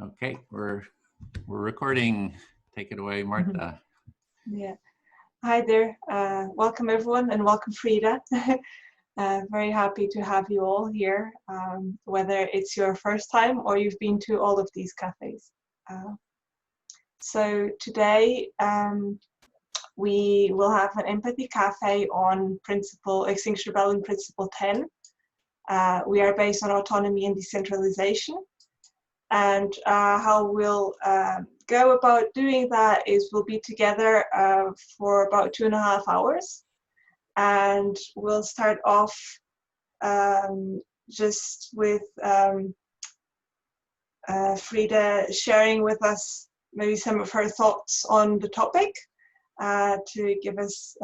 Okay, we're recording. Take it away, Marta. Yeah. Hi there. Welcome everyone, and welcome Frida. Very happy to have you all here, whether it's your first time or you've been to all of these cafes. So today we will have an empathy cafe on Extinction Rebellion Principle 10. We are based on autonomy and decentralization. And how we'll go about doing that is we'll be together for about 2.5 hours. And we'll start off just with Frida sharing with us maybe some of her thoughts on the topic to give us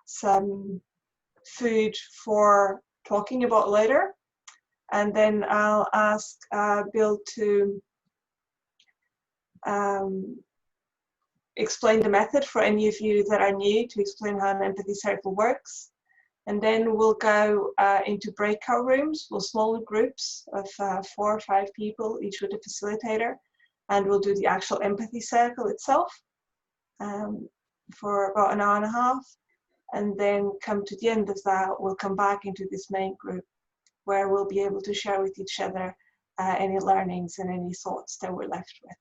some food for talking about later. And then I'll ask Bill to explain the method for any of you that are new, to explain how an empathy circle works. And then we'll go into breakout rooms, smaller groups of 4 or 5 people, each with a facilitator. And we'll do the actual empathy circle itself for about 1.5 hours. And then come to the end of that, we'll come back into this main group, where we'll be able to share with each other any learnings and any thoughts that we're left with.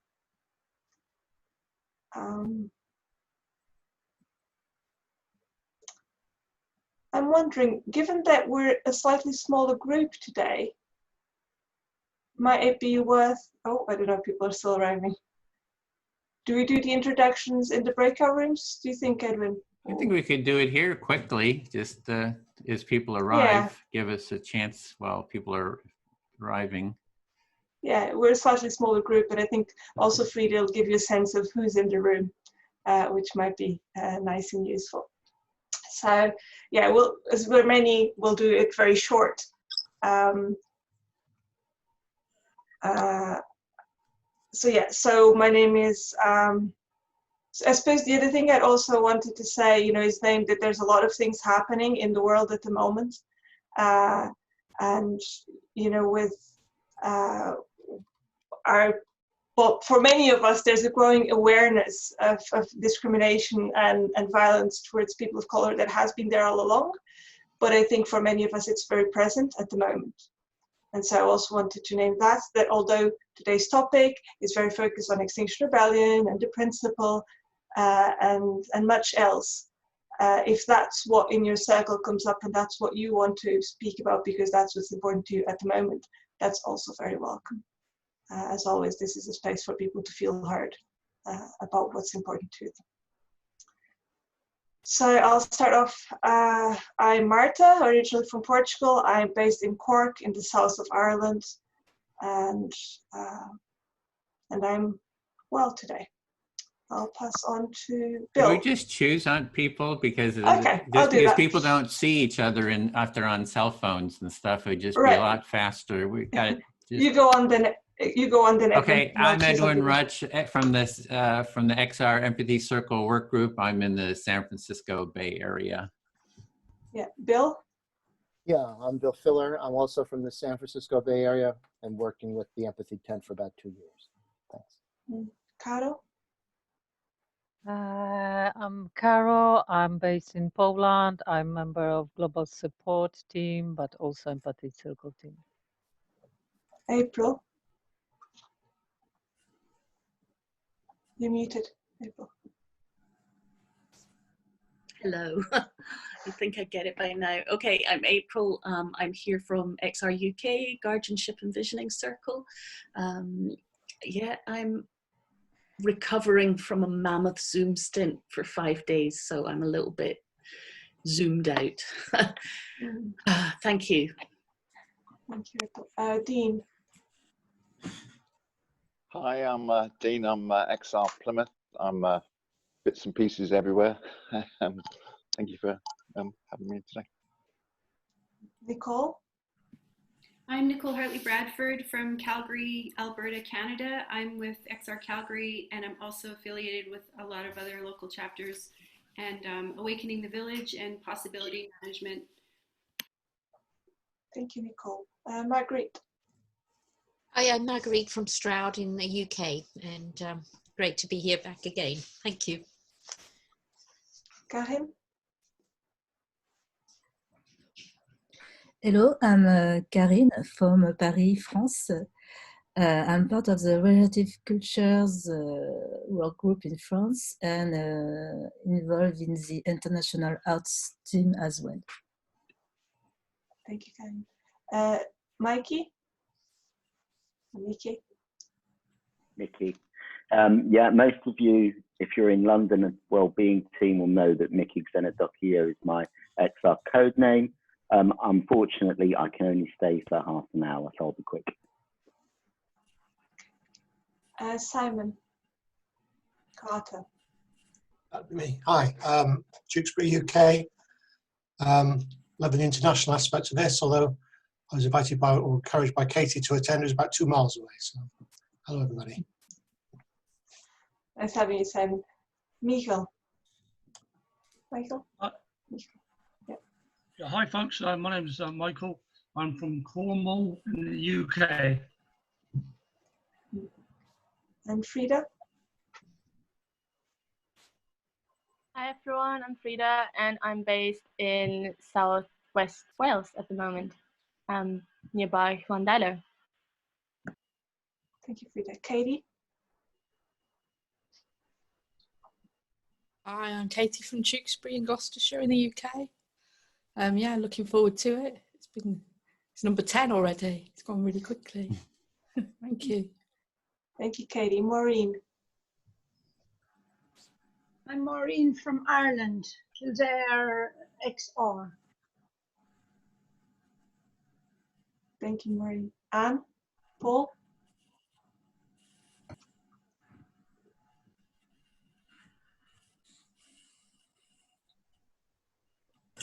I'm wondering, given that we're a slightly smaller group today, might it be worth, oh, I don't know if people are still arriving. Do we do the introductions in the breakout rooms? Do you think, Edwin? I think we could do it here quickly, just as people arrive, give us a chance while people are arriving. Yeah, we're a slightly smaller group, but I think also Frida will give you a sense of who's in the room, which might be nice and useful. So yeah, as we're many, we'll do it very short. So my name is, I suppose the other thing I'd also wanted to say, is that there's a lot of things happening in the world at the moment. And, with for many of us, there's a growing awareness of discrimination and violence towards people of color that has been there all along. But I think for many of us, it's very present at the moment. And so I also wanted to name that although today's topic is very focused on Extinction Rebellion and the principle and much else, if that's what in your circle comes up and that's what you want to speak about because that's what's important to you at the moment, that's also very welcome. As always, this is a space for people to feel heard about what's important to them. So I'll start off. I'm Marta, originally from Portugal. I'm based in Cork in the south of Ireland, and I'm well today. I'll pass on to Bill. Can we just choose on people because people don't see each other if they're on cell phones and stuff? It would just be a lot faster. We got it. You go on then. Okay, I'm Edwin Rutch from the XR Empathy Circle work group. I'm in the San Francisco Bay Area. Yeah, Bill? Yeah, I'm Bill Filler. I'm also from the San Francisco Bay Area and working with the Empathy Tent for about 2 years. Thanks. Caro? I'm Caro. I'm based in Poland. I'm a member of Global Support Team, but also Empathy Circle team. April? You're muted, April. Hello. I think I get it by now. Okay, I'm April. I'm here from XR UK, Guardianship and Visioning Circle. Yeah, I'm recovering from a mammoth Zoom stint for 5 days, so I'm a little bit zoomed out. Thank you. Thank you, April. Dean? Hi, I'm Dean. I'm XR Plymouth. I'm bits and pieces everywhere. Thank you for having me today. Nicole? I'm Nicole Hartley-Bradford from Calgary, Alberta, Canada. I'm with XR Calgary, and I'm also affiliated with a lot of other local chapters and Awakening the Village and Possibility Management. Thank you, Nicole. Marguerite? Hi, I'm Marguerite from Stroud in the UK, and great to be here back again. Thank you. Karim? Hello, I'm Karine from Paris, France. I'm part of the Relative Cultures work group in France and involved in the international arts team as well. Thank you, Karim. Mikey? Mickey. Yeah, most of you, if you're in London, a wellbeing team will know that Mickey Xenodocchio is my XR code name. Unfortunately, I can only stay for half an hour, so I'll be quick. Simon Carter. That'd be me. Hi, Tewkesbury, UK. Love the international aspect of this, although I was invited by or encouraged by Katie to attend. It was about 2 miles away. So, hello, everybody. Nice having you, Simon. Michael. Michael? Yeah, hi, folks. My name is Michael. I'm from Cornwall in the UK. And Frida? Hi everyone, I'm Frida and I'm based in southwest Wales at the moment, nearby Llandilo. Thank you, Frida. Katie? Hi, I'm Katie from Tewkesbury in Gloucestershire in the UK. Yeah, looking forward to it. It's number 10 already. It's gone really quickly. Thank you. Thank you, Katie. Maureen? I'm Maureen from Ireland, Kildare XR. Thank you, Maureen. Anne? Paul?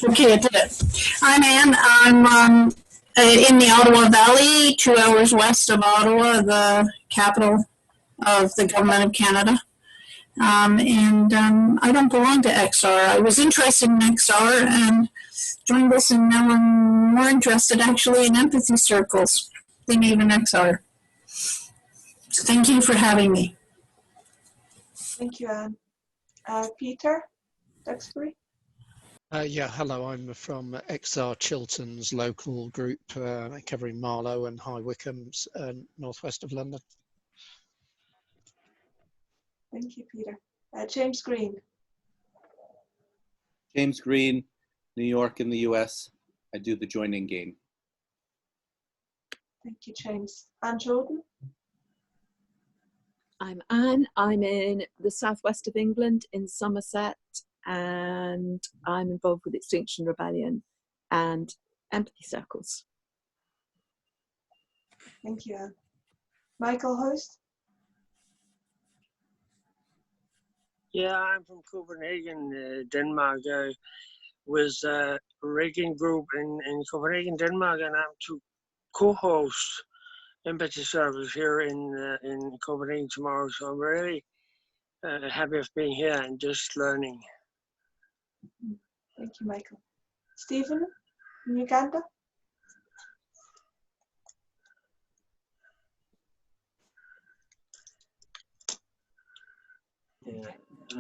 Okay, I did it. I'm Anne. I'm in the Ottawa Valley, 2 hours west of Ottawa, the capital of the Government of Canada. I don't belong to XR. I was interested in XR and joined this, and now I'm more interested actually in empathy circles than even XR. So thank you for having me. Thank you, Anne. Peter? Duxbury? Yeah, hello. I'm from XR Chiltern's local group covering Marlow and High Wycombe's northwest of London. Thank you, Peter. James Green? James Green, New York in the US. I do the joining game. Thank you, James. Anne Jordan? I'm Anne. I'm in the southwest of England in Somerset, and I'm involved with Extinction Rebellion and empathy circles. Thank you, Anne. Michael Host? Yeah, I'm from Copenhagen, Denmark. I was a rigging group in Copenhagen, Denmark, and I'm to co-host empathy service here in Copenhagen tomorrow. So I'm really happy of being here and just learning. Thank you, Michael. Stephen in Uganda?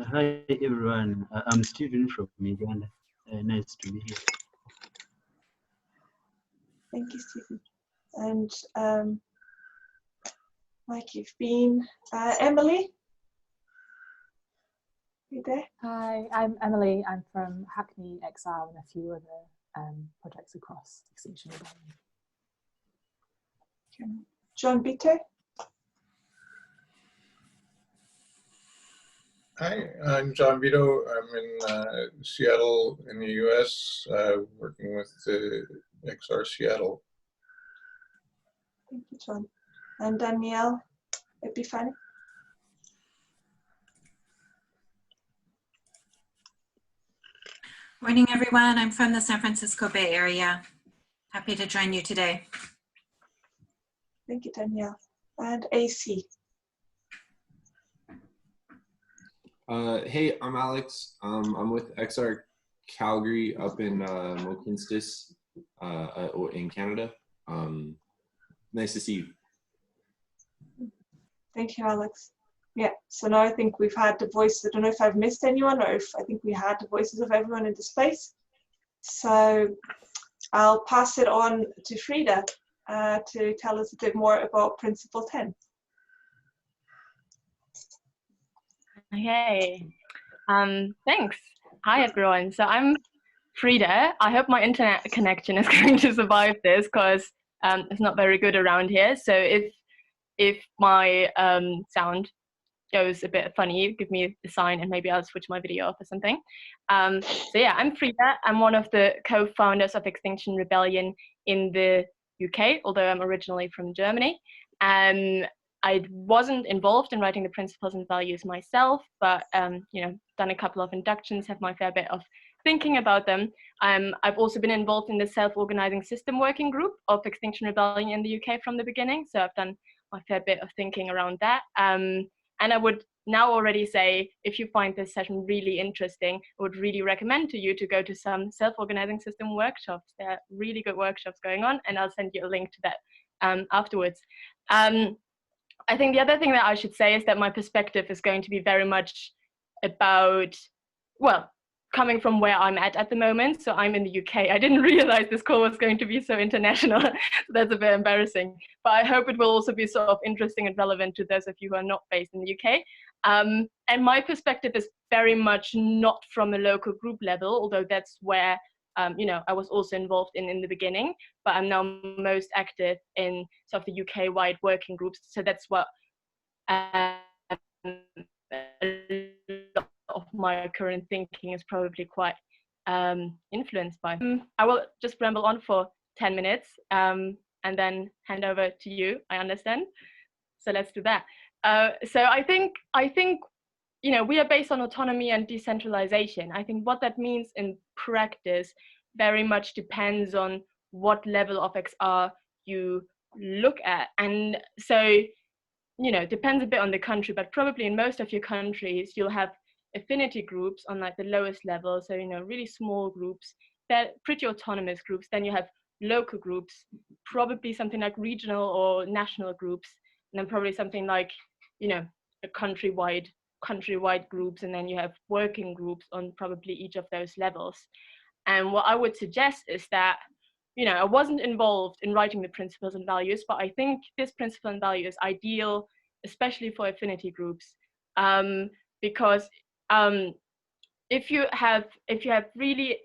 Hi everyone, I'm Stephen from Uganda. Nice to be here. Thank you, Stephen. And Mike, you've been. Emily? You there? Hi, I'm Emily. I'm from Hackney XR and a few other projects across Extinction Rebellion. John Bitter? Hi, I'm John Vito. I'm in Seattle in the US, working with XR Seattle. Thank you, John. And Danielle Epifani? Morning, everyone. I'm from the San Francisco Bay Area. Happy to join you today. Thank you, Danielle. And AC? Hey, I'm Alex. I'm with XR Calgary up in Mohkinstsis in Canada. Nice to see you. Thank you, Alex. Yeah, so now I think we've had the voices. I don't know if I've missed anyone or if I think we had the voices of everyone in the space. So I'll pass it on to Frida to tell us a bit more about Principle 10. Okay, thanks. Hi everyone. So I'm Frida. I hope my internet connection is going to survive this because it's not very good around here. So if my sound goes a bit funny, give me a sign and maybe I'll switch my video off or something. So yeah, I'm Frida. I'm one of the co-founders of Extinction Rebellion in the UK, although I'm originally from Germany. I wasn't involved in writing the principles and values myself, but you know, done a couple of inductions, have my fair bit of thinking about them. I've also been involved in the self-organizing system working group of Extinction Rebellion in the UK from the beginning, so I've done my fair bit of thinking around that. And I would now already say, if you find this session really interesting, I would really recommend to you to go to some self-organizing system workshops. There are really good workshops going on, and I'll send you a link to that afterwards. I think the other thing that I should say is that my perspective is going to be very much about, well, coming from where I'm at the moment. So I'm in the UK. I didn't realize this call was going to be so international. So that's a bit embarrassing. But I hope it will also be sort of interesting and relevant to those of you who are not based in the UK. And my perspective is very much not from a local group level, although that's where you know, I was also involved in the beginning, but I'm now most active in sort of the UK-wide working groups. So that's what a lot of my current thinking is probably quite influenced by. I will just ramble on for 10 minutes and then hand over to you, I understand. So let's do that. So I think, you know, we are based on autonomy and decentralization. I think what that means in practice very much depends on what level of XR you look at. And so, you know, depends a bit on the country, but probably in most of your countries, you'll have affinity groups on like the lowest level. So, you know, really small groups, they're pretty autonomous groups. Then you have local groups, probably something like regional or national groups, and then probably something like, you know, a countrywide groups, and then you have working groups on probably each of those levels. And what I would suggest is that, you know, I wasn't involved in writing the principles and values, but I think this principle and value is ideal, especially for affinity groups, because if you have really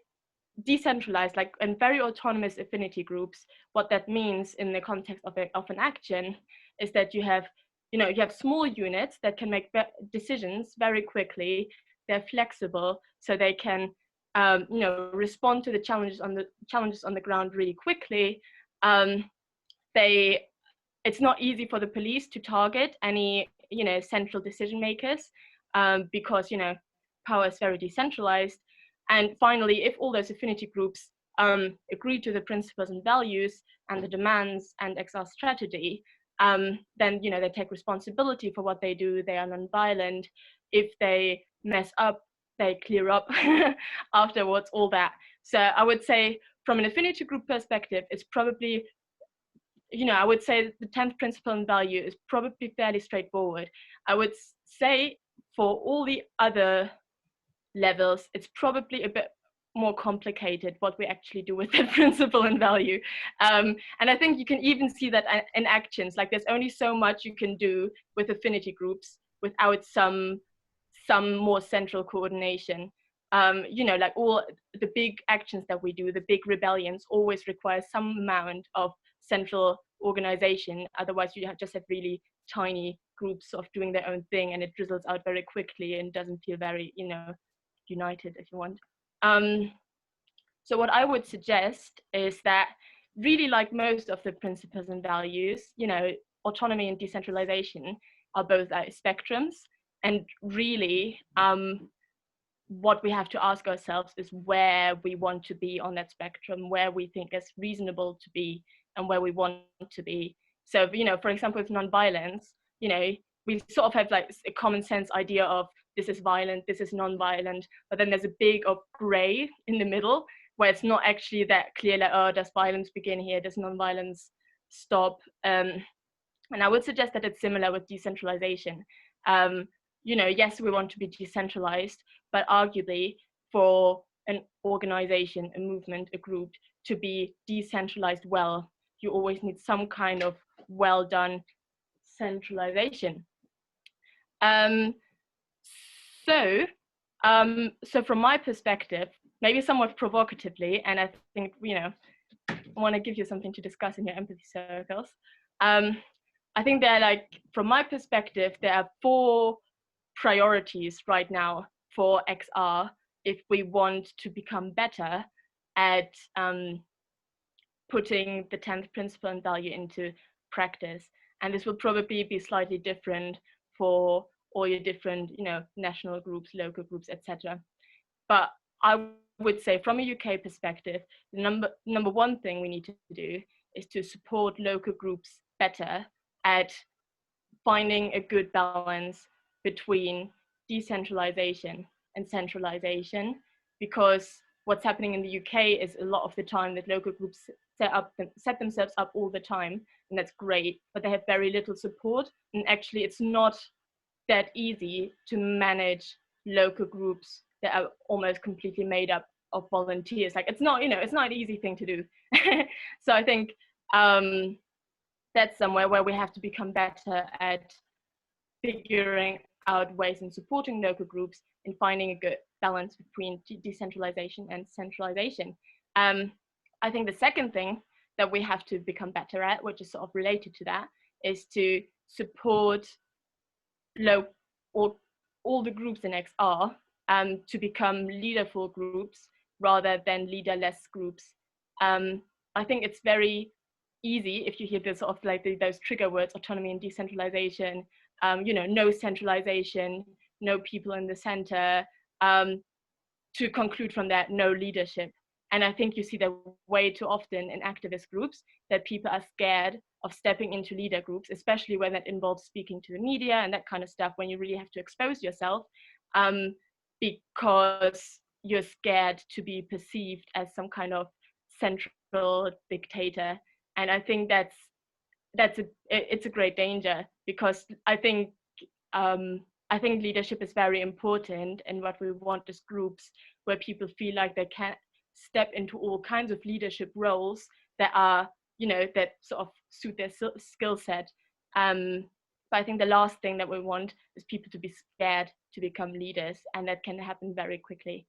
decentralized, like, and very autonomous affinity groups, what that means in the context of an action is that you have, you know, you have small units that can make decisions very quickly. They're flexible, so they can, you know, respond to the challenges on the ground really quickly. It's not easy for the police to target any, you know, central decision makers because, you know, power is very decentralized. And finally, if all those affinity groups agree to the principles and values and the demands and XR strategy, then, you know, they take responsibility for what they do. They are non-violent. If they mess up, they clear up afterwards, all that. So I would say from an affinity group perspective, it's probably, you know, I would say the 10th principle and value is probably fairly straightforward. I would say for all the other levels, it's probably a bit more complicated what we actually do with that principle and value. And I think you can even see that in actions, like there's only so much you can do with affinity groups without some more central coordination. You know, like all the big actions that we do, the big rebellions always require some amount of central organization. Otherwise you just have really tiny groups of doing their own thing, and it drizzles out very quickly and doesn't feel very, you know, united, if you want. So what I would suggest is that, really, like most of the principles and values, you know, autonomy and decentralization are both like spectrums, and really what we have to ask ourselves is where we want to be on that spectrum, where we think it's reasonable to be and where we want to be. So, you know, for example, with non-violence, you know, we sort of have like a common sense idea of this is violent, this is non-violent, but then there's a big of gray in the middle where it's not actually that clear, like, oh, does violence begin here, does non-violence stop? And I would suggest that it's similar with decentralization. Yes, we want to be decentralized, but arguably for an organization, a movement, a group to be decentralized well, you always need some kind of well done centralization. So from my perspective, maybe somewhat provocatively, and I think, I want to give you something to discuss in your empathy circles. I think from my perspective, there are 4 priorities right now for XR if we want to become better at putting the 10th principle and value into practice. And this will probably be slightly different for all your different, national groups, local groups, etc. But I would say from a UK perspective, the number one thing we need to do is to support local groups better at finding a good balance between decentralization and centralization, because what's happening in the UK is a lot of the time that local groups set themselves up all the time, and that's great, but they have very little support, and actually it's not that easy to manage local groups that are almost completely made up of volunteers. It's not an easy thing to do. So I think that's somewhere where we have to become better at figuring out ways in supporting local groups and finding a good balance between decentralization and centralization. I think the second thing that we have to become better at, which is sort of related to that, is to support all the groups in XR to become leaderful groups rather than leaderless groups. I think it's very easy if you hear this sort of those trigger words, autonomy and decentralization, no centralization, no people in the center, to conclude from that no leadership. And I think you see that way too often in activist groups, that people are scared of stepping into leader groups, especially when that involves speaking to the media and that kind of stuff, when you really have to expose yourself, because you're scared to be perceived as some kind of central dictator. And I think it's a great danger, because I think leadership is very important, and what we want is groups where people feel like they can step into all kinds of leadership roles that are, that sort of suit their skill set. But I think the last thing that we want is people to be scared to become leaders, and that can happen very quickly.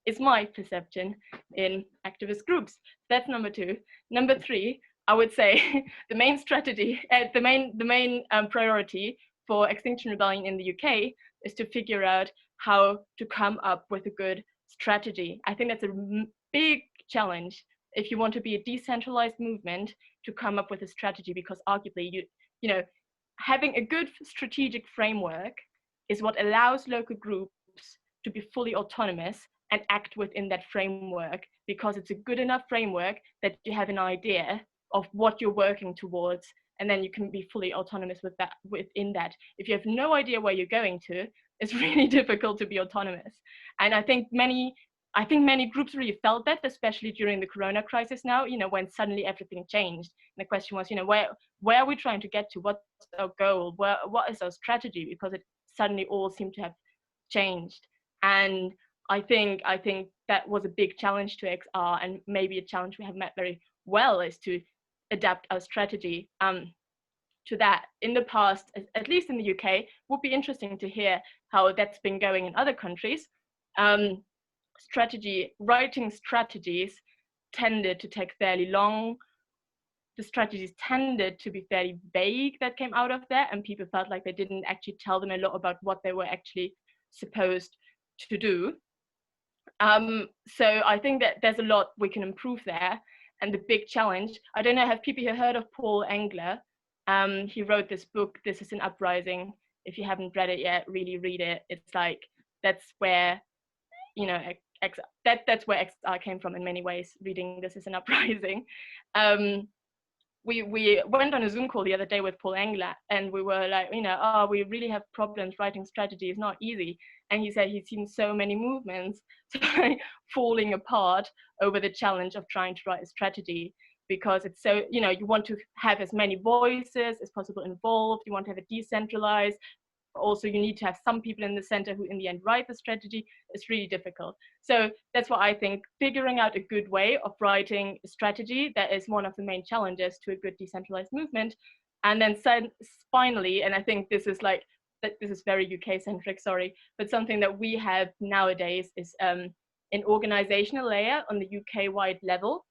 It's my perception in activist groups. That's number 2. Number 3, I would say the main strategy, the main priority for Extinction Rebellion in the UK is to figure out how to come up with a good strategy. I think that's a big challenge if you want to be a decentralized movement, to come up with a strategy, because arguably having a good strategic framework is what allows local groups to be fully autonomous and act within that framework, because it's a good enough framework that you have an idea of what you're working towards, and then you can be fully autonomous within that. If you have no idea where you're going to, it's really difficult to be autonomous. And I think many groups really felt that, especially during the Corona crisis now, when suddenly everything changed. And the question was, where are we trying to get to? What's our goal? What is our strategy? Because it suddenly all seemed to have changed. And I think that was a big challenge to XR, and maybe a challenge we have met very well, is to adapt our strategy to that. In the past, at least in the UK, would be interesting to hear how that's been going in other countries. Writing strategies tended to take fairly long. The strategies tended to be fairly vague that came out of there, and people felt like they didn't actually tell them a lot about what they were actually supposed to do. So I think that there's a lot we can improve there. And the big challenge, I don't know, have people here heard of Paul Engler? He wrote this book, This is an Uprising. If you haven't read it yet, really read it. It's like, that's where, that's where XR came from in many ways, reading This is an Uprising. We went on a Zoom call the other day with Paul Engler, and we were like, we really have problems writing strategy, it's not easy. And he said he's seen so many movements falling apart over the challenge of trying to write a strategy, because it's so, you know, you want to have as many voices as possible involved, you want to have it decentralized. Also, you need to have some people in the center who in the end write the strategy. It's really difficult. So that's why I think figuring out a good way of writing a strategy, that is one of the main challenges to a good decentralized movement. And then finally, and I think this is like, this is very UK centric, sorry, but something that we have nowadays is an organizational layer on the UK wide level,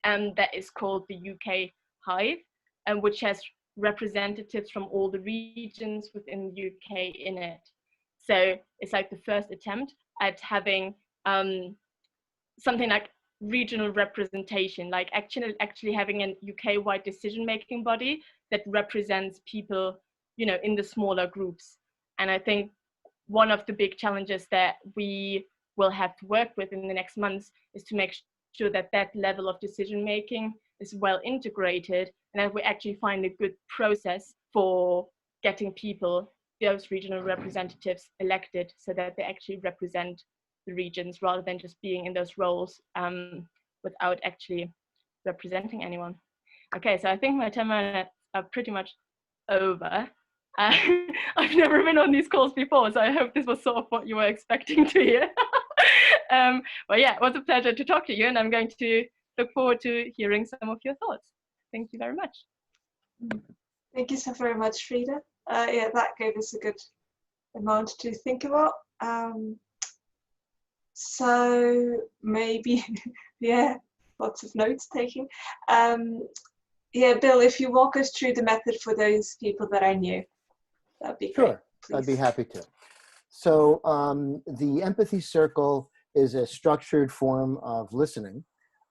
and that is called the UK Hive, and which has representatives from all the regions within the UK in it. So it's like the first attempt at having something like regional representation, like actually having a UK-wide decision-making body that represents people, you know, in the smaller groups. And I think one of the big challenges that we will have to work with in the next months is to make sure that that level of decision-making is well integrated, and that we actually find a good process for getting people, those regional representatives, elected so that they actually represent the regions rather than just being in those roles without actually representing anyone. Okay, so I think my 10 minutes are pretty much over. I've never been on these calls before, so I hope this was sort of what you were expecting to hear. But yeah, it was a pleasure to talk to you, and I'm going to look forward to hearing some of your thoughts. Thank you very much. Thank you so very much, Frida. Yeah, that gave us a good amount to think about. So maybe, yeah, lots of notes taking. Yeah, Bill, if you walk us through the method for those people that I knew, that'd be great. Sure, I'd be happy to. So the empathy circle is a structured form of listening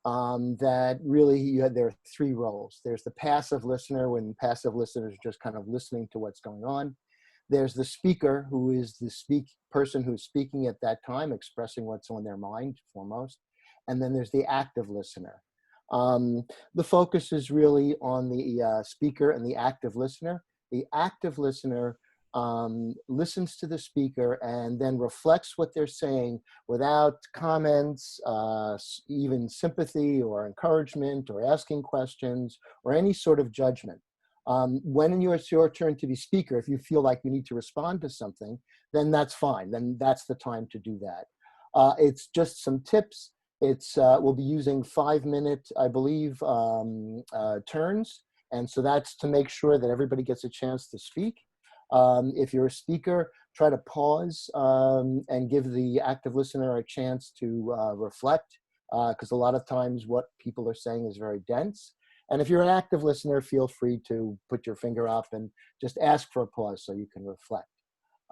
that really, there are three roles. There's the passive listener, when passive listeners are just kind of listening to what's going on. There's the speaker, who is the person who's speaking at that time, expressing what's on their mind foremost. And then there's the active listener. The focus is really on the speaker and the active listener. The active listener listens to the speaker and then reflects what they're saying without comments, even sympathy or encouragement or asking questions or any sort of judgment. When it's your turn to be speaker, if you feel like you need to respond to something, then that's fine. Then that's the time to do that. It's just some tips. We'll be using 5-minute, I believe, turns. And so that's to make sure that everybody gets a chance to speak. If you're a speaker, try to pause and give the active listener a chance to reflect, because a lot of times what people are saying is very dense. And if you're an active listener, feel free to put your finger up and just ask for a pause so you can reflect.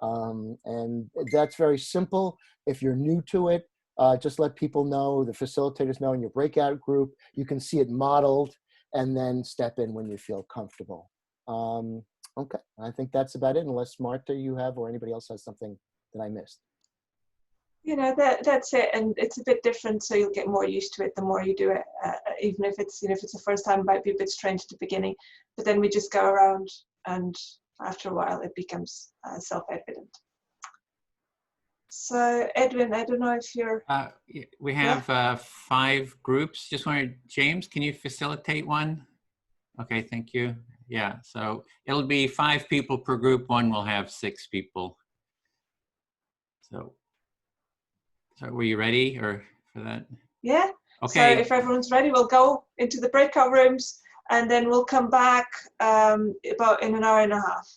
And that's very simple. If you're new to it, just let people know, the facilitators know in your breakout group. You can see it modeled and then step in when you feel comfortable. Okay, I think that's about it, unless Marta, you have, or anybody else has something that I missed. You know, that's it, and it's a bit different, so you'll get more used to it the more you do it. Even if it's, you know, if it's the first time, it might be a bit strange at the beginning, but then we just go around, and after a while, it becomes self-evident. So, Edwin, I don't know if you're. We have 5 groups. Just wanted, James, can you facilitate one? Okay, thank you. Yeah, so it'll be 5 people per group. One will have 6 people. So were you ready or for that? Yeah. Okay. So if everyone's ready, we'll go into the breakout rooms, and then we'll come back about in an hour and a half.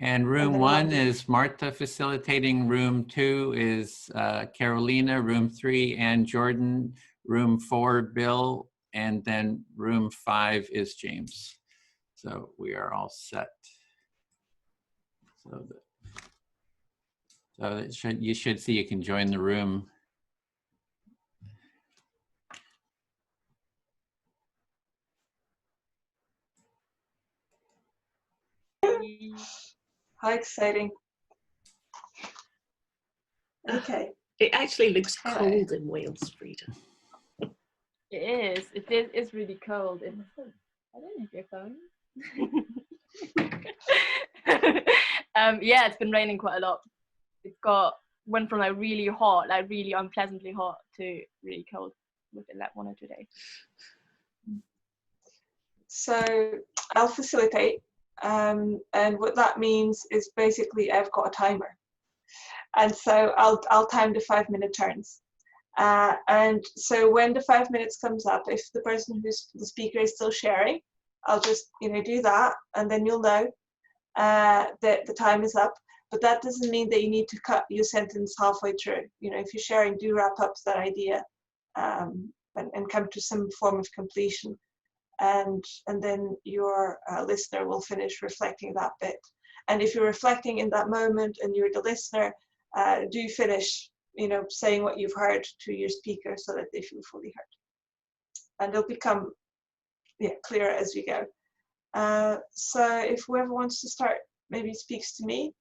And room 1 is Marta facilitating. Room 2 is Carolina. Room 3, Ann Jordan. Room 4, Bill. And then room 5 is James. So we are all set. So you should see you can join the room. How exciting. Okay. It actually looks cold in Wales, Frida. It is. It's really cold. I don't know if your phone. Yeah, it's been raining quite a lot. Went from like really hot, like really unpleasantly hot, to really cold within like 1 or 2 days. So I'll facilitate, and what that means is basically I've got a timer, and so I'll time the 5-minute turns. And so when the 5 minutes comes up, if the person who's the speaker is still sharing, I'll just do that, and then you'll know that the time is up. But that doesn't mean that you need to cut your sentence halfway through. If you're sharing, do wrap up that idea and come to some form of completion. And then your listener will finish reflecting that bit. And if you're reflecting in that moment and you're the listener, do finish, saying what you've heard to your speaker so that they feel fully heard. And it'll become clearer as we go. So if whoever wants to start maybe speaks to me,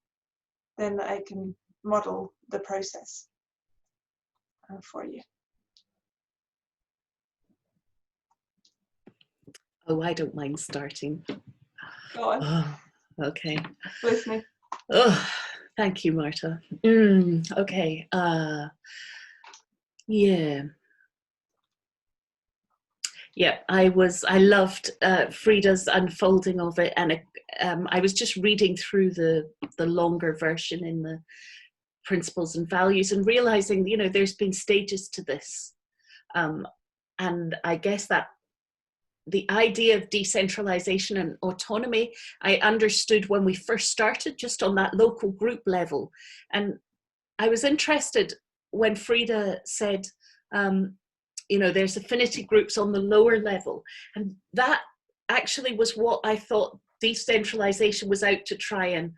then I can model the process for you. Oh, I don't mind starting. Go on. Oh, okay. Listening. Oh, thank you, Marta. Okay. Yeah, I loved Frida's unfolding of it, and I was just reading through the longer version in the Principles and Values and realizing, there's been stages to this. And I guess that the idea of decentralization and autonomy, I understood when we first started just on that local group level. And I was interested when Frida said, there's affinity groups on the lower level. And that actually was what I thought decentralization was out to try and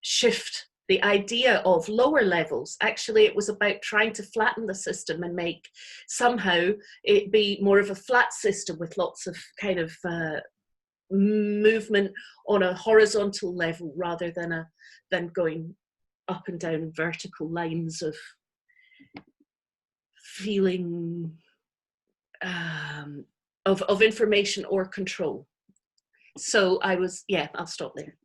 shift the idea of lower levels. Actually, it was about trying to flatten the system and make somehow it be more of a flat system with lots of kind of movement on a horizontal level rather than going up and down vertical lines of feeling of information or control. So I'll stop there.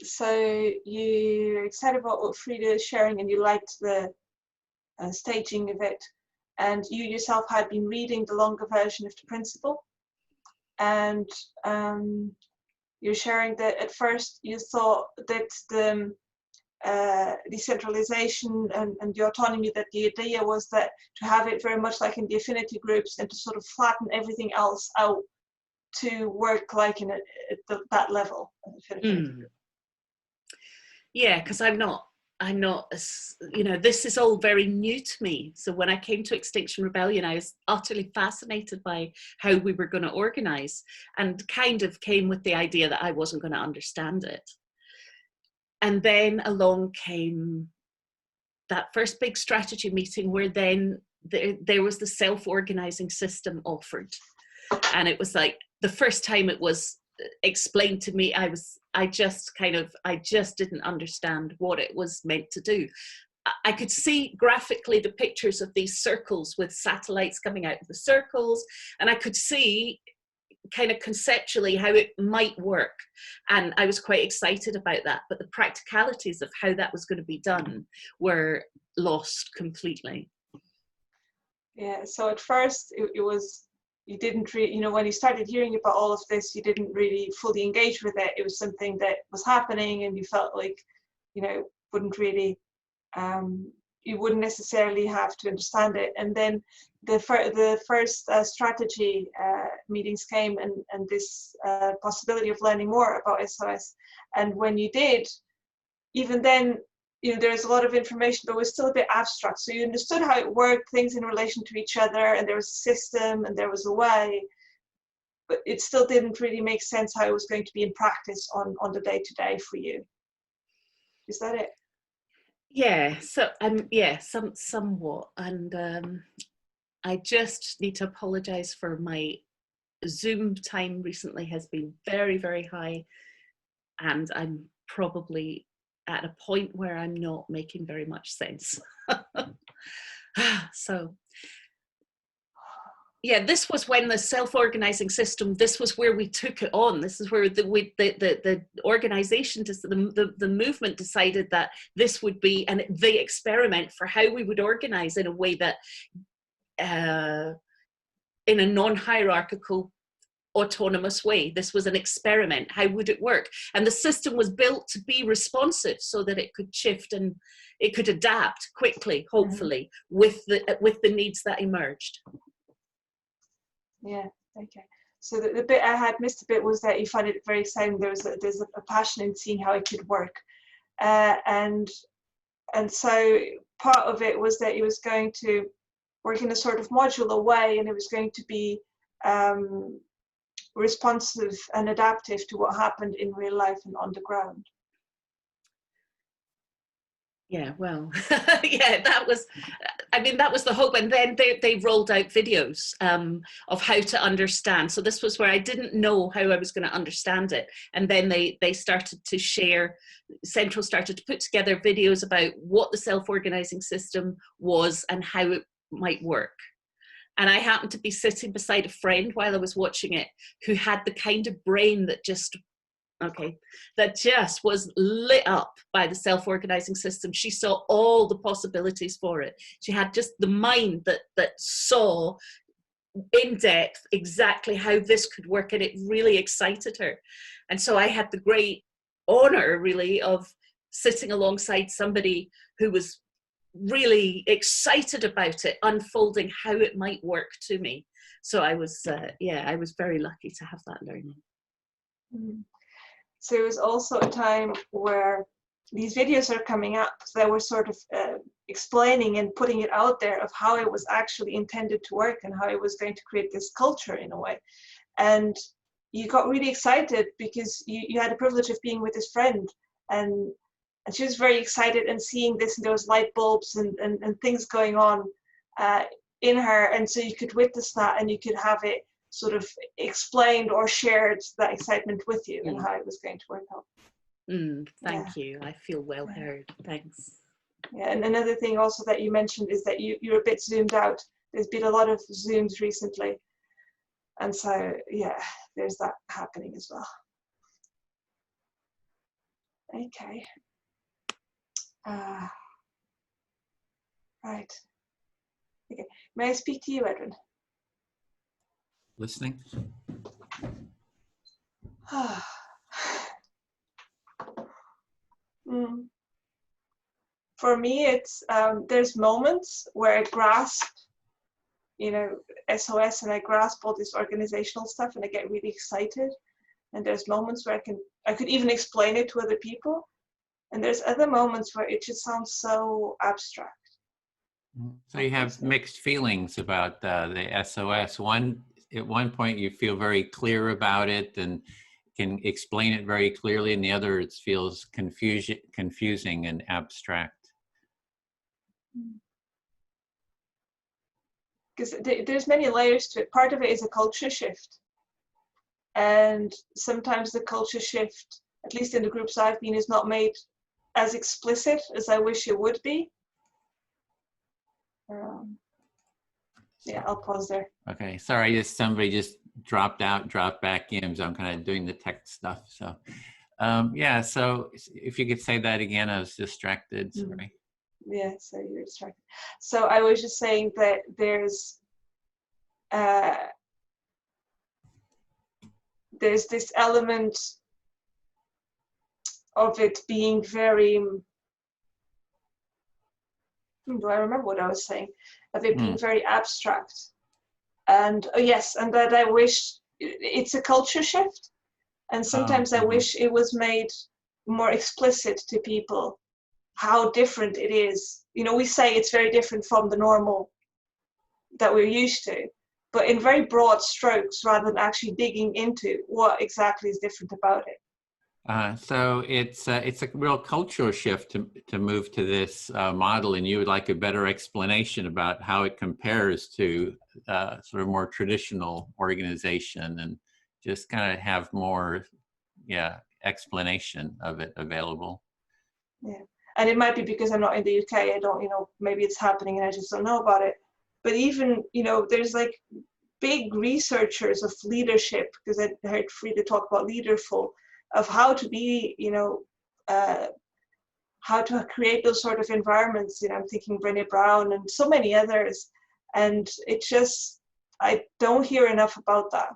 So you're excited about what Frida is sharing and you liked the staging of it, and you yourself had been reading the longer version of the principle, and you're sharing that at first you thought that the decentralization and the autonomy, that the idea was that to have it very much like in the affinity groups and to sort of flatten everything else out to work like at that level. Yeah, because I'm not, this is all very new to me. So when I came to Extinction Rebellion, I was utterly fascinated by how we were going to organize, and kind of came with the idea that I wasn't going to understand it. And then along came that first big strategy meeting where then there was the self-organizing system offered. And it was like, the first time it was explained to me, I just didn't understand what it was meant to do. I could see graphically the pictures of these circles with satellites coming out of the circles, and I could see kind of conceptually how it might work, and I was quite excited about that, but the practicalities of how that was going to be done were lost completely. Yeah, so at first it was, you didn't really, when you started hearing about all of this, you didn't really fully engage with it. It was something that was happening and you felt like, wouldn't really, you wouldn't necessarily have to understand it. And then the first strategy meetings came, and this possibility of learning more about SOS. And when you did, even then, there's a lot of information, but it was still a bit abstract. So you understood how it worked, things in relation to each other, and there was a system and there was a way, but it still didn't really make sense how it was going to be in practice on the day-to-day for you. Is that it? Yeah, so somewhat. And I just need to apologize for my Zoom time recently has been very, very high, and I'm probably at a point where I'm not making very much sense. So yeah, this was when the self-organizing system, this was where we took it on. This is where the organization, the movement decided that this would be the experiment for how we would organize in a way that in a non-hierarchical autonomous way. This was an experiment. How would it work? And the system was built to be responsive so that it could shift and it could adapt quickly, hopefully, with the needs that emerged. Yeah, okay. So the bit I had missed a bit was that you find it very exciting. There's a passion in seeing how it could work. And so part of it was that it was going to work in a sort of modular way, and it was going to be responsive and adaptive to what happened in real life and on the ground. Yeah, well, yeah, that was, I mean, that was the hope. And then they rolled out videos of how to understand. So this was where I didn't know how I was going to understand it. And then they started to share, Central started to put together videos about what the self-organizing system was and how it might work. And I happened to be sitting beside a friend while I was watching it who had the kind of brain that just was lit up by the self-organizing system. She saw all the possibilities for it. She had just the mind that saw in depth exactly how this could work, and it really excited her. And so I had the great honor, really, of sitting alongside somebody who was really excited about it, unfolding how it might work to me. So I was, I was very lucky to have that learning. So it was also a time where these videos are coming up that were sort of explaining and putting it out there of how it was actually intended to work and how it was going to create this culture in a way. And you got really excited because you had the privilege of being with this friend, and she was very excited and seeing this, and there was light bulbs and things going on in her. And so you could witness that, and you could have it sort of explained or shared that excitement with you and how it was going to work out. Thank you. I feel well heard. Thanks. Yeah, and another thing also that you mentioned is that you're a bit zoomed out. There's been a lot of Zooms recently. And so, yeah, there's that happening as well. Okay. Right. Okay. May I speak to you, Edwin? Listening. For me, it's there's moments where I grasp, SOS, and I grasp all this organizational stuff, and I get really excited. And there's moments where I could even explain it to other people. And there's other moments where it just sounds so abstract. So you have mixed feelings about the SOS. At one point you feel very clear about it and can explain it very clearly, and the other it feels confusing and abstract. Because there's many layers to it. Part of it is a culture shift. And sometimes the culture shift, at least in the groups I've been, is not made as explicit as I wish it would be. Yeah, I'll pause there. Okay, sorry, somebody just dropped back in, so I'm kind of doing the tech stuff. So, yeah, so if you could say that again, I was distracted, sorry. Yeah, so you're distracted. So I was just saying that there's this element of it being very, do I remember what I was saying? Of it being very abstract. And yes, and that I wish, it's a culture shift. And sometimes I wish it was made more explicit to people how different it is. We say it's very different from the normal that we're used to, but in very broad strokes rather than actually digging into what exactly is different about it. So it's a real cultural shift to move to this model, and you would like a better explanation about how it compares to sort of more traditional organization, and just kind of have more, explanation of it available. Yeah, and it might be because I'm not in the UK. I don't, maybe it's happening and I just don't know about it. But even, there's like big researchers of leadership, because I heard Frida talk about Leaderful, of how to be, how to create those sort of environments. I'm thinking Brené Brown and so many others. And it just, I don't hear enough about that.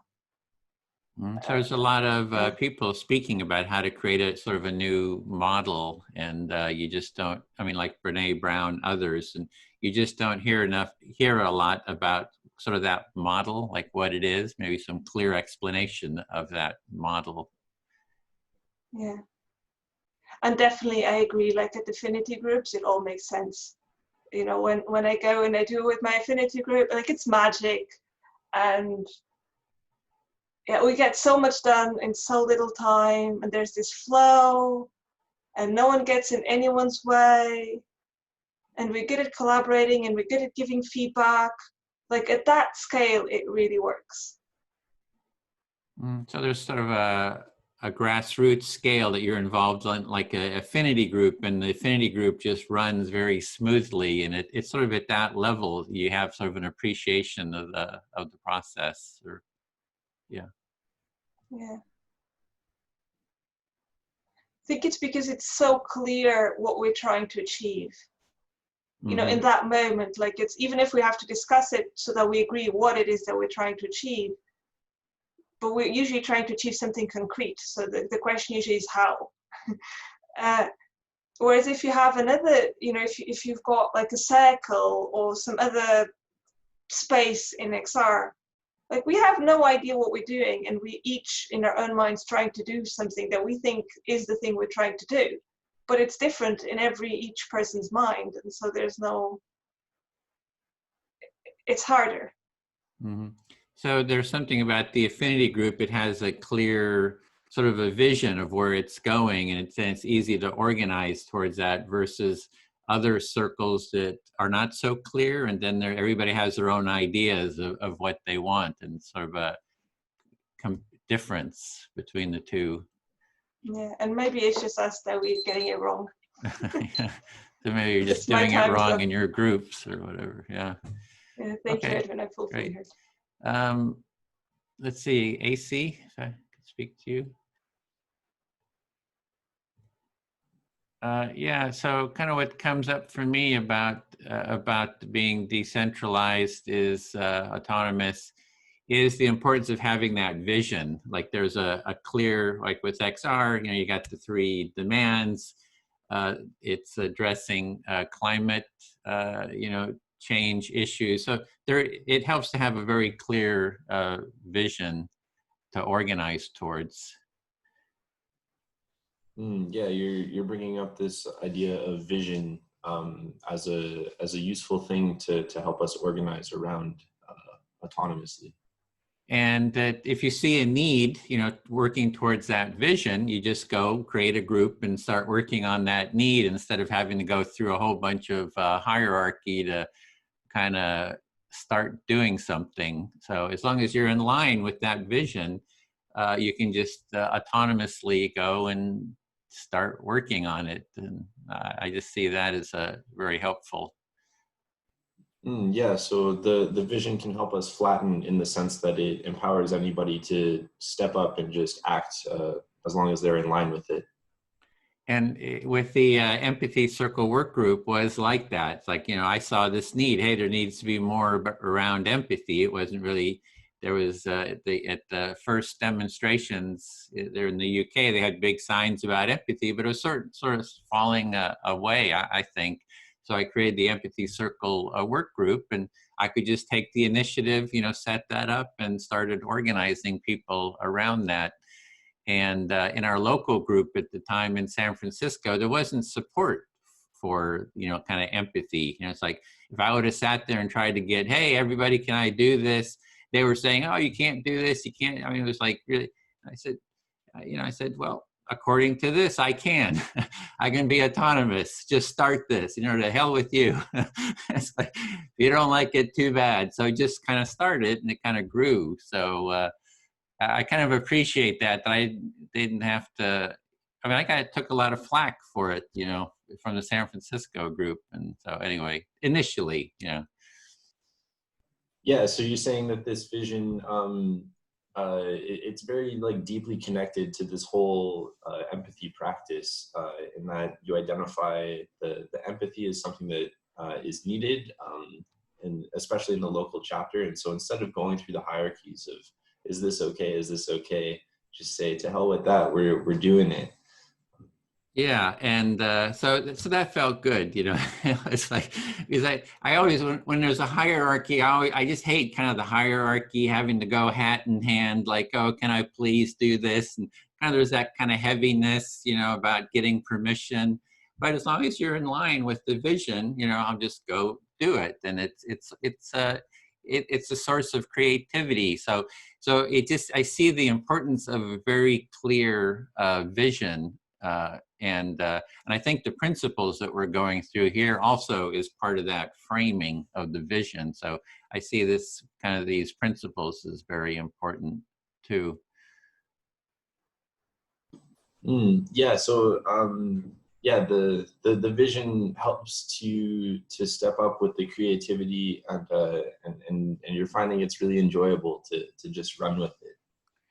So there's a lot of people speaking about how to create a sort of a new model, and you just don't, I mean, like Brene Brown, others, and you just don't hear a lot about sort of that model, like what it is, maybe some clear explanation of that model. Yeah. And definitely I agree, like at affinity groups, it all makes sense. You know, when I go and I do it with my affinity group, like it's magic, and yeah, we get so much done in so little time, and there's this flow, and no one gets in anyone's way, and we're good at collaborating, and we're good at giving feedback. Like at that scale, it really works. So there's sort of a grassroots scale that you're involved in, like an affinity group, and the affinity group just runs very smoothly, and it's sort of at that level you have sort of an appreciation of the process, or yeah. Yeah. I think it's because it's so clear what we're trying to achieve. You know, in that moment, like it's, even if we have to discuss it so that we agree what it is that we're trying to achieve, but we're usually trying to achieve something concrete. So the question usually is how. Whereas if you have another, you know, if you've got like a circle or some other space in XR, like we have no idea what we're doing, and we each in our own minds trying to do something that we think is the thing we're trying to do, but it's different in each person's mind, and so there's no, it's harder. So there's something about the affinity group, it has a clear sort of a vision of where it's going, and it's easy to organize towards that, versus other circles that are not so clear, and then everybody has their own ideas of what they want, and sort of a difference between the two. Yeah, and maybe it's just us that we're getting it wrong. Yeah. So maybe you're just doing it wrong in your groups or whatever. Yeah. Yeah, thank you, Edwin. I fully heard. Let's see, AC, if I can speak to you. Yeah, so kind of what comes up for me about being decentralized is autonomous is the importance of having that vision. Like there's a clear, like with XR, you know, you got the 3 demands. It's addressing climate, you know, change issues. So it helps to have a very clear vision to organize towards. Yeah, you're bringing up this idea of vision as a useful thing to help us organize around autonomously. And that if you see a need, you know, working towards that vision, you just go create a group and start working on that need, instead of having to go through a whole bunch of hierarchy to kind of start doing something. So as long as you're in line with that vision, you can just autonomously go and start working on it. And I just see that as very helpful. Yeah, so the vision can help us flatten in the sense that it empowers anybody to step up and just act as long as they're in line with it. And with the empathy circle work group was like that. It's like, you know, I saw this need, hey, there needs to be more around empathy. It wasn't really, there was at the first demonstrations there in the UK, they had big signs about empathy, but it was sort of falling away, I think. So I created the empathy circle work group, and I could just take the initiative, you know, set that up and started organizing people around that. And in our local group at the time in San Francisco, there wasn't support for, you know, kind of empathy. You know, it's like, if I would have sat there and tried to get, hey, everybody, can I do this? They were saying, oh, you can't do this. You can't. I mean, it was like, really, I said, you know, I said, well, according to this, I can. I can be autonomous. Just start this. You know, to hell with you. It's like, if you don't like it, too bad. So just kind of started, and it kind of grew. So I kind of appreciate that I didn't have to. I mean, I took a lot of flack for it, you know, from the San Francisco group. And so anyway, initially, you know. Yeah, so you're saying that this vision, it's very like deeply connected to this whole empathy practice, in that you identify the empathy as something that is needed, and especially in the local chapter. And so instead of going through the hierarchies of is this okay? Is this okay? Just say, to hell with that, we're doing it. Yeah, and so that felt good, you know. It's like, because I always, when there's a hierarchy, I just hate kind of the hierarchy, having to go hat in hand, like, oh, can I please do this? And kind of there's that kind of heaviness, you know, about getting permission. But as long as you're in line with the vision, you know, I'll just go do it, and it's a source of creativity. So it just, I see the importance of a very clear vision. And I think the principles that we're going through here also is part of that framing of the vision. So I see this kind of these principles as very important too. Yeah. So yeah, the vision helps to step up with the creativity, and you're finding it's really enjoyable to just run with it.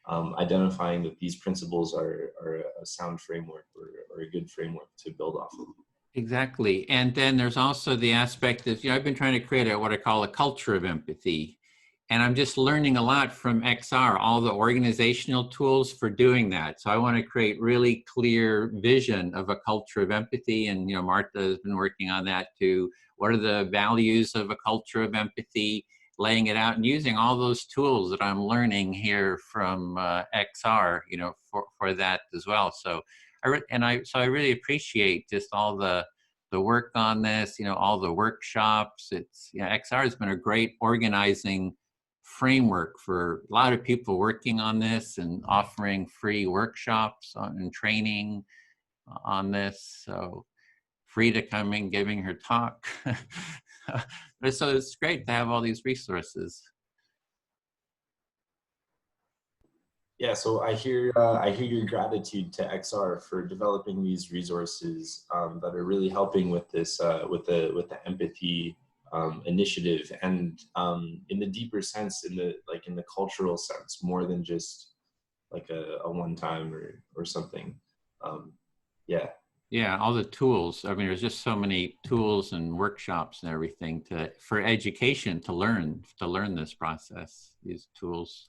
Identifying that these principles are a sound framework or a good framework to build off of. Exactly. And then there's also the aspect of, you know, I've been trying to create what I call a culture of empathy. And I'm just learning a lot from XR, all the organizational tools for doing that. So I want to create really clear vision of a culture of empathy. And, you know, Martha has been working on that too. What are the values of a culture of empathy? Laying it out and using all those tools that I'm learning here from XR, you know, for that as well. So I really appreciate just all the work on this, you know, all the workshops. It's, you know, XR has been a great organizing framework for a lot of people working on this and offering free workshops and training on this. So Frida coming, giving her talk. So it's great to have all these resources. Yeah, so I hear your gratitude to XR for developing these resources that are really helping with this with the empathy initiative, and in the deeper sense, in the cultural sense, more than just like a one time or something. Yeah. Yeah, all the tools. I mean, there's just so many tools and workshops and everything for education to learn this process, these tools.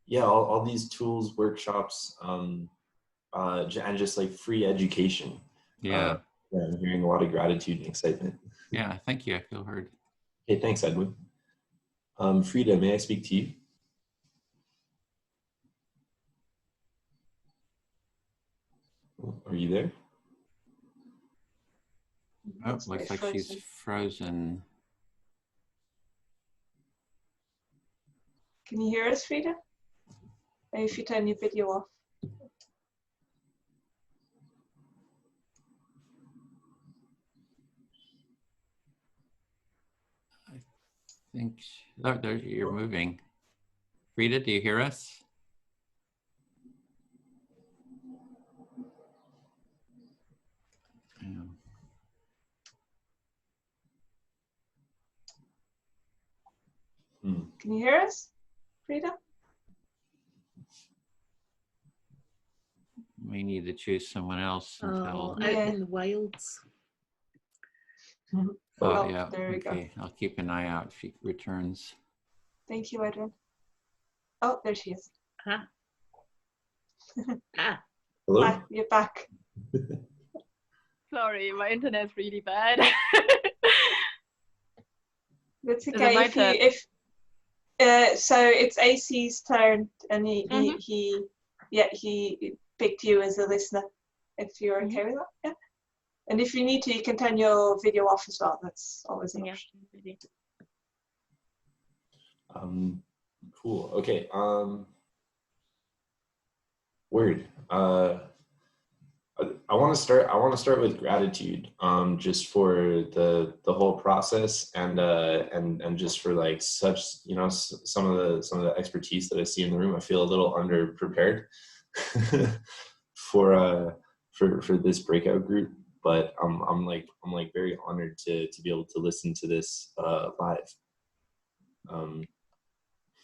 Yeah, all these tools, workshops, and just like free education. Yeah. Yeah, I'm hearing a lot of gratitude and excitement. Yeah, thank you. I feel heard. Okay, thanks, Edwin. Frida, may I speak to you? Are you there? Oh, looks like she's frozen. Can you hear us, Frida? Maybe if you turn your video off. I think, oh, there, you're moving. Frida, do you hear us? Can you hear us, Frida? We need to choose someone else until. Out in the wilds. Oh, yeah. There we okay. go. I'll keep an eye out if she returns. Thank you, Edwin. Oh, there she is. Huh? Ah. Hello? Hi, you're back. Sorry, my internet's really bad. That's Is it okay. my turn? So it's AC's turn, and he picked you as a listener. If you're okay with that, yeah. And if you need to, you can turn your video off as well. That's always an option. Cool. Okay. Word. I want to start with gratitude, just for the whole process, and just for like such, you know, some of the expertise that I see in the room. I feel a little underprepared for this breakout group, but I'm very honored to be able to listen to this live.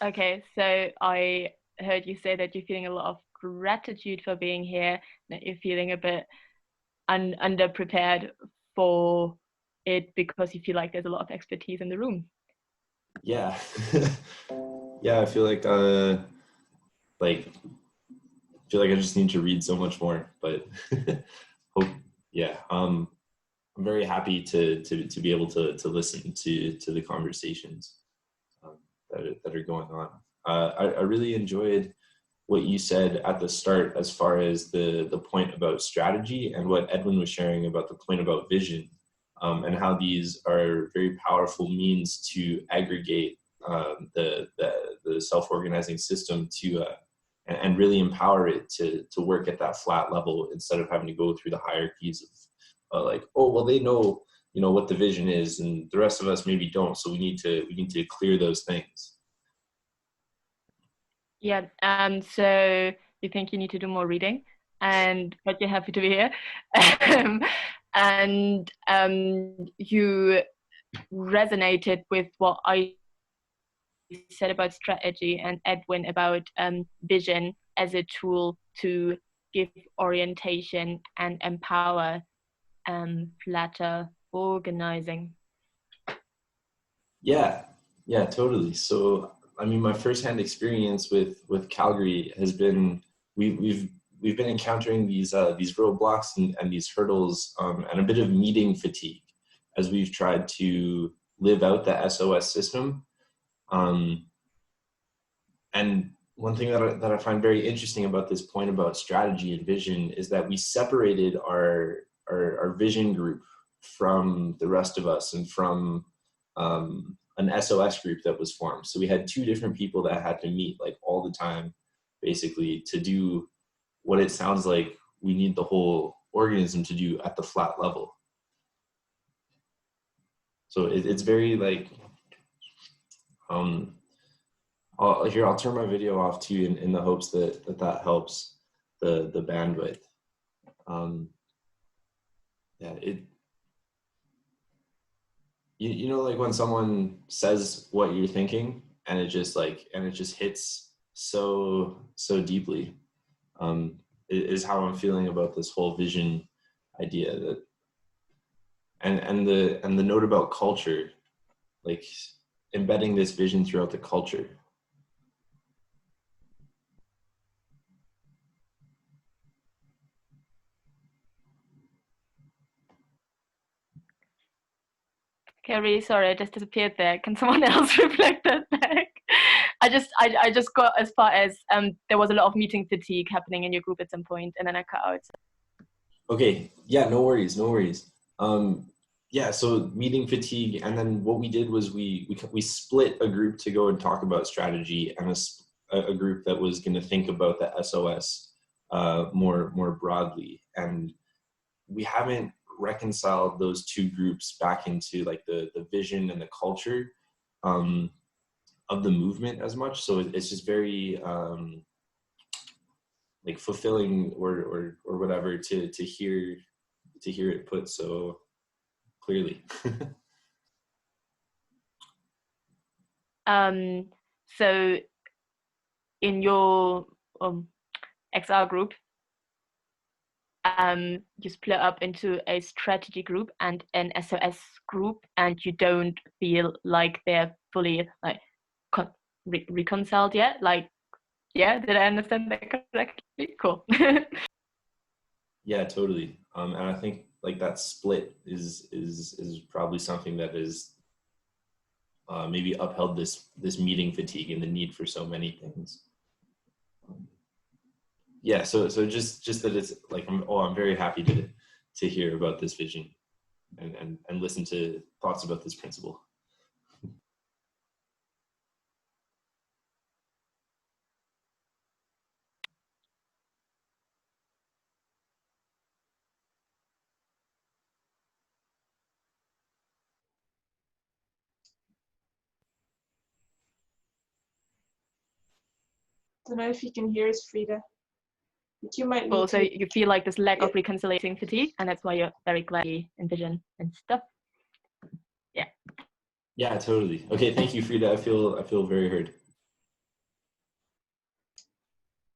Okay, so I heard you say that you're feeling a lot of gratitude for being here, that you're feeling a bit underprepared for it because you feel like there's a lot of expertise in the room. Yeah. Yeah, I feel like like, I feel like I just need to read so much more, but hope, yeah. I'm very happy to be able to listen to the conversations that are going on. I really enjoyed what you said at the start as far as the point about strategy, and what Edwin was sharing about the point about vision, and how these are very powerful means to aggregate the self-organizing system to and really empower it to work at that flat level, instead of having to go through the hierarchies of like, oh well, they know, you know, what the vision is, and the rest of us maybe don't, so we need to clear those things. Yeah, so you think you need to do more reading, but you're happy to be here. And you resonated with what I said about strategy, and Edwin about vision as a tool to give orientation and empower flatter organizing. Yeah, totally. So, I mean, my firsthand experience with Calgary has been, we've been encountering these roadblocks and these hurdles, and a bit of meeting fatigue as we've tried to live out the SOS system. And one thing that I find very interesting about this point about strategy and vision is that we separated our vision group from the rest of us, and from an SOS group that was formed. So we had two different people that had to meet like all the time, basically, to do what it sounds like we need the whole organism to do at the flat level. So it's very like, I'll turn my video off too, in the hopes that helps the bandwidth. Yeah, you know, like when someone says what you're thinking, and it just hits so deeply, is how I'm feeling about this whole vision idea. That and the note about culture, like embedding this vision throughout the culture. Carrie, sorry, I just disappeared there. Can someone else reflect that back? I just got as far as there was a lot of meeting fatigue happening in your group at some point, and then I cut out. Okay, yeah, no worries. Yeah, so meeting fatigue, and then what we did was we split a group to go and talk about strategy, and a group that was going to think about the SOS more broadly. And we haven't reconciled those two groups back into like the vision and the culture of the movement as much. So it's just very like fulfilling or whatever to hear it put so clearly. So in your XR group, you split up into a strategy group and an SOS group, and you don't feel like they're fully like reconciled yet. Like, yeah, did I understand that correctly? Cool. Yeah, totally. And I think like that split is probably something that is maybe upheld this meeting fatigue and the need for so many things. Yeah, so just that it's like, I'm very happy to hear about this vision and listen to thoughts about this principle. Don't know if you can hear us, Frida. You might need Also, to... you feel like this lack of reconciliating fatigue, and that's why you're very glad you envision and stuff. Yeah. Yeah, totally. Okay, thank you, Frida. I feel very heard.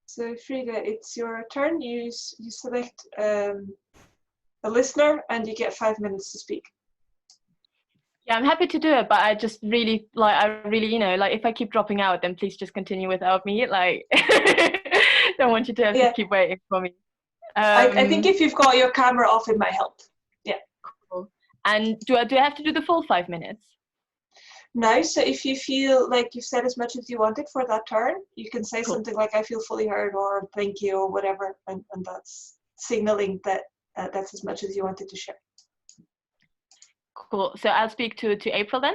So Frida, it's your turn. You select a listener, and you get 5 minutes to speak. Yeah, I'm happy to do it, but I just really you know, like if I keep dropping out, then please just continue without me. Like, don't want you to have to keep waiting for me. I think if you've got your camera off, it might help. Yeah. Cool. And do I have to do the full 5 minutes? No, so if you feel like you've said as much as you wanted for that turn, you can say something like, I feel fully heard, or thank you, or whatever, and that's signaling that that's as much as you wanted to share. Cool. So I'll speak to April then?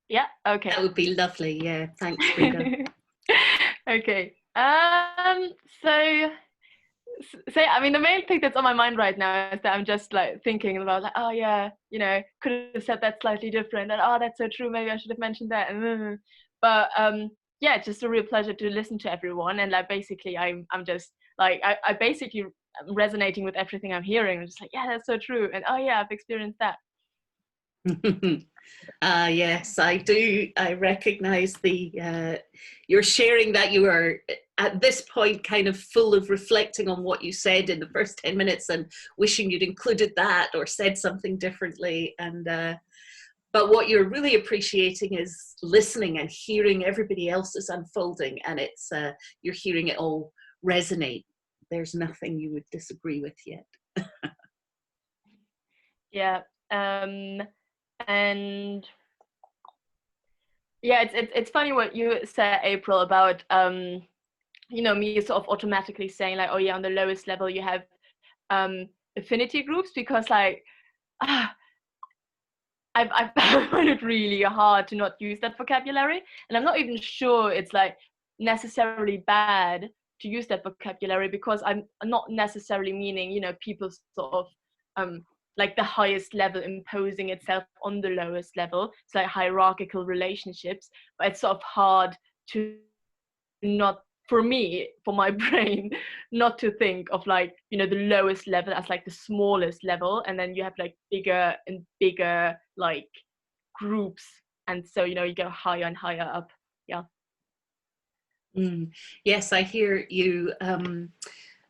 Yeah, okay. That would be lovely, yeah. Thanks, Frida. Okay. So I mean, the main thing that's on my mind right now is that I'm just like thinking about like, oh yeah, you know, could have said that slightly different, and oh, that's so true, maybe I should have mentioned that. But yeah, it's just a real pleasure to listen to everyone, and like basically I'm just like I basically am resonating with everything I'm hearing. I'm just like, yeah, that's so true, and oh yeah, I've experienced that. Yes, I do. I recognize the you're sharing that you are at this point kind of full of reflecting on what you said in the first 10 minutes and wishing you'd included that or said something differently. And but what you're really appreciating is listening and hearing everybody else's unfolding, and it's you're hearing it all resonate. There's nothing you would disagree with yet. Yeah. And yeah, it's funny what you said, April, about you know, me sort of automatically saying like, oh yeah, on the lowest level you have affinity groups, because like I find it really hard to not use that vocabulary, and I'm not even sure it's like necessarily bad to use that vocabulary, because I'm not necessarily meaning, you know, people sort of like the highest level imposing itself on the lowest level. It's like hierarchical relationships, but it's sort of hard to not, for me, for my brain, not to think of like, you know, the lowest level as like the smallest level, and then you have like bigger and bigger like groups, and so, you know, you go higher and higher up. Yeah. Yes, I hear you.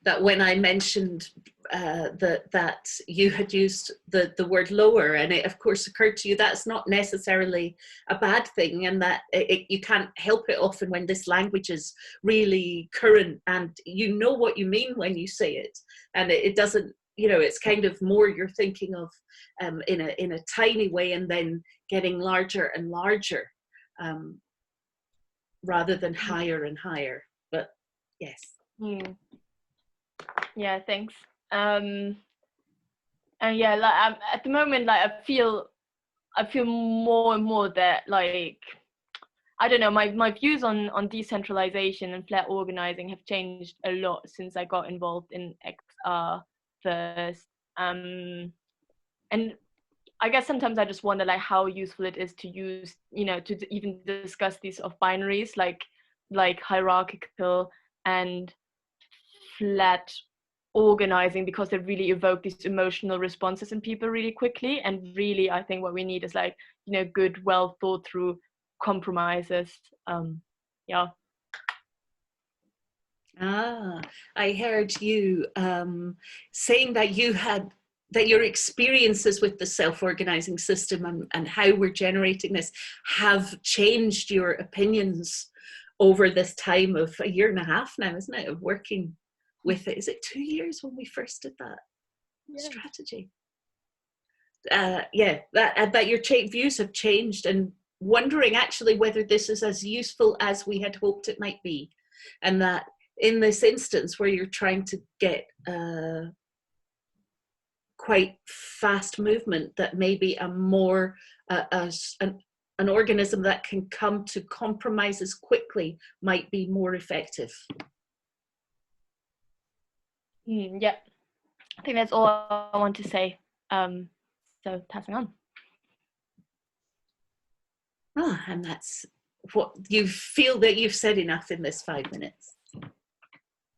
That when I mentioned that you had used the word lower, and it of course occurred to you that's not necessarily a bad thing, and that you can't help it often when this language is really current and you know what you mean when you say it, and it doesn't, you know, it's kind of more you're thinking of in a tiny way and then getting larger and larger, rather than higher and higher. But yes. Yeah, thanks. And yeah, like at the moment, like I feel more and more that, like, I don't know, my views on decentralization and flat organizing have changed a lot since I got involved in XR first. And I guess sometimes I just wonder like how useful it is to use, you know, to even discuss these sort of binaries like hierarchical and flat organizing, because they really evoke these emotional responses in people really quickly. And really, I think what we need is like, you know, good, well thought through compromises. Yeah. I heard you saying that your experiences with the self-organizing system and how we're generating this have changed your opinions over this time of 1.5 years now, isn't it, of working with it? Is it 2 years when we first did that strategy? Yeah, that your views have changed, and wondering actually whether this is as useful as we had hoped it might be, and that in this instance where you're trying to get quite fast movement, that maybe a more an organism that can come to compromises quickly might be more effective. Yeah, I think that's all I want to say. So passing on. And that's what you feel, that you've said enough in this 5 minutes.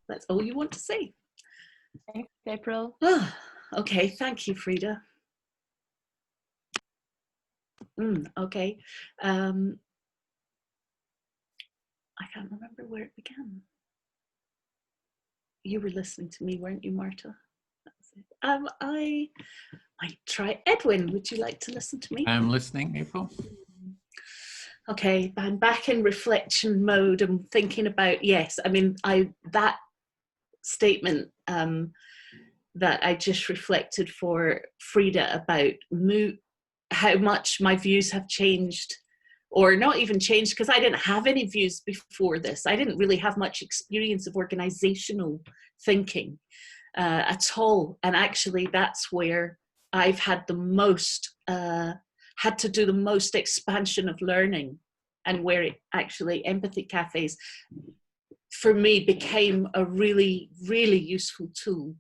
That's all you want to say. Thanks, April. Okay, thank you, Frida. Okay. I can't remember where it began. You were listening to me, weren't you, Marta? That was it. might try Edwin. Would you like to listen to me? I'm listening, April. Okay, I'm back in reflection mode. I'm thinking about, yes, I mean, that statement that I just reflected for Frida about how much my views have changed, or not even changed, because I didn't have any views before this. I didn't really have much experience of organizational thinking at all. And actually that's where I've had the most, had to do the most expansion of learning, and where it actually empathy cafes for me became a really, really useful tool.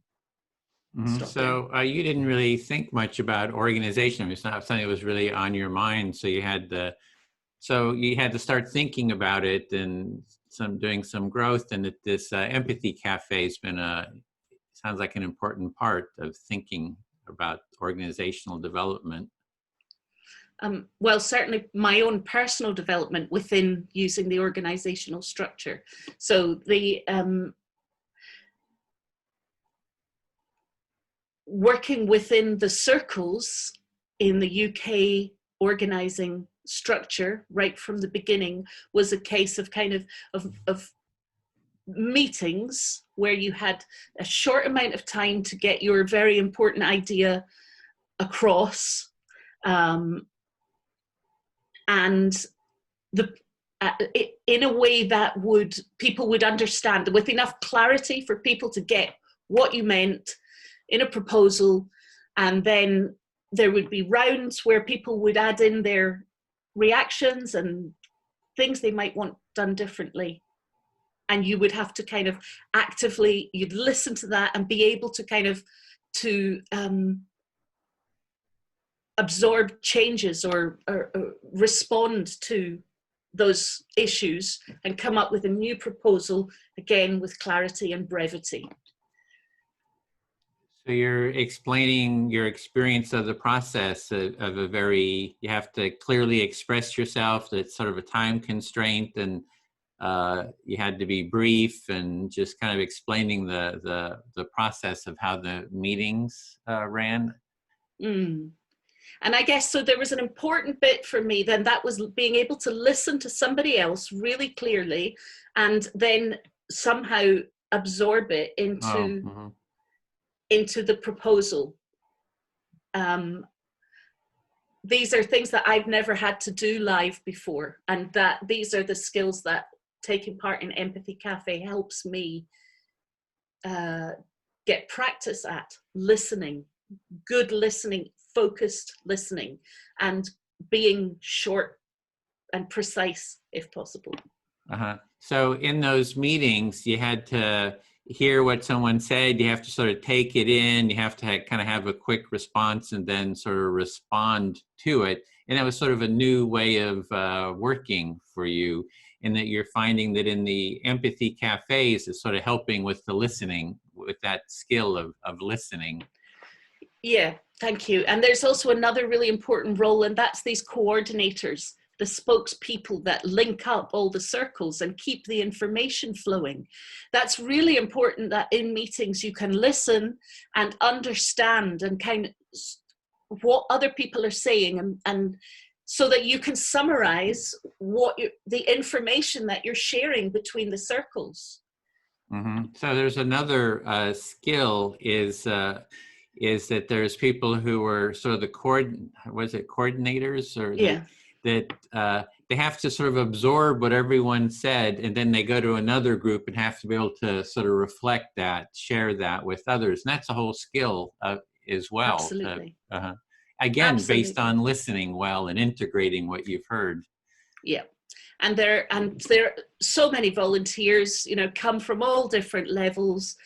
Mm-hmm. So you didn't really think much about organization. It's not something that was really on your mind. So you had to start thinking about it and doing some growth. And that this empathy cafe has been sounds like an important part of thinking about organizational development. Well, certainly my own personal development within using the organizational structure. So the working within the circles in the UK organizing structure right from the beginning was a case of kind of meetings where you had a short amount of time to get your very important idea across, and in a way that people would understand, with enough clarity for people to get what you meant in a proposal. And then there would be rounds where people would add in their reactions and things they might want done differently. And you would have to kind of actively, you'd listen to that and be able to kind of absorb changes or respond to those issues and come up with a new proposal, again with clarity and brevity. So you're explaining your experience of the process of you have to clearly express yourself. That's sort of a time constraint, and you had to be brief, and just kind of explaining the process of how the meetings ran. And I guess, so there was an important bit for me then, that was being able to listen to somebody else really clearly and then somehow absorb it into the proposal. These are things that I've never had to do live before, and that these are the skills that taking part in Empathy Cafe helps me get practice at: listening, good listening, focused listening, and being short and precise if possible. So in those meetings, you had to hear what someone said, you have to sort of take it in, you have to kind of have a quick response and then sort of respond to it. And that was sort of a new way of working for you, in that you're finding that in the empathy cafes is sort of helping with the listening, with that skill of listening. Yeah, thank you. And there's also another really important role, and that's these coordinators, the spokespeople that link up all the circles and keep the information flowing. That's really important, that in meetings you can listen and understand and kind of what other people are saying, and so that you can summarize the information that you're sharing between the circles. So there's another skill is that there's people who are sort of the coordinators, or that they have to sort of absorb what everyone said, and then they go to another group and have to be able to sort of reflect that, share that with others. And that's a whole skill as well. Absolutely. Again, Absolutely. based on listening well and integrating what you've heard. Yeah. And there are so many volunteers, you know, come from all different levels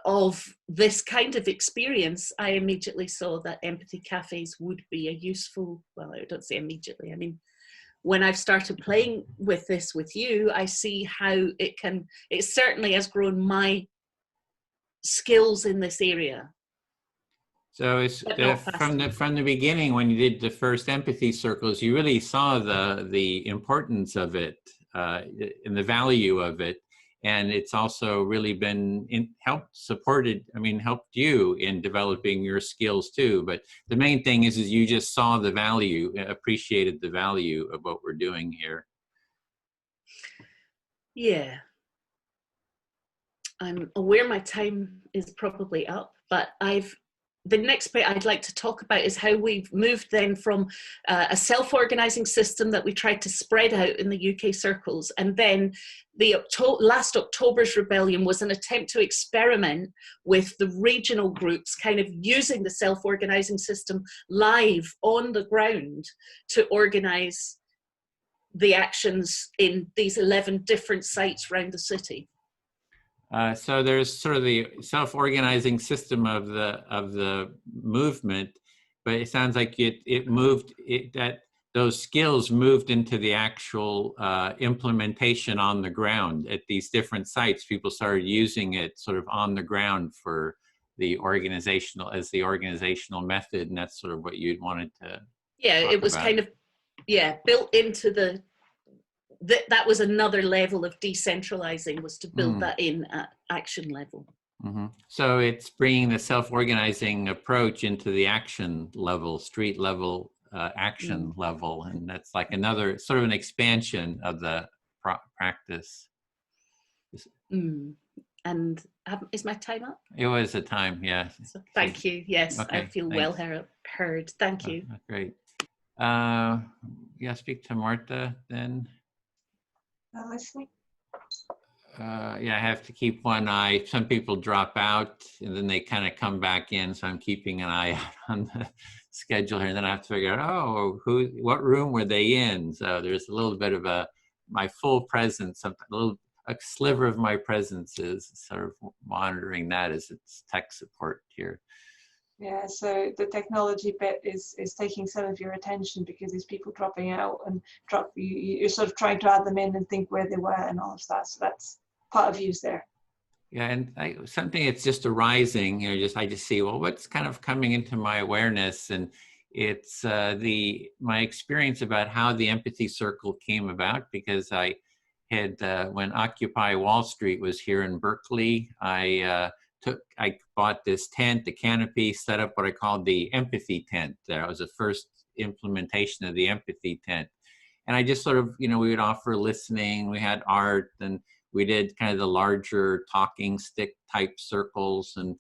of this kind of experience. I immediately saw that empathy cafes would be a useful, well, I don't say immediately, I mean, when I've started playing with this with you, I see how it certainly has grown my skills in this area. So it's from the beginning, when you did the first empathy circles, you really saw the importance of it and the value of it. And it's also really been helped you in developing your skills too. But the main thing is you just saw the value, appreciated the value of what we're doing here. Yeah. I'm aware my time is probably up, but the next bit I'd like to talk about is how we've moved then from a self-organizing system that we tried to spread out in the UK circles, and then the last October's rebellion was an attempt to experiment with the regional groups, kind of using the self-organizing system live on the ground to organize the actions in these 11 different sites around the city. So there's sort of the self-organizing system of the movement, but it sounds like that those skills moved into the actual implementation on the ground at these different sites. People started using it sort of on the ground for the organizational method, and that's sort of what you'd wanted to. Yeah, it was kind of built into that was another level of decentralizing, was to build that in at action level. Mm-hmm. So it's bringing the self-organizing approach into the action level, street level, action level, and that's like another sort of an expansion of the practice. And is my time up? It was a time, yeah. So, thank you. Yes, okay, I feel thanks. well heard. Thank you. Great. Speak to Marta then. Listening. Yeah, I have to keep one eye. Some people drop out and then they kind of come back in, so I'm keeping an eye out on the schedule here. And then I have to figure out, what room were they in? So there's a little bit of my full presence, a sliver of my presence is sort of monitoring that as it's tech support here. Yeah, so the technology bit is taking some of your attention because there's people dropping out and you're sort of trying to add them in and think where they were and all of that. So that's part of use there. Yeah, and something that's just arising, I just see, well, what's kind of coming into my awareness, and it's my experience about how the empathy circle came about, because I had when Occupy Wall Street was here in Berkeley, I bought this tent, the canopy, set up what I called the empathy tent. That was the first implementation of the empathy tent. And I just sort of, we would offer listening, we had art, and we did kind of the larger talking stick type circles. And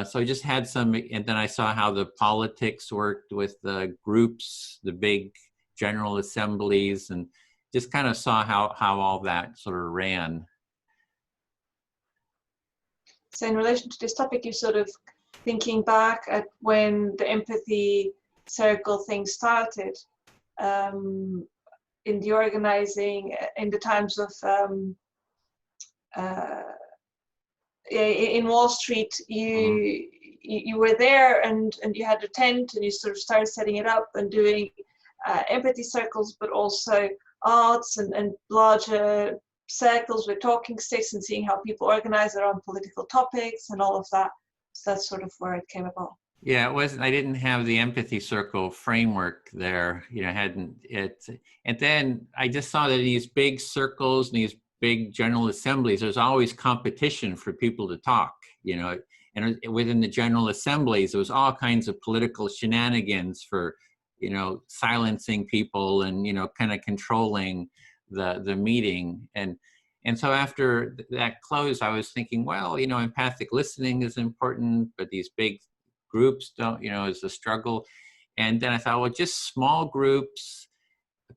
so I just had some, and then I saw how the politics worked with the groups, the big general assemblies, and just kind of saw how all that sort of ran. So in relation to this topic, you're sort of thinking back at when the empathy circle thing started in the organizing, in the times of, in Wall Street, you were there and you had a tent and you sort of started setting it up and doing empathy circles, but also arts and larger circles with talking sticks and seeing how people organize around political topics and all of that. So that's sort of where it came about. Yeah, it wasn't. I didn't have the empathy circle framework there. Hadn't it? And then I just saw that in these big circles and these big general assemblies, there's always competition for people to talk. And within the general assemblies, there was all kinds of political shenanigans for, silencing people and kind of controlling the meeting. And so after that closed, I was thinking, well, empathic listening is important, but these big groups don't, is a struggle. And then I thought, well, just small groups,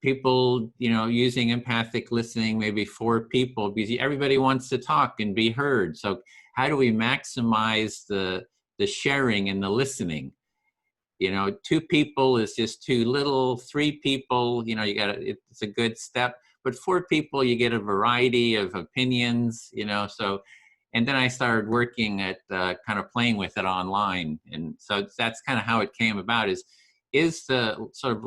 people, using empathic listening, maybe 4 people, because everybody wants to talk and be heard. So how do we maximize the sharing and the listening? 2 people is just too little. 3 people, it's a good step. But 4 people, you get a variety of opinions, so, and then I started working at kind of playing with it online. And so that's kind of how it came about, is the sort of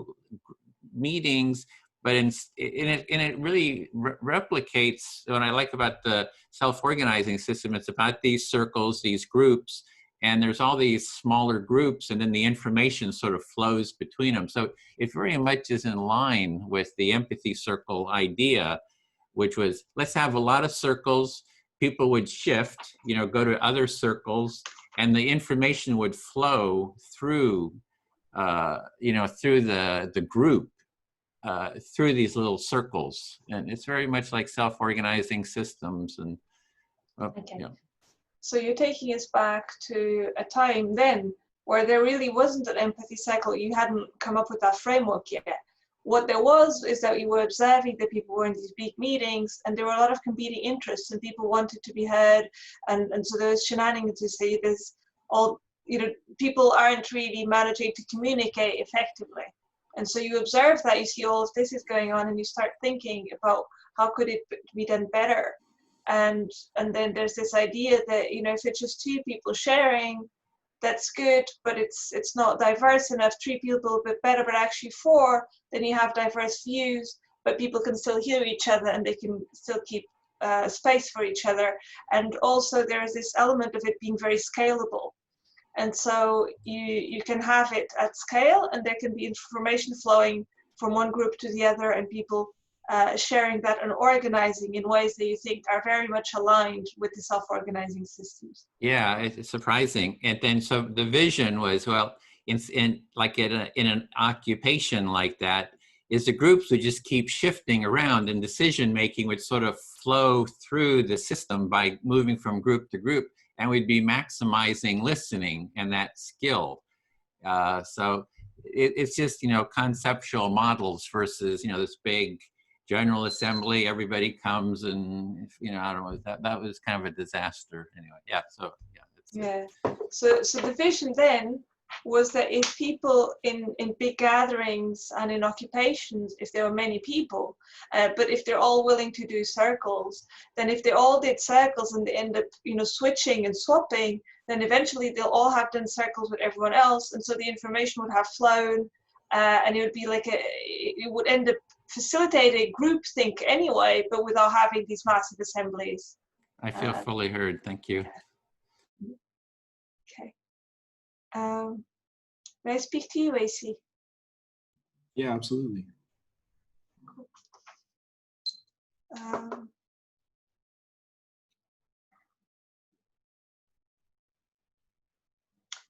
meetings, but it really replicates what I like about the self-organizing system. It's about these circles, these groups, and there's all these smaller groups, and then the information sort of flows between them. So it very much is in line with the empathy circle idea, which was, let's have a lot of circles. People would shift, you know, go to other circles, and the information would flow through, you know, through the group, through these little circles. And it's very much like self-organizing systems. And Okay. yeah. So you're taking us back to a time then where there really wasn't an empathy cycle. You hadn't come up with that framework yet. What there was is that you were observing that people were in these big meetings and there were a lot of competing interests and people wanted to be heard. And so there was shenanigans to say this, all, you know, people aren't really managing to communicate effectively. And so you observe that, you see all of this is going on and you start thinking about how could it be done better. And then there's this idea that, you know, if it's just two people sharing, that's good, but it's not diverse enough. Three people a bit better, but actually four, then you have diverse views, but people can still hear each other and they can still keep space for each other. And also there is this element of it being very scalable. And so you can have it at scale and there can be information flowing from one group to the other and people sharing that and organizing in ways that you think are very much aligned with the self-organizing systems. Yeah, it's surprising. And then so the vision was, well, in an occupation like that, is the groups would just keep shifting around and decision making would sort of flow through the system by moving from group to group, and we'd be maximizing listening and that skill. So it's just, you know, conceptual models versus, you know, this big General Assembly, everybody comes and, you know, I don't know, that was kind of a disaster anyway. Yeah, so yeah. Yeah, so the vision then was that if people in big gatherings and in occupations, if there were many people, but if they're all willing to do circles, then if they all did circles and they end up, you know, switching and swapping, then eventually they'll all have done circles with everyone else, and so the information would have flown, and it would be like it would end up facilitating groupthink anyway, but without having these massive assemblies. I feel fully heard. Thank you. Okay. May I speak to you, AC? Yeah, absolutely.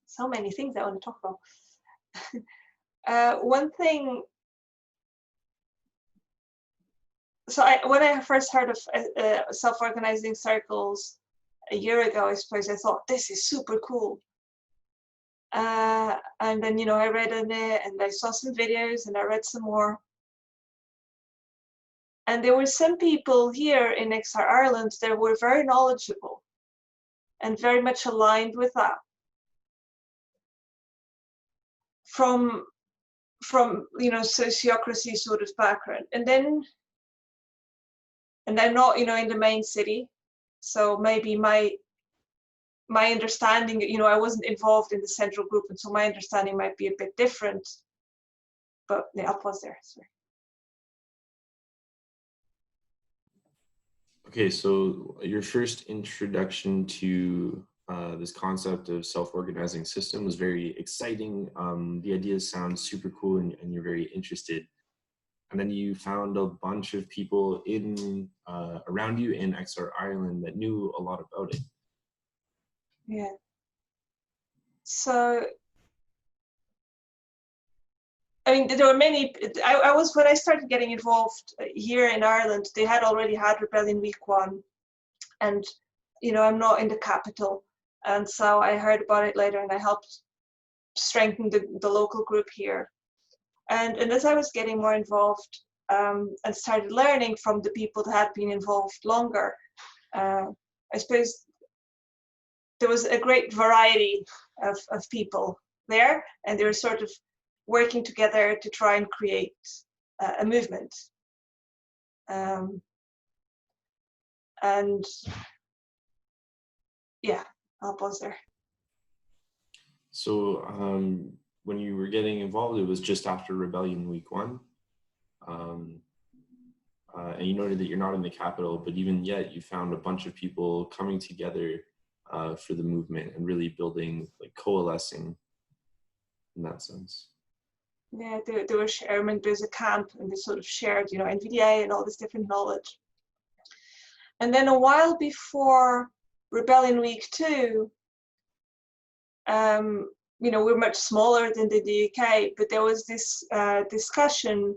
So many things I want to talk about. One thing, so when I first heard of self-organizing circles a year ago, I suppose I thought, this is super cool. And then, you know, I read on it and I saw some videos and I read some more. And there were some people here in XR Ireland that were very knowledgeable and very much aligned with that. From you know, sociocracy sort of background. And I'm not, you know, in the main city. So maybe my understanding, you know, I wasn't involved in the central group, and so my understanding might be a bit different. But yeah, I'll pause there. Sorry. Okay, so your first introduction to this concept of self-organizing system was very exciting. The ideas sound super cool and you're very interested. And then you found a bunch of people in around you in XR Ireland that knew a lot about it. Yeah. So, I mean, there were many, I was, when I started getting involved here in Ireland, they had already had Rebellion Week 1. And, you know, I'm not in the capital. And so I heard about it later and I helped strengthen the local group here. And as I was getting more involved and started learning from the people that had been involved longer, I suppose there was a great variety of people there, and they were sort of working together to try and create a movement. And yeah, I'll pause there. So when you were getting involved, it was just after Rebellion Week 1. And you noted that you're not in the capital, but even yet you found a bunch of people coming together for the movement and really building, like coalescing in that sense. Yeah, there were sharing, there's a camp and they sort of shared, you know, NVDA and all this different knowledge. And then a while before Rebellion Week 2, you know, we're much smaller than the UK, but there was this discussion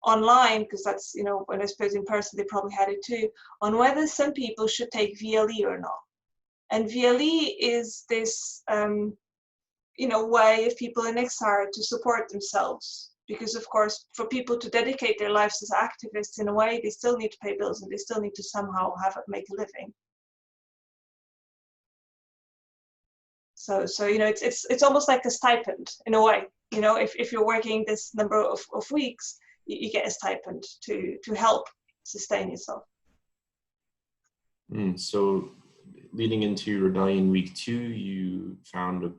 online, because that's, you know, when I suppose in person they probably had it too, on whether some people should take VLE or not. And VLE is this, you know, way of people in XR to support themselves. Because of course, for people to dedicate their lives as activists in a way, they still need to pay bills and they still need to somehow make a living. So you know, it's almost like a stipend in a way. You know, if you're working this number of weeks, you get a stipend to help sustain yourself. So leading into Rebellion Week 2, you found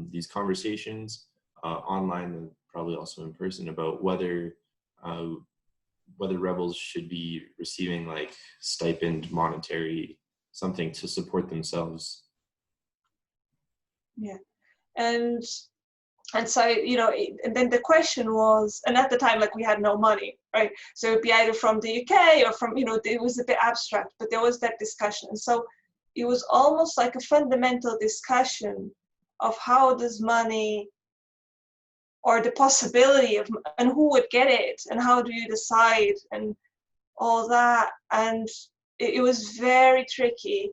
these conversations online and probably also in person about whether rebels should be receiving like stipend, monetary, something to support themselves. Yeah, and so, you know, and then the question was, and at the time, like, we had no money, right? So it'd be either from the UK or from, you know, it was a bit abstract, but there was that discussion. And so it was almost like a fundamental discussion of how does money, or the possibility of, and who would get it, and how do you decide, and all that. And it was very tricky.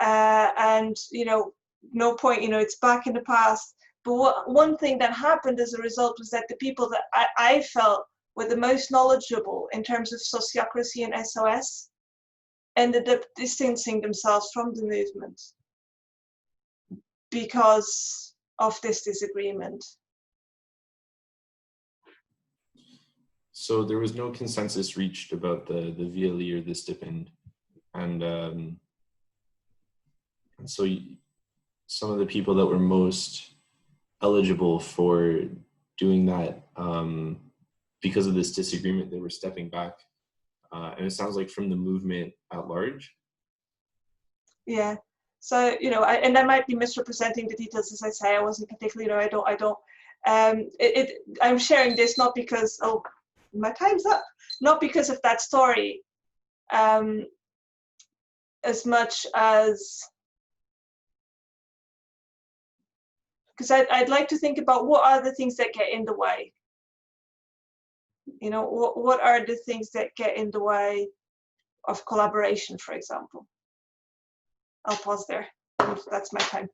And, you know, no point, you know, it's back in the past. But one thing that happened as a result was that the people that I felt were the most knowledgeable in terms of sociocracy and SOS ended up distancing themselves from the movement because of this disagreement. So there was no consensus reached about the VLE or the stipend, and so some of the people that were most eligible for doing that, because of this disagreement, they were stepping back, and it sounds like from the movement at large. Yeah. So, you know, and I might be misrepresenting the details, as I say. I wasn't particularly, you know, I don't. I'm sharing this not because, oh, my time's up. Not because of that story, as much as because I'd like to think about what are the things that get in the way. You know, what are the things that get in the way of collaboration, for example? I'll pause there. That's my time.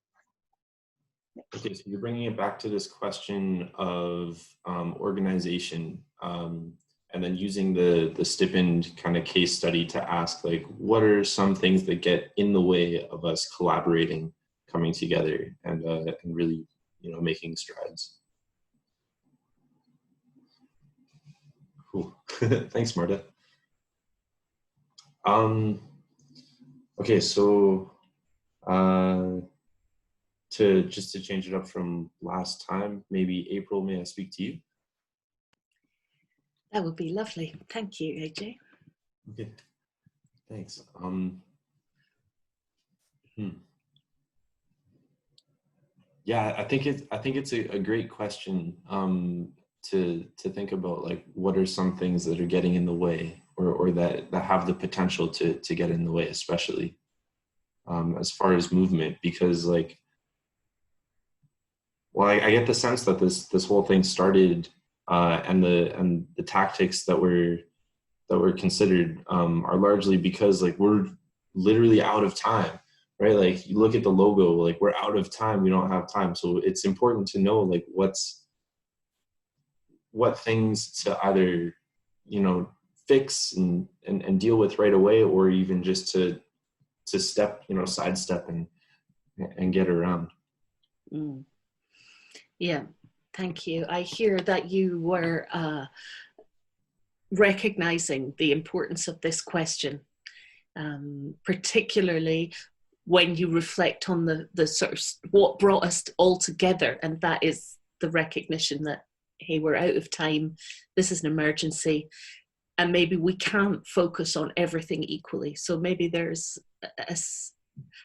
Okay, so you're bringing it back to this question of organization, and then using the stipend kind of case study to ask, like, what are some things that get in the way of us collaborating, coming together, and really, you know, making strides. Cool. Thanks, Marta. Okay, so just to change it up from last time, maybe April, may I speak to you? That would be lovely. Thank you, AJ. Okay, thanks. Yeah, I think it's a great question to think about, like, what are some things that are getting in the way, or that have the potential to get in the way, especially as far as movement, because, like, well, I get the sense that this whole thing started, and the tactics that were considered are largely because, like, we're literally out of time, right? Like, you look at the logo, like, we're out of time, we don't have time. So it's important to know, like, what things to either, you know, fix and deal with right away, or even just to step, you know, sidestep and get around. Mm. Yeah, thank you. I hear that you were recognizing the importance of this question, particularly when you reflect on the sort of what brought us all together, and that is the recognition that, hey, we're out of time, this is an emergency, and maybe we can't focus on everything equally. So maybe there's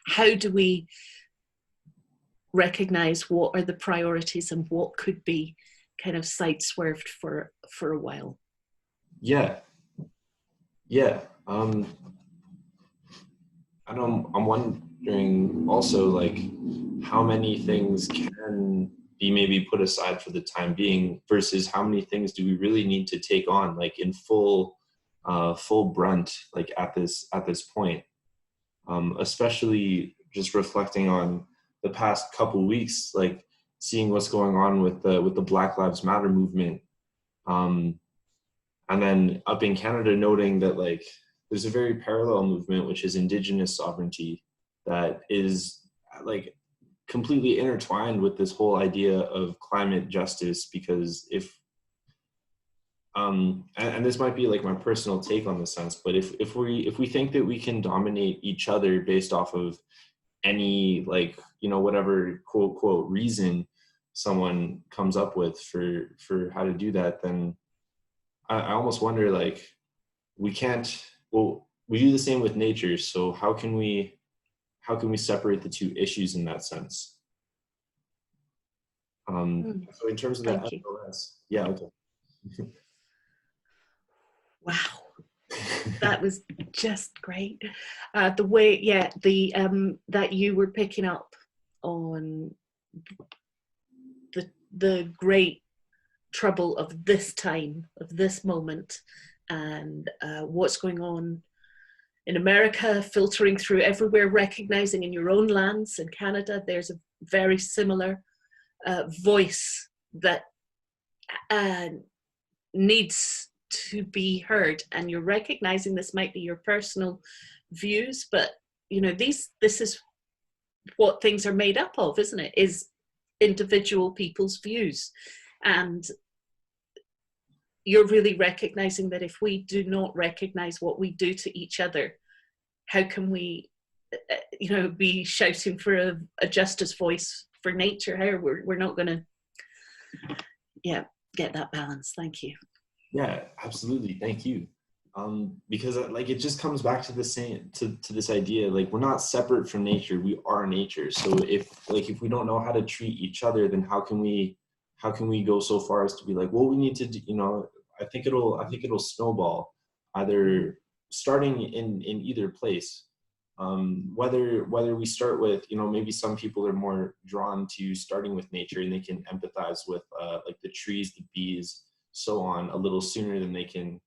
how do we recognize what are the priorities and what could be kind of side swerved for a while? Yeah. I know I'm wondering also, like, how many things can be maybe put aside for the time being versus how many things do we really need to take on, like in full brunt, like at this point. Especially just reflecting on the past couple weeks, like seeing what's going on with the Black Lives Matter movement, and then up in Canada, noting that like there's a very parallel movement, which is Indigenous sovereignty, that is like completely intertwined with this whole idea of climate justice. Because if and this might be like my personal take on the sense, but if we think that we can dominate each other based off of any, like, you know, whatever quote quote reason someone comes up with for how to do that, then I almost wonder, like, we can't, well, we do the same with nature, so how can we separate the two issues in that sense? So in terms of the SOS, yeah, okay. Wow, that was just great. The way, yeah, that you were picking up on the great trouble of this time, of this moment, and what's going on in America, filtering through everywhere, recognizing in your own lands, in Canada, there's a very similar voice that needs to be heard, and you're recognizing this might be your personal views, but you know, this is what things are made up of, isn't it? Is individual people's views. And you're really recognizing that if we do not recognize what we do to each other, how can we, you know, be shouting for a justice voice for nature? How we're not going to, yeah, get that balance. Thank you. Yeah, absolutely. Thank you. Because like it just comes back to the same to this idea, like we're not separate from nature, we are nature. So if we don't know how to treat each other, then how can we go so far as to be like, well, we need to do, you know, I think it'll snowball, either starting in either place. Whether we start with, you know, maybe some people are more drawn to starting with nature and they can empathize with like the trees, the bees, so on, a little sooner than they can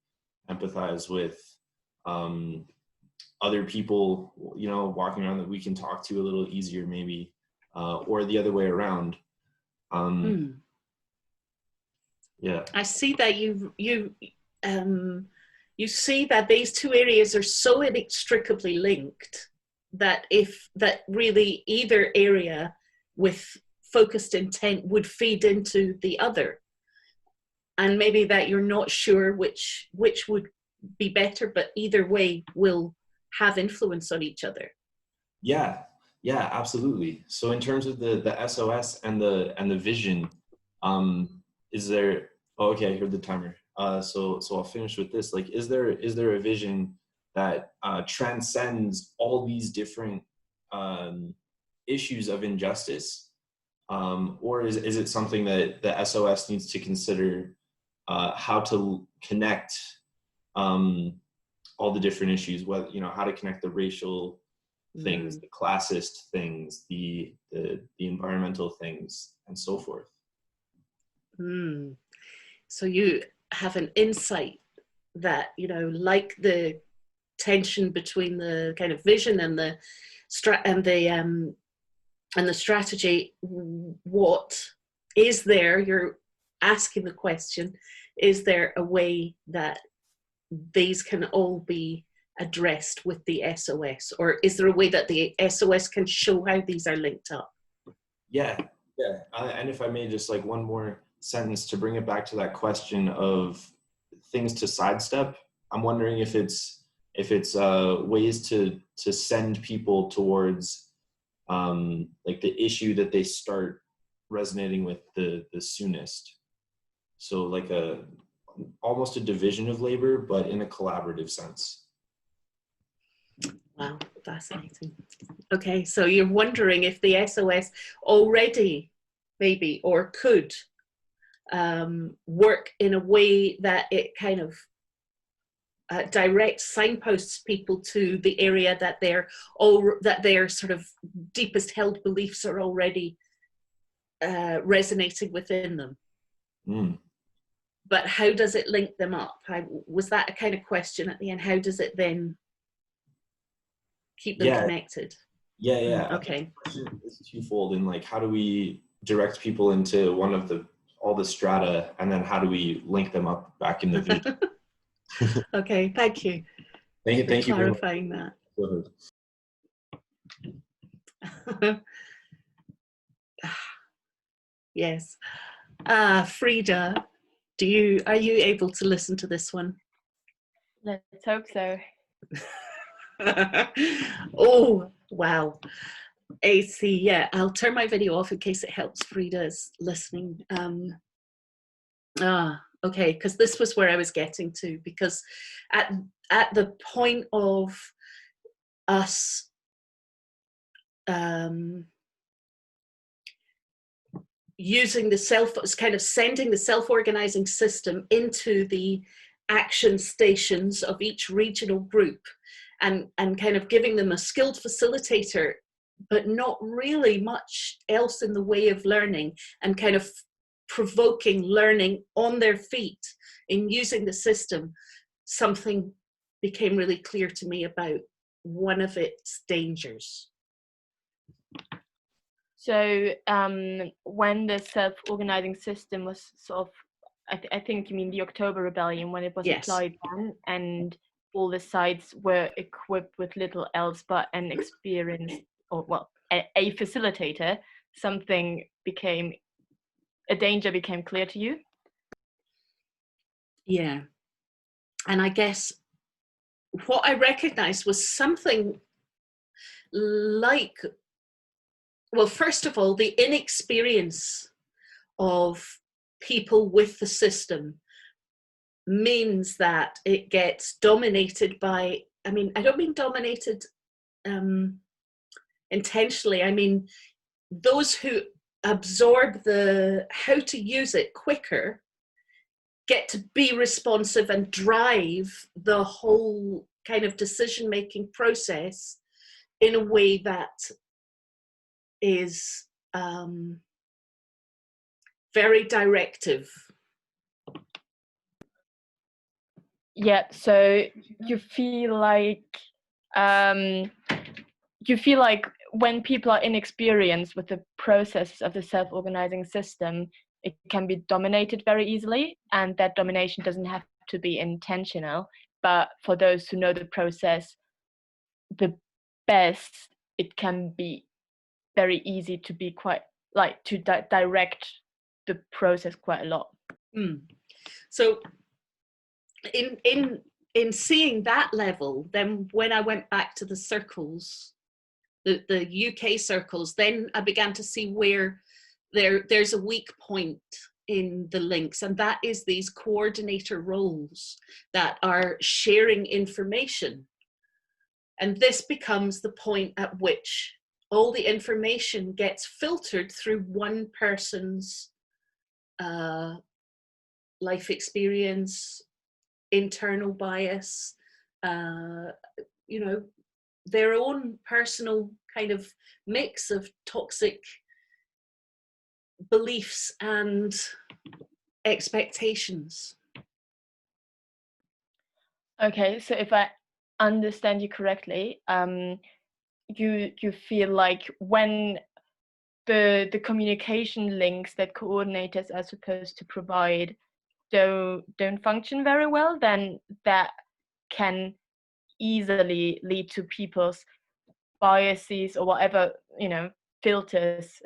empathize with other people, you know, walking around that we can talk to a little easier maybe, or the other way around. Yeah, I see that you see that these two areas are so inextricably linked that really either area with focused intent would feed into the other. And maybe that you're not sure which would be better, but either way will have influence on each other. Yeah, absolutely. So in terms of the SOS and the vision, is there? Oh, okay, I heard the timer. So I'll finish with this. Like, is there a vision that transcends all these different issues of injustice, or is it something that the SOS needs to consider? How to connect all the different issues, what, you know, how to connect the racial things, the classist things, the environmental things, and so forth. So you have an insight that, you know, like the tension between the kind of vision and the strategy, what is there? You're asking the question, is there a way that these can all be addressed with the SOS, or is there a way that the SOS can show how these are linked up? Yeah. And if I may, just like one more sentence to bring it back to that question of things to sidestep. I'm wondering if it's ways to send people towards like the issue that they start resonating with the soonest. So like almost a division of labor, but in a collaborative sense. Wow, fascinating. Okay, so you're wondering if the SOS already maybe or could work in a way that it kind of direct signposts people to the area that their sort of deepest held beliefs are already resonating within them. Mm. But how does it link them up? Was that a kind of question at the end? How does it then keep them connected? Yeah. Okay. It's twofold in like, how do we direct people into one of all the strata, and then how do we link them up back in the vision? Okay, thank you. Thank you for clarifying that. Yes. Frida, are you able to listen to this one? Let's hope so. Oh, wow. AC, yeah, I'll turn my video off in case it helps Frida's listening. Okay, because this was where I was getting to, because at the point of us using sending the self-organizing system into the action stations of each regional group, and kind of giving them a skilled facilitator, but not really much else in the way of learning, and kind of provoking learning on their feet in using the system, something became really clear to me about one of its dangers. So when the self-organizing system was sort of, I think you mean the October Rebellion, when it was applied then, and all the sites were equipped with little else but an experienced, or well, a facilitator, a danger became clear to you? Yeah. And I guess what I recognized was something like, well, first of all, the inexperience of people with the system means that it gets dominated by, I mean, I don't mean dominated intentionally. I mean, those who absorb how to use it quicker get to be responsive and drive the whole kind of decision-making process in a way that is very directive. Yeah, so you feel like when people are inexperienced with the process of the self-organizing system, it can be dominated very easily, and that domination doesn't have to be intentional, but for those who know the process the best, it can be very easy to be quite, like, to direct the process quite a lot. So in seeing that level, then when I went back to the circles, the UK circles, then I began to see where there's a weak point in the links, and that is these coordinator roles that are sharing information. And this becomes the point at which all the information gets filtered through one person's life experience, internal bias, you know, their own personal kind of mix of toxic beliefs and expectations. Okay, so if I understand you correctly, you feel like when the communication links that coordinators are supposed to provide don't function very well, then that can easily lead to people's biases or whatever, you know, filters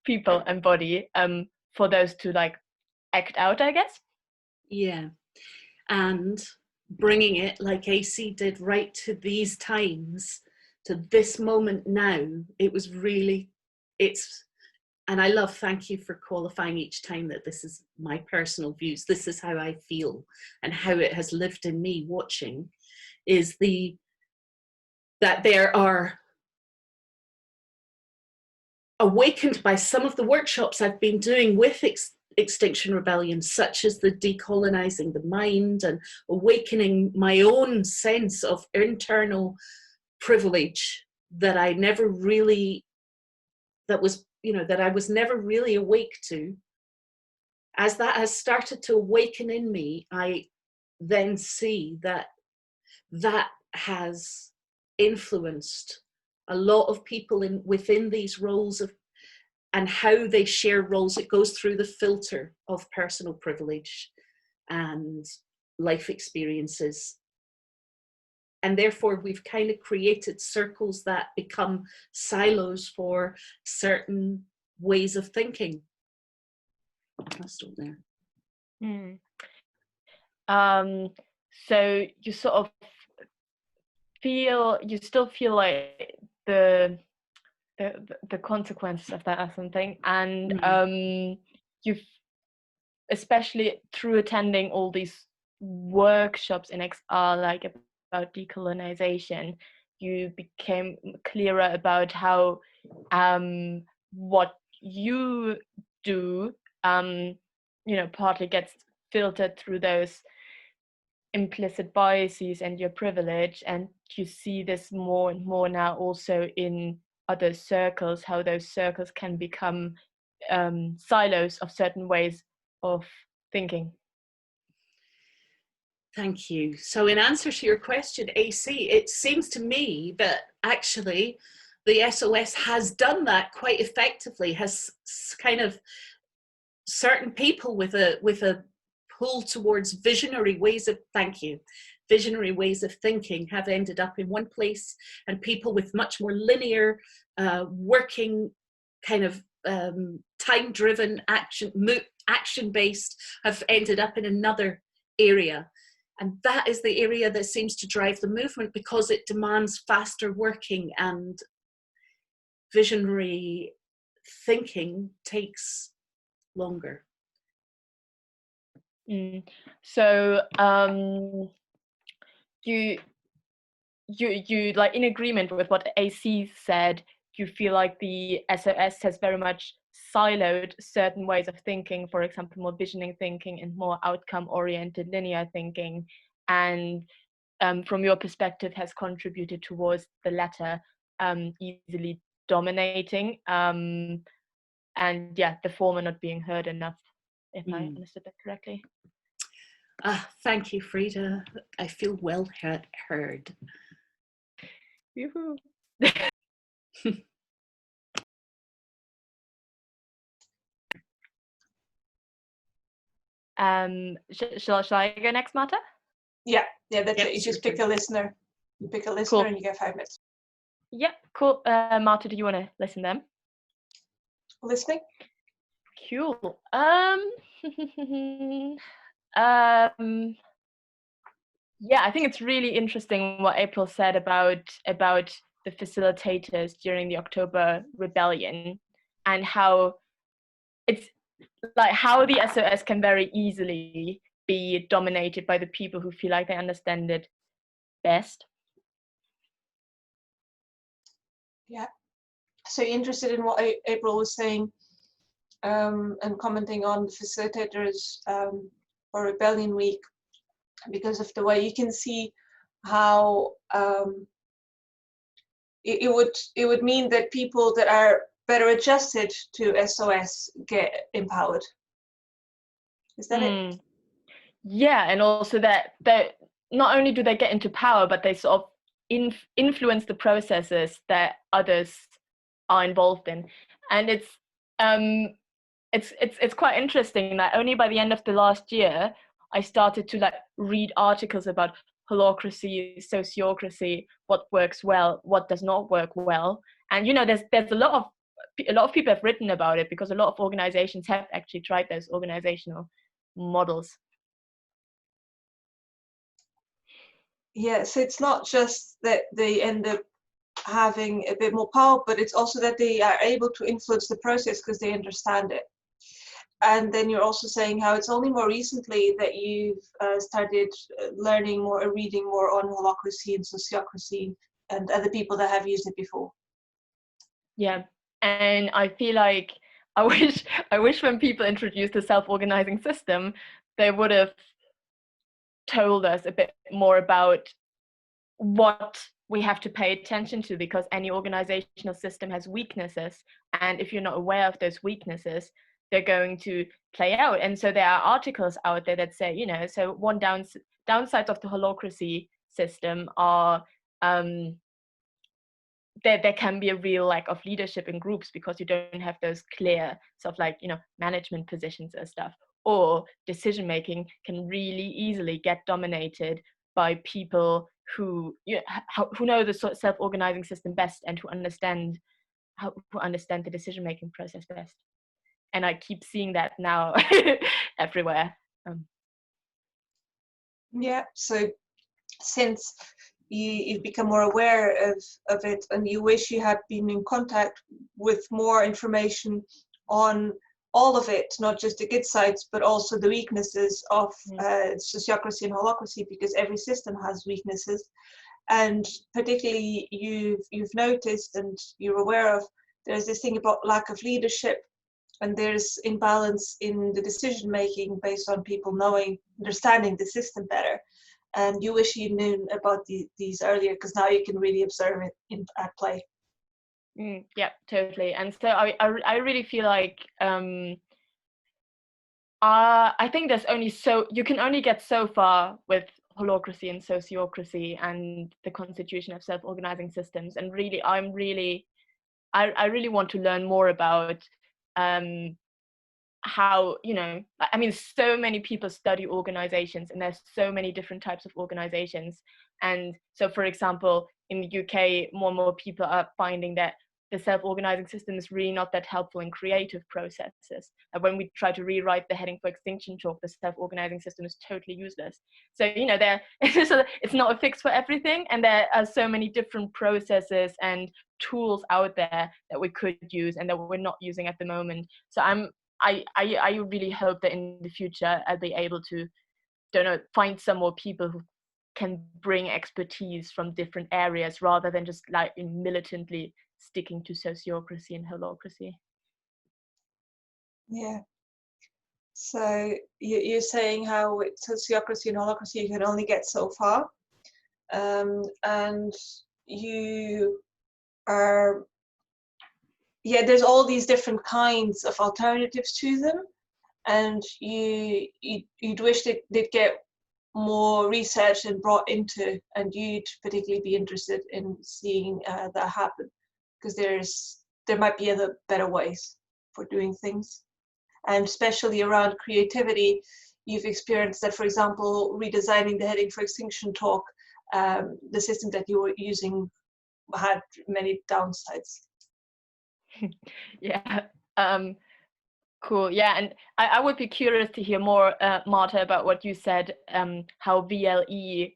people embody for those to like act out, I guess. Yeah, and bringing it like AC did right to these times, to this moment now, it was really, and I love, thank you for qualifying each time that this is my personal views, this is how I feel and how it has lived in me watching, is that there are, awakened by some of the workshops I've been doing with Extinction Rebellion, such as the decolonizing the mind and awakening my own sense of internal privilege that I never really, that I was never really awake to. As that has started to awaken in me, I then see that that has influenced a lot of people within these roles of, and how they share roles. It goes through the filter of personal privilege and life experiences. And therefore we've kind of created circles that become silos for certain ways of thinking. I'll stop there. So you sort of still feel like the consequences of that or something, and you've, especially through attending all these workshops in XR, like about decolonization, you became clearer about how what you do, partly gets filtered through those implicit biases and your privilege, and you see this more and more now also in other circles, how those circles can become silos of certain ways of thinking. Thank you. So in answer to your question, AC, it seems to me that actually the SOS has done that quite effectively, has kind of certain people with a pull towards visionary ways of, visionary ways of thinking have ended up in one place, and people with much more linear, working kind of time-driven, action-based have ended up in another area. And that is the area that seems to drive the movement, because it demands faster working, and visionary thinking takes longer. So you like, in agreement with what AC said, you feel like the SOS has very much siloed certain ways of thinking, for example, more visioning thinking and more outcome-oriented linear thinking, and from your perspective has contributed towards the latter, easily dominating, and yeah, the former not being heard enough, if I understood that correctly. Thank you, Frida. I feel well heard. Yoo-hoo. Shall I go next, Marta? Yeah, that's it. You just pick a listener. You pick a listener, cool. And you get 5 minutes. Yeah, cool. Marta, do you want to listen then? Listening. Cool. Yeah, I think it's really interesting what April said about the facilitators during the October Rebellion, and how it's like how the SOS can very easily be dominated by the people who feel like they understand it best. Yeah. So you're interested in what April was saying, and commenting on the facilitators for Rebellion Week, because of the way you can see how it would mean that people that are better adjusted to SOS get empowered. Is that it? Yeah, and also that not only do they get into power, but they sort of influence the processes that others are involved in, and it's quite interesting that only by the end of the last year I started to like read articles about holacracy, sociocracy, what works well, what does not work well, and there's a lot of people have written about it, because a lot of organizations have actually tried those organizational models. Yeah, so it's not just that they end up having a bit more power, but it's also that they are able to influence the process because they understand it. And then you're also saying how it's only more recently that you've started learning more and reading more on holacracy and sociocracy and other people that have used it before. Yeah, and I feel like I wish when people introduced the self-organizing system, they would have told us a bit more about what we have to pay attention to, because any organizational system has weaknesses, and if you're not aware of those weaknesses, they're going to play out. And so there are articles out there that say, you know, so one downsides of the holacracy system are there can be a real lack of leadership in groups because you don't have those clear sort of like, you know, management positions and stuff, or decision making can really easily get dominated by people who know the sort of self-organizing system best and who understand the decision-making process best. And I keep seeing that now everywhere. Yeah, so since you've become more aware of it, and you wish you had been in contact with more information on all of it, not just the good sides, but also the weaknesses of sociocracy and holacracy, because every system has weaknesses. And particularly you've noticed and you're aware of, there's this thing about lack of leadership, and there's imbalance in the decision making based on people understanding the system better. And you wish you knew about these earlier, because now you can really observe it at play. Yeah, totally. And so I really feel like I think there's only you can only get so far with holacracy and sociocracy and the constitution of self-organizing systems. And really, I really want to learn more about how, you know, I mean, so many people study organizations, and there's so many different types of organizations. And so, for example, in the UK, more and more people are finding that the self-organizing system is really not that helpful in creative processes. And when we try to rewrite the heading for Extinction Talk, the self-organizing system is totally useless. So, you know, it's not a fix for everything, and there are so many different processes and tools out there that we could use and that we're not using at the moment. So I really hope that in the future I'll be able to, find some more people who can bring expertise from different areas rather than just like militantly sticking to sociocracy and holacracy. Yeah. So you're saying how with sociocracy and holacracy you can only get so far, and you are, there's all these different kinds of alternatives to them, and you'd wish they'd get more research and brought into, and you'd particularly be interested in seeing that happen, because there might be other better ways for doing things. And especially around creativity, you've experienced that, for example, redesigning the heading for Extinction Talk, the system that you were using had many downsides. Yeah, cool. Yeah, and I would be curious to hear more, Marta, about what you said, how VLE,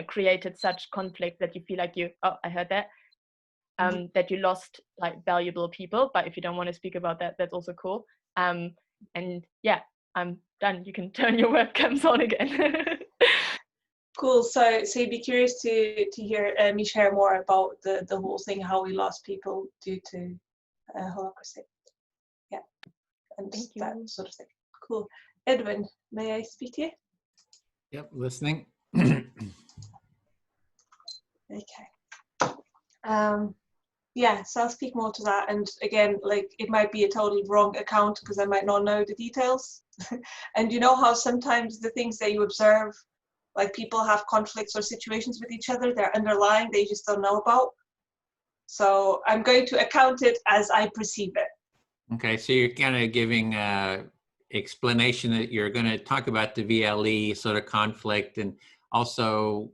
created such conflict that you feel like I heard that, that you lost like valuable people. But if you don't want to speak about that, that's also cool. And yeah, I'm done. You can turn your webcams on again. Cool. So you'd be curious to hear me share more about the whole thing, how we lost people due to holacracy. Yeah, and that sort of thing. Cool. Edwin, may I speak to you? Yep, listening. Okay. Yeah, so I'll speak more to that. And again, like, it might be a totally wrong account because I might not know the details. And you know how sometimes the things that you observe, like people have conflicts or situations with each other, they're underlying, they just don't know about. So I'm going to account it as I perceive it. Okay, so you're kind of giving explanation that you're going to talk about the VLE sort of conflict, and also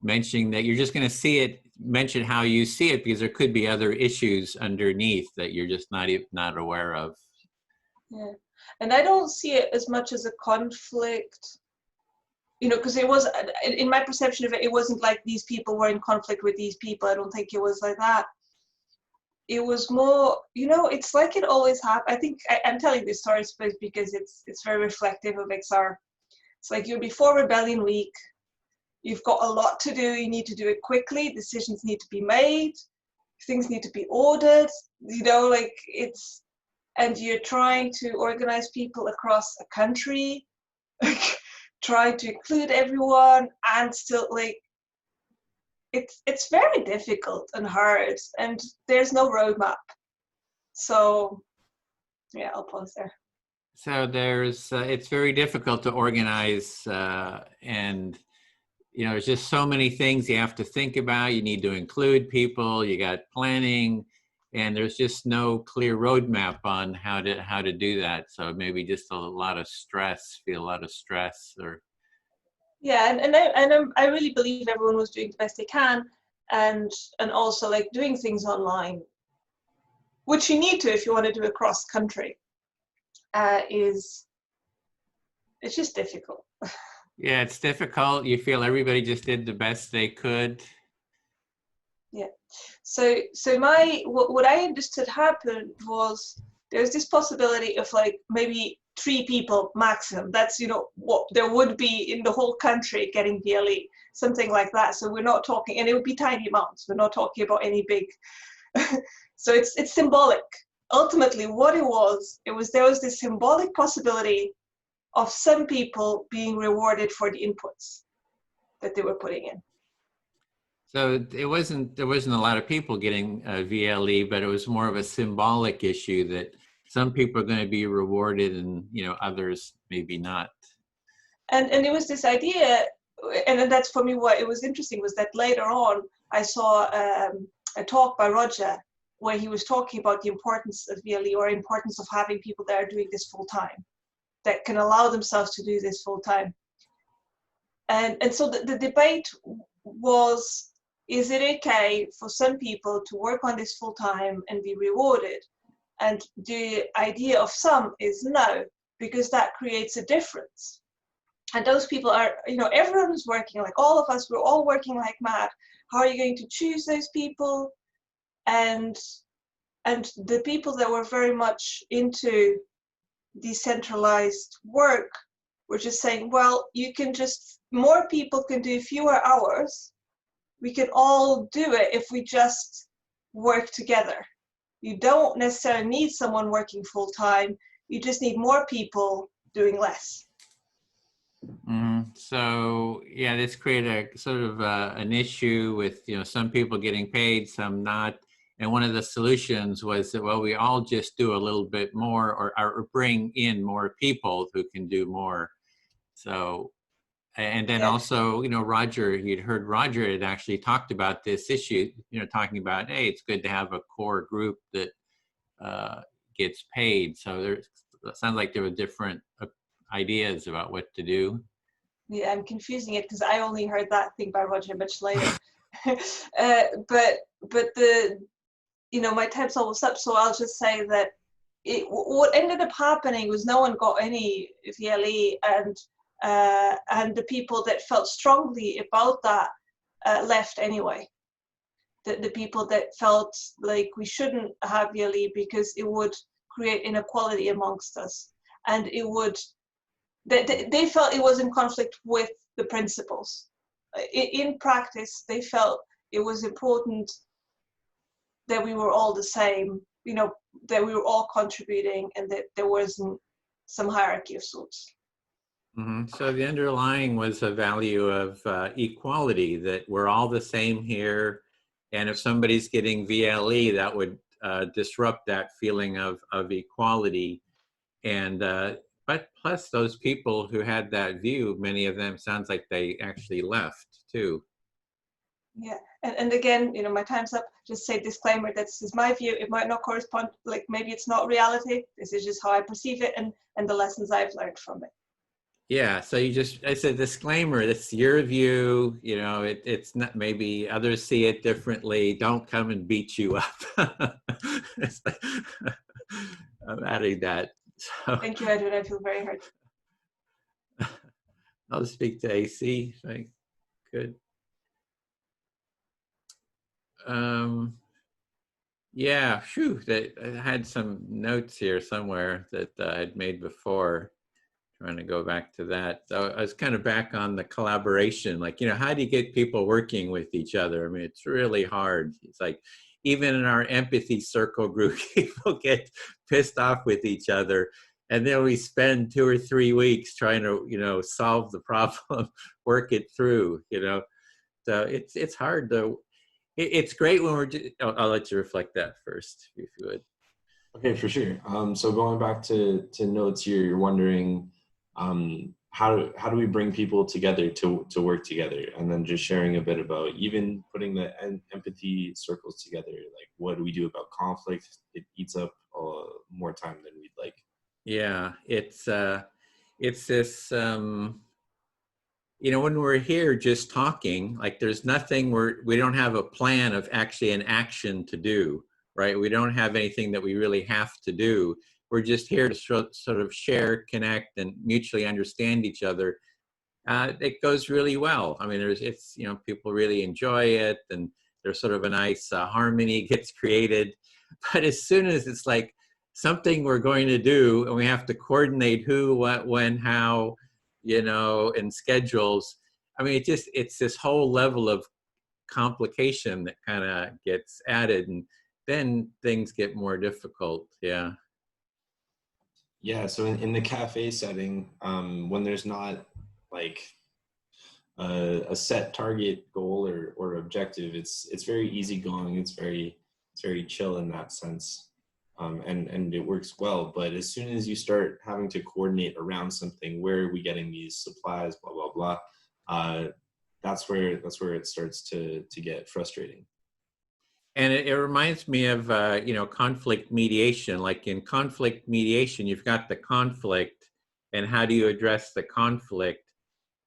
mentioning that you're just going to see it, mention how you see it, because there could be other issues underneath that you're just not aware of. Yeah, and I don't see it as much as a conflict, because it was, in my perception of it, it wasn't like these people were in conflict with these people. I don't think it was like that. It was more, it's like it always happens. I think I'm telling this story because it's very reflective of XR. It's like you're before Rebellion Week. You've got a lot to do. You need to do it quickly. Decisions need to be made. things need to be ordered, you know, like it's, and you're trying to organize people across a country, like trying to include everyone, and still like it's very difficult and hard, and there's no roadmap. So yeah, I'll pause there. So there's, it's very difficult to organize, and you know, there's just so many things you have to think about. You need to include people. You got planning, and there's just no clear roadmap on how to do that. So maybe just a lot of stress, feel a lot of stress, or yeah, I really believe everyone was doing the best they can, and also like doing things online, which you need to if you want to do it cross country. It's just difficult. yeah, it's difficult. You feel everybody just did the best they could. Yeah. So what I understood happened was there's this possibility of like maybe 3 people maximum. That's, you know, what there would be in the whole country getting VLE, something like that. So we're not talking, and it would be tiny amounts. We're not talking about any big. So it's symbolic. Ultimately, what it was there was this symbolic possibility of some people being rewarded for the inputs that they were putting in. So there wasn't a lot of people getting VLE, but it was more of a symbolic issue that some people are going to be rewarded and, you know, others maybe not. And it was this idea, and that's for me what it was interesting, was that later on I saw a talk by Roger where he was talking about the importance of VLE, or importance of having people that are doing this full time, that can allow themselves to do this full time. And so the debate was, is it okay for some people to work on this full time and be rewarded? And the idea of some is no, because that creates a difference. And those people are, you know, everyone is working, like all of us, we're all working like mad. How are you going to choose those people? And the people that were very much into decentralized work were just saying, well, you can just, more people can do fewer hours. We can all do it if we just work together. You don't necessarily need someone working full time. You just need more people doing less. So yeah, this created a sort of an issue with, you know, some people getting paid, some not. And one of the solutions was that, well, we all just do a little bit more, or bring in more people who can do more. So, and then also, you know, Roger, you'd heard Roger had actually talked about this issue, you know, talking about, hey, it's good to have a core group that gets paid. So it sounds like there were different ideas about what to do. Yeah, I'm confusing it because I only heard that thing by Roger much later. But the, you know, my time's almost up, so I'll just say that what ended up happening was no one got any VLE, and the people that felt strongly about that left anyway. The people that felt like we shouldn't have VLE because it would create inequality amongst us, and it would, they felt it was in conflict with the principles. In practice, they felt it was important that we were all the same, you know, that we were all contributing, and that there wasn't some hierarchy of sorts. So the underlying was a value of equality, that we're all the same here. And if somebody's getting VLE, that would disrupt that feeling of equality. And but plus those people who had that view, many of them, sounds like they actually left too. Yeah, and again, you know, my time's up. Just say disclaimer, this is my view. It might not correspond, like maybe it's not reality. This is just how I perceive it, and the lessons I've learned from it. Yeah, so you just, it's a disclaimer, it's your view, you know, it's not, maybe others see it differently, don't come and beat you up. I'm adding that. So, thank you, Edwin, I feel very hurt. I'll speak to AC, if I could. Yeah, phew, I had some notes here somewhere that I'd made before. Trying to go back to that. So I was kind of back on the collaboration, like, you know, how do you get people working with each other? I mean, it's really hard. It's like, even in our empathy circle group, people get pissed off with each other. And then we spend 2 or 3 weeks trying to, you know, solve the problem, work it through, you know. So it's hard to, it's great when we're just, I'll let you reflect that first, if you would. Okay, for sure. So going back to notes here, you're wondering how do we bring people together to work together, and then just sharing a bit about even putting the empathy circles together. Like, what do we do about conflict? It eats up more time than we'd like. Yeah, it's this. You know, when we're here just talking, like there's nothing, we don't have a plan of actually an action to do, right? We don't have anything that we really have to do. We're just here to sort of share, connect, and mutually understand each other. It goes really well. I mean, it's, you know, people really enjoy it, and there's sort of a nice harmony gets created. But as soon as it's like something we're going to do, and we have to coordinate who, what, when, how, you know, and schedules. I mean, it's this whole level of complication that kind of gets added, and then things get more difficult. Yeah. Yeah. So in the cafe setting, when there's not like a set target goal or objective, it's very easygoing. It's very chill in that sense. And it works well. But as soon as you start having to coordinate around something, where are we getting these supplies, blah, blah, blah, that's where it starts to get frustrating. And it reminds me of, you know, conflict mediation. Like in conflict mediation, you've got the conflict, and how do you address the conflict?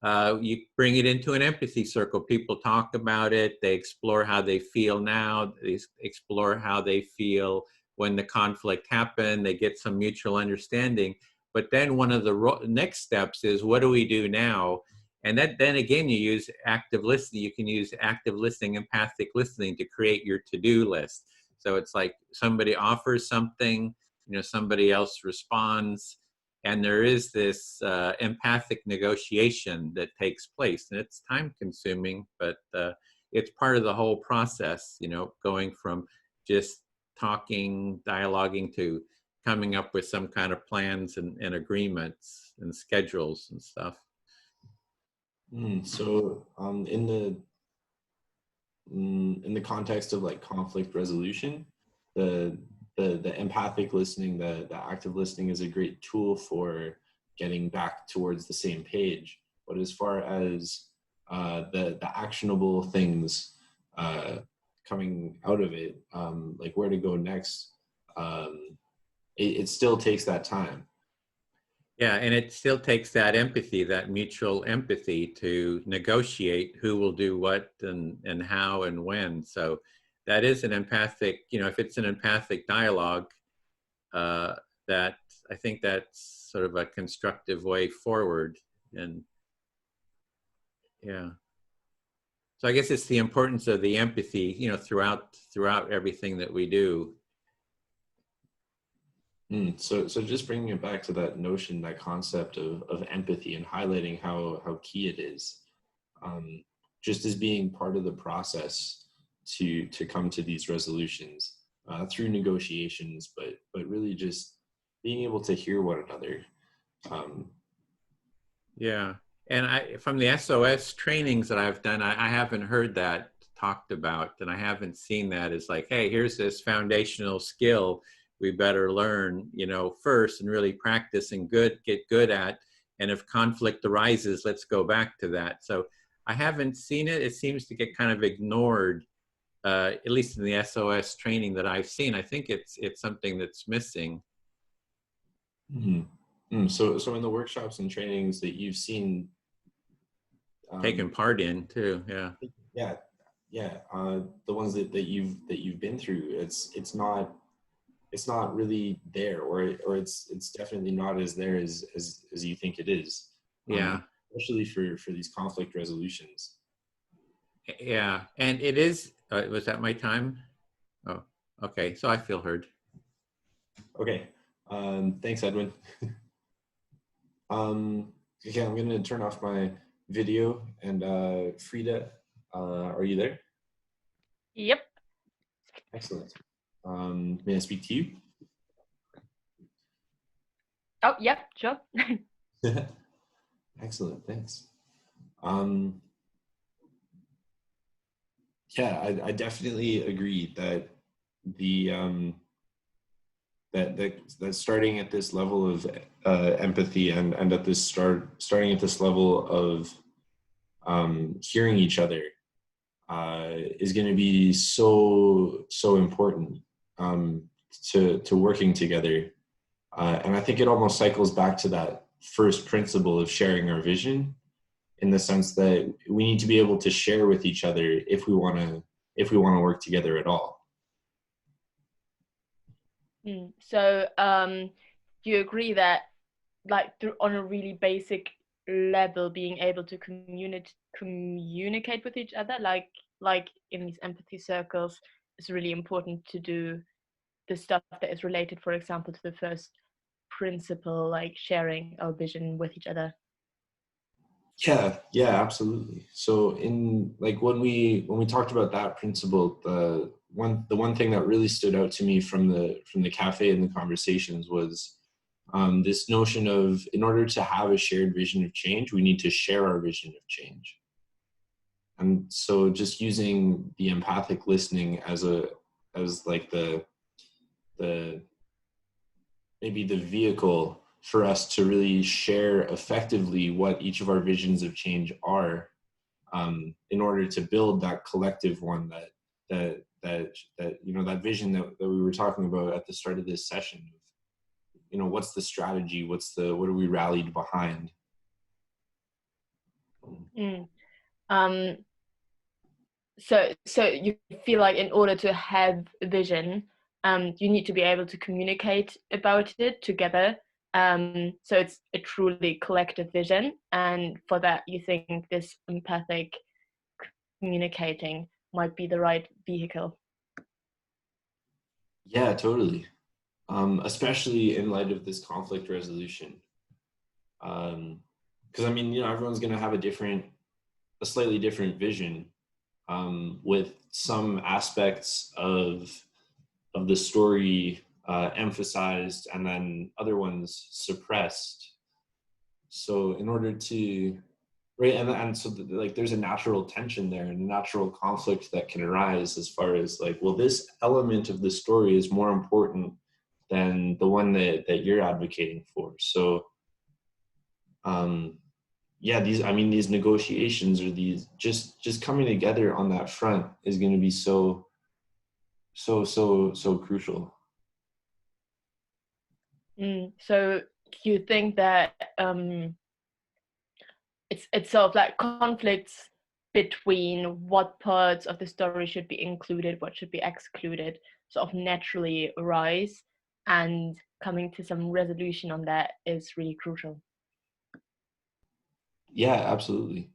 You bring it into an empathy circle. People talk about it. They explore how they feel now. They explore how they feel when the conflict happened. They get some mutual understanding. But then one of the next steps is, what do we do now? And then again, you use active listening. You can use active listening, empathic listening, to create your to-do list. So it's like somebody offers something, you know, somebody else responds, and there is this empathic negotiation that takes place. And it's time consuming, but it's part of the whole process, you know, going from just talking, dialoguing, to coming up with some kind of plans and agreements and schedules and stuff. So in the context of like conflict resolution, the empathic listening, the active listening is a great tool for getting back towards the same page. But as far as the actionable things coming out of it, like where to go next, it still takes that time. Yeah, and it still takes that empathy, that mutual empathy, to negotiate who will do what and how and when. So that is an empathic, you know, if it's an empathic dialogue, that I think that's sort of a constructive way forward. And yeah. So I guess it's the importance of the empathy, you know, throughout everything that we do. So just bringing it back to that notion, that concept of empathy, and highlighting how key it is, just as being part of the process to come to these resolutions through negotiations, but really just being able to hear one another. Yeah, and from the SOS trainings that I've done, I haven't heard that talked about, and I haven't seen that as like, hey, here's this foundational skill we better learn, you know, first, and really practice and get good at. And if conflict arises, let's go back to that. So I haven't seen it. It seems to get kind of ignored, at least in the SOS training that I've seen. I think it's something that's missing. So in the workshops and trainings that you've seen, taken part in too, yeah. The ones that you've been through, it's not really there, or it's definitely not as there as you think it is. Yeah. Especially for these conflict resolutions. Yeah, and it is, was that my time? Oh, okay, so I feel heard. Okay, thanks, Edwin. Okay, I'm gonna turn off my video, and Frida, are you there? Yep. Excellent. May I speak to you? Oh, yep, sure. Excellent, thanks. Yeah, I definitely agree that the that starting at this level of empathy and at this starting at this level of hearing each other is going to be so important to working together. And I think it almost cycles back to that first principle of sharing our vision, in the sense that we need to be able to share with each other if we want to work together at all. So do you agree that, like, on a really basic level, being able to communicate with each other, like in these empathy circles, is really important to do the stuff that is related, for example, to the first principle, like sharing our vision with each other? Yeah, absolutely. So in like when we talked about that principle, the one thing that really stood out to me from the cafe and the conversations was this notion of, in order to have a shared vision of change, we need to share our vision of change. And so just using the empathic listening as like the maybe the vehicle for us to really share effectively what each of our visions of change are, in order to build that collective one, that you know, that vision that we were talking about at the start of this session. You know, what's the strategy? What are we rallied behind? So you feel like in order to have a vision, you need to be able to communicate about it together. So it's a truly collective vision, and for that you think this empathic communicating might be the right vehicle. Yeah, totally. Especially in light of this conflict resolution. Because I mean, you know, everyone's going to have a slightly different vision, with some aspects of the story emphasized and then other ones suppressed. So in order to, right, and so like there's a natural tension there and a natural conflict that can arise, as far as like, well, this element of the story is more important than the one that you're advocating for. So yeah, these negotiations, or these just coming together on that front, is going to be so crucial. So you think that it's sort of like conflicts between what parts of the story should be included, what should be excluded, sort of naturally arise, and coming to some resolution on that is really crucial. Yeah, absolutely.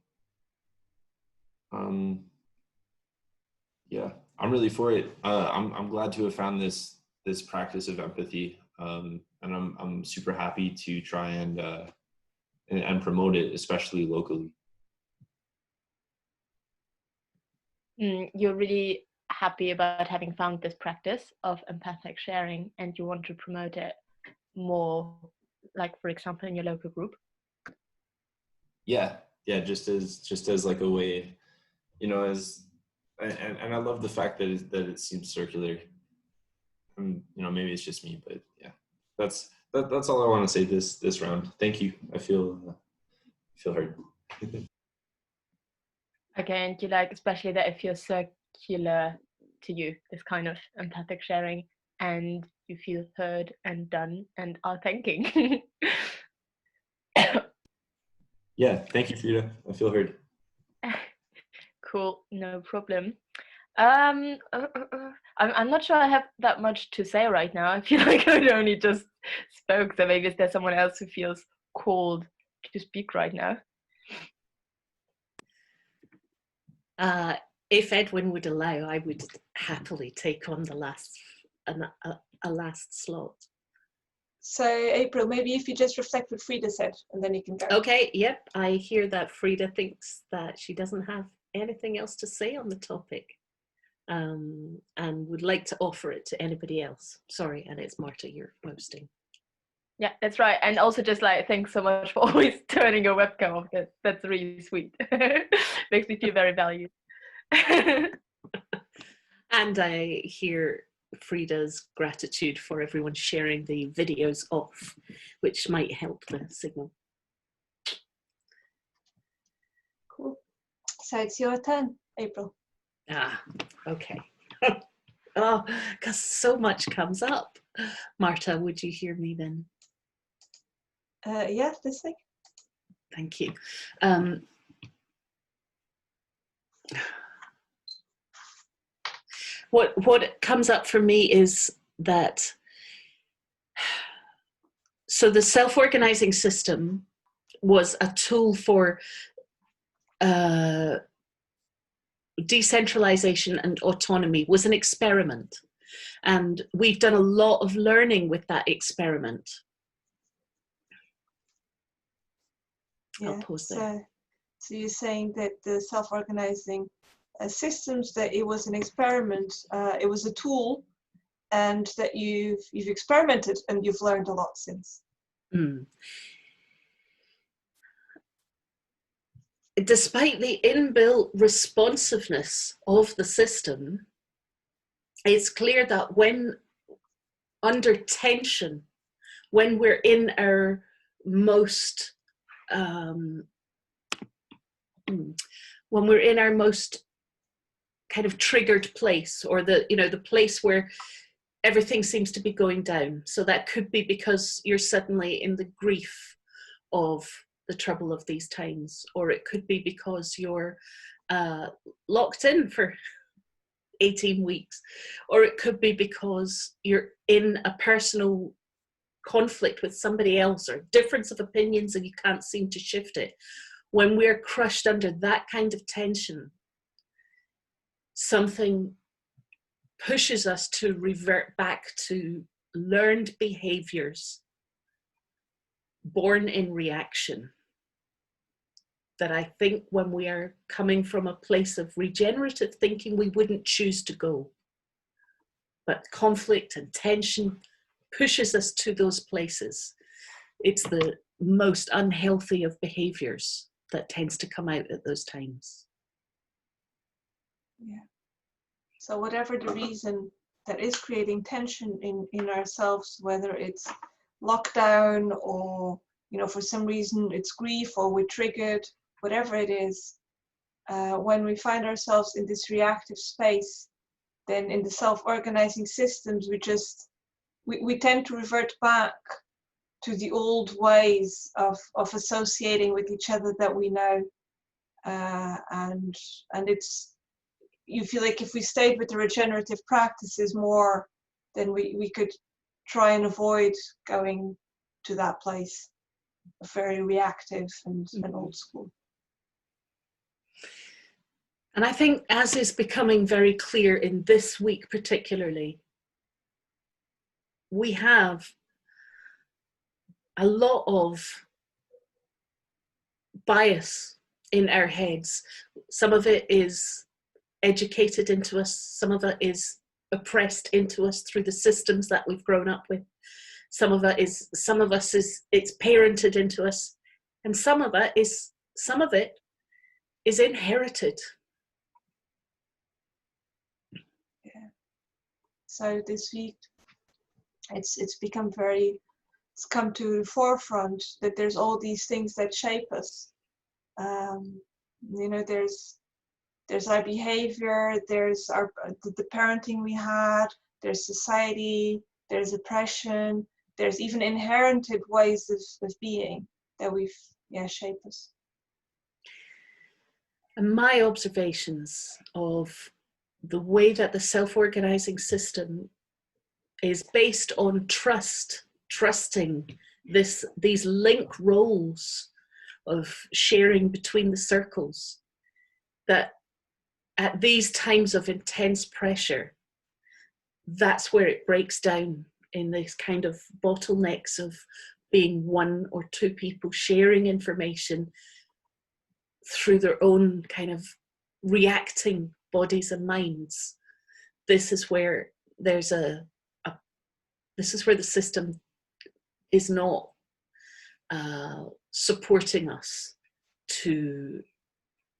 Yeah, I'm really for it. I'm glad to have found this practice of empathy, and I'm super happy to try and promote it, especially locally. You're really happy about having found this practice of empathic sharing, and you want to promote it more, like, for example, in your local group? Yeah, just as like a way, you know, and I love the fact that it seems circular. You know, maybe it's just me, but yeah, that's all I want to say this round. Thank you. I feel heard. Okay, and you like especially that it feels circular to you, this kind of empathic sharing, and you feel heard and done and are thanking. Yeah, thank you, Frida. I feel heard. Cool, no problem. I'm not sure I have that much to say right now. I feel like I only just spoke, so maybe there's someone else who feels called to speak right now. If Edwin would allow, I would happily take on the last slot. So April, maybe if you just reflect what Frida said, and then you can go. Okay, yep, I hear that Frida thinks that she doesn't have anything else to say on the topic. and would like to offer it to anybody else. Sorry, and it's Marta, you're hosting. Yeah, that's right. And also just like, thanks so much for always turning your webcam off. That's really sweet. Makes me feel very valued. And I hear Frida's gratitude for everyone sharing the videos off, which might help the signal. Cool. So it's your turn, April. Ah, okay. Oh, because so much comes up. Marta, would you hear me then? Yeah, this thing. Thank you. What comes up for me is that, so the self-organizing system was a tool for decentralization and autonomy, was an experiment. And we've done a lot of learning with that experiment. Yeah. I'll pause there. So you're saying that the self-organizing systems, that it was an experiment, it was a tool, and that you've experimented and you've learned a lot since. Mm. Despite the inbuilt responsiveness of the system, it's clear that when under tension, when we're in our most kind of triggered place, or the place where everything seems to be going down. So that could be because you're suddenly in the grief of the trouble of these times, or it could be because you're locked in for 18 weeks, or it could be because you're in a personal conflict with somebody else, or difference of opinions and you can't seem to shift it. When we're crushed under that kind of tension, something pushes us to revert back to learned behaviors born in reaction, that I think when we are coming from a place of regenerative thinking, we wouldn't choose to go. But conflict and tension pushes us to those places. It's the most unhealthy of behaviors that tends to come out at those times. Yeah. So whatever the reason that is creating tension in ourselves, whether it's lockdown or, for some reason it's grief or we're triggered, whatever it is, when we find ourselves in this reactive space, then in the self-organizing systems, we tend to revert back to the old ways of associating with each other that we know. And you feel like if we stayed with the regenerative practices more, then we could try and avoid going to that place of very reactive and old school. And I think, as is becoming very clear in this week particularly, we have a lot of bias in our heads. Some of it is educated into us, some of it is oppressed into us through the systems that we've grown up with. Some of us is it's parented into us, and some of it is inherited. Yeah. So this week, it's come to the forefront that there's all these things that shape us. There's our behavior, there's the parenting we had, there's society, there's oppression, there's even inherited ways of being that shape us. And my observations of the way that the self-organizing system is based on trusting these link roles of sharing between the circles, that at these times of intense pressure, that's where it breaks down in this kind of bottlenecks of being one or two people sharing information through their own kind of reacting bodies and minds. this is where there's this is where the system is not supporting us to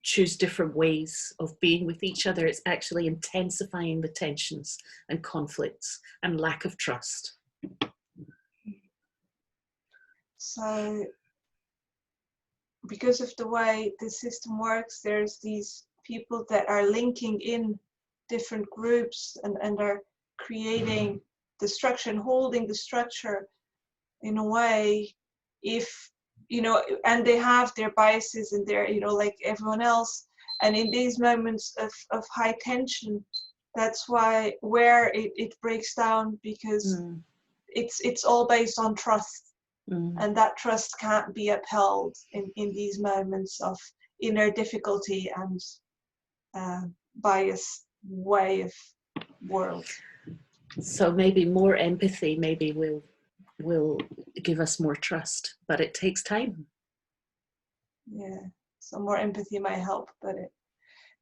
choose different ways of being with each other. It's actually intensifying the tensions and conflicts and lack of trust. So because of the way the system works, there's these people that are linking in different groups and are creating the structure and holding the structure in a way, if, you know, and they have their biases and their, you know, like everyone else. And in these moments of high tension, that's why where it breaks down, because it's all based on trust. And that trust can't be upheld in these moments of inner difficulty and biased way of world. So maybe more empathy maybe will give us more trust, but it takes time. Yeah, so more empathy might help, but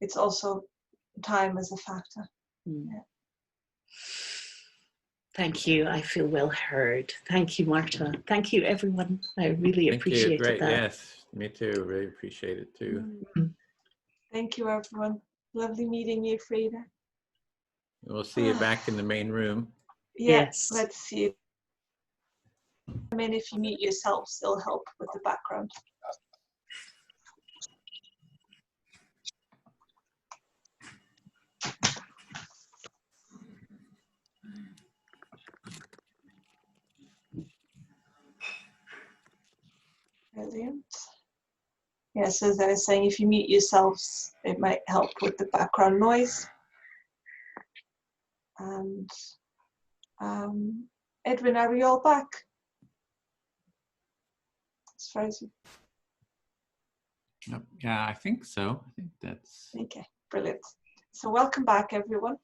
it's also time as a factor. Yeah. Thank you. I feel well heard. Thank you, Marta. Thank you, everyone. I really appreciated Great. that. Yes, me too. Really appreciate it too. Thank you, everyone. Lovely meeting you, Frida. We'll see you back in the main room. Yes. Let's see. I mean, if you mute yourselves, it'll help with the background. Brilliant. Yes, as I was saying, if you mute yourselves, it might help with the background noise. And Edwin, are we all back? As far as you... Yeah, I think so. I think that's... Okay, brilliant. So welcome back, everyone.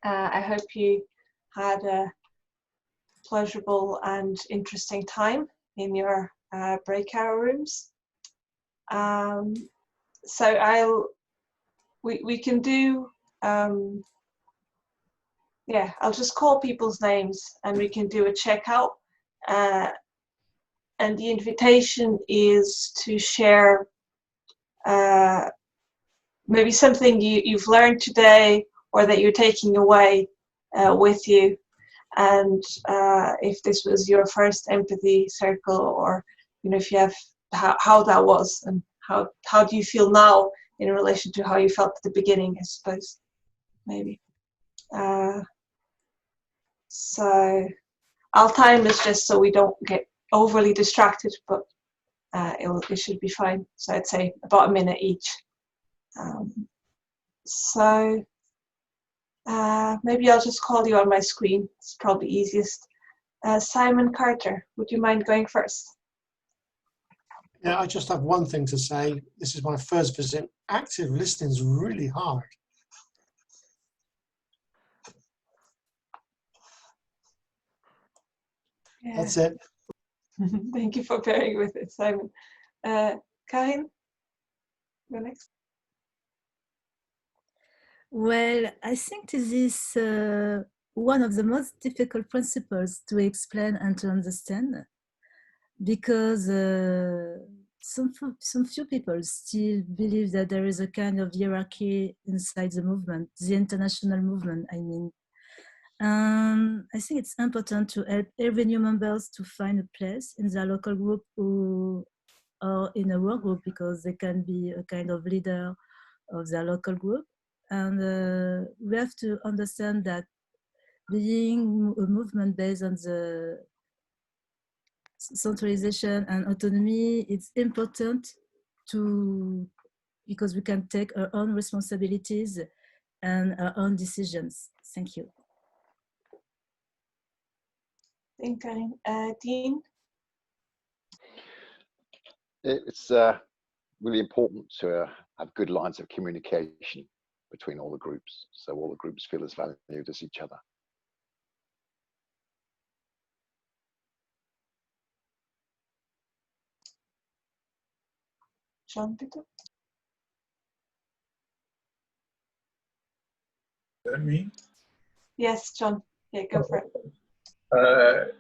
I hope you had a pleasurable and interesting time in your breakout rooms. So we can do, yeah, I'll just call people's names and we can do a checkout. And the invitation is to share maybe something you've learned today or that you're taking away with you. And if this was your first empathy circle, or you know, if you have how that was, and how do you feel now in relation to how you felt at the beginning, I suppose, maybe. So I'll time this just so we don't get overly distracted, but it should be fine. So I'd say about a minute each. So maybe I'll just call you on my screen. It's probably easiest. Simon Carter, would you mind going first? Yeah, I just have one thing to say. This is my first visit. Active listening is really hard. Yeah. That's it. Thank you for bearing with it, Simon. Karin, go next. Well, I think this is one of the most difficult principles to explain and to understand, because some few people still believe that there is a kind of hierarchy inside the movement, the international movement, I mean. I think it's important to help every new members to find a place in their local group or in a work group, because they can be a kind of leader of their local group. And we have to understand that being a movement based on the centralization and autonomy, it's important because we can take our own responsibilities and our own decisions. Thank you. Thank you, Karin. Dean? It's really important to have good lines of communication between all the groups, so all the groups feel as valued as each other. John, bitte. that me? Yes, John. Yeah, go for it.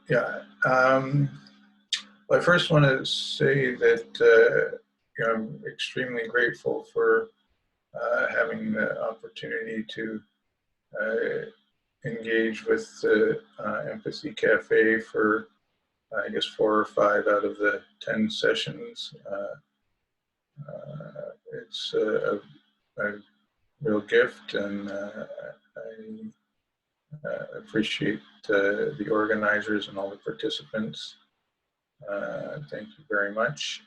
Yeah. Well, I first want to say that you know, I'm extremely grateful for having the opportunity to engage with the Empathy Cafe for, I guess, 4 or 5 out of the 10 sessions. It's a real gift, and I appreciate the organizers and all the participants. Thank you very much.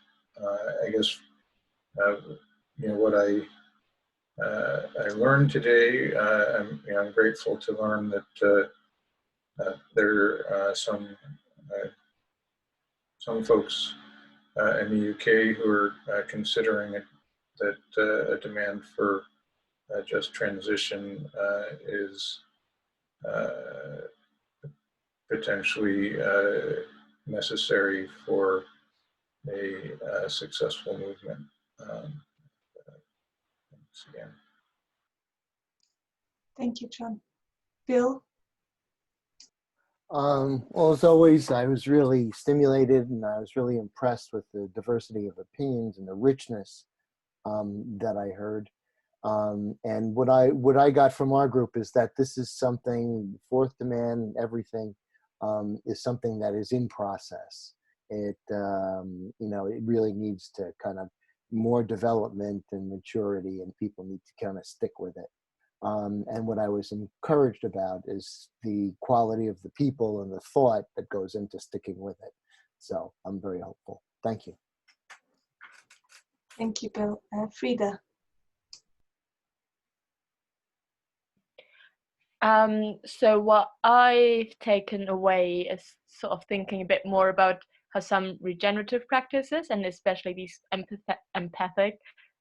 I guess you know what I learned today. I'm grateful to learn that there are some folks in the UK who are considering it, that a demand for just transition is potentially necessary for a successful movement. Thanks again. Thank you, John. Bill? Well, as always, I was really stimulated and I was really impressed with the diversity of opinions and the richness that I heard. And what I got from our group is that this is something, fourth demand, everything, is something that is in process. It, you know, it really needs to kind of more development and maturity, and people need to kind of stick with it. And what I was encouraged about is the quality of the people and the thought that goes into sticking with it. So I'm very hopeful. Thank you. Thank you, Bill. Frida? So what I've taken away is sort of thinking a bit more about how some regenerative practices, and especially these empathic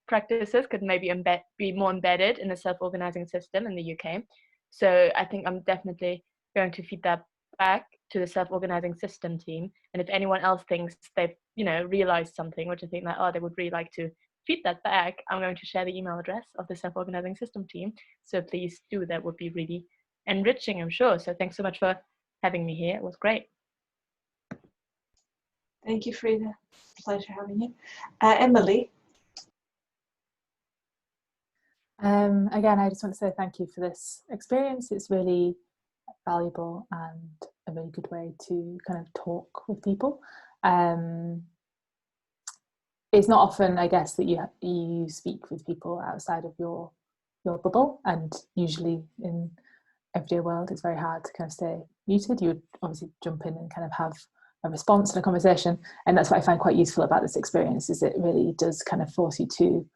practices, could maybe be more embedded in the self-organizing system in the UK. So I think I'm definitely going to feed that back to the self-organizing system team. And if anyone else thinks they've, you know, realized something, which I think that, oh, they would really like to feed that back, I'm going to share the email address of the self-organizing system team. So please do, that would be really enriching, I'm sure. So thanks so much for having me here. It was great. Thank you, Frida. Pleasure having you. Emily? Again, I just want to say thank you for this experience. It's really valuable and a really good way to kind of talk with people. It's not often, I guess, that you speak with people outside of your bubble, and usually in everyday world it's very hard to kind of stay muted. You would obviously jump in and kind of have a response and a conversation, and that's what I find quite useful about this experience, is it really does kind of force you to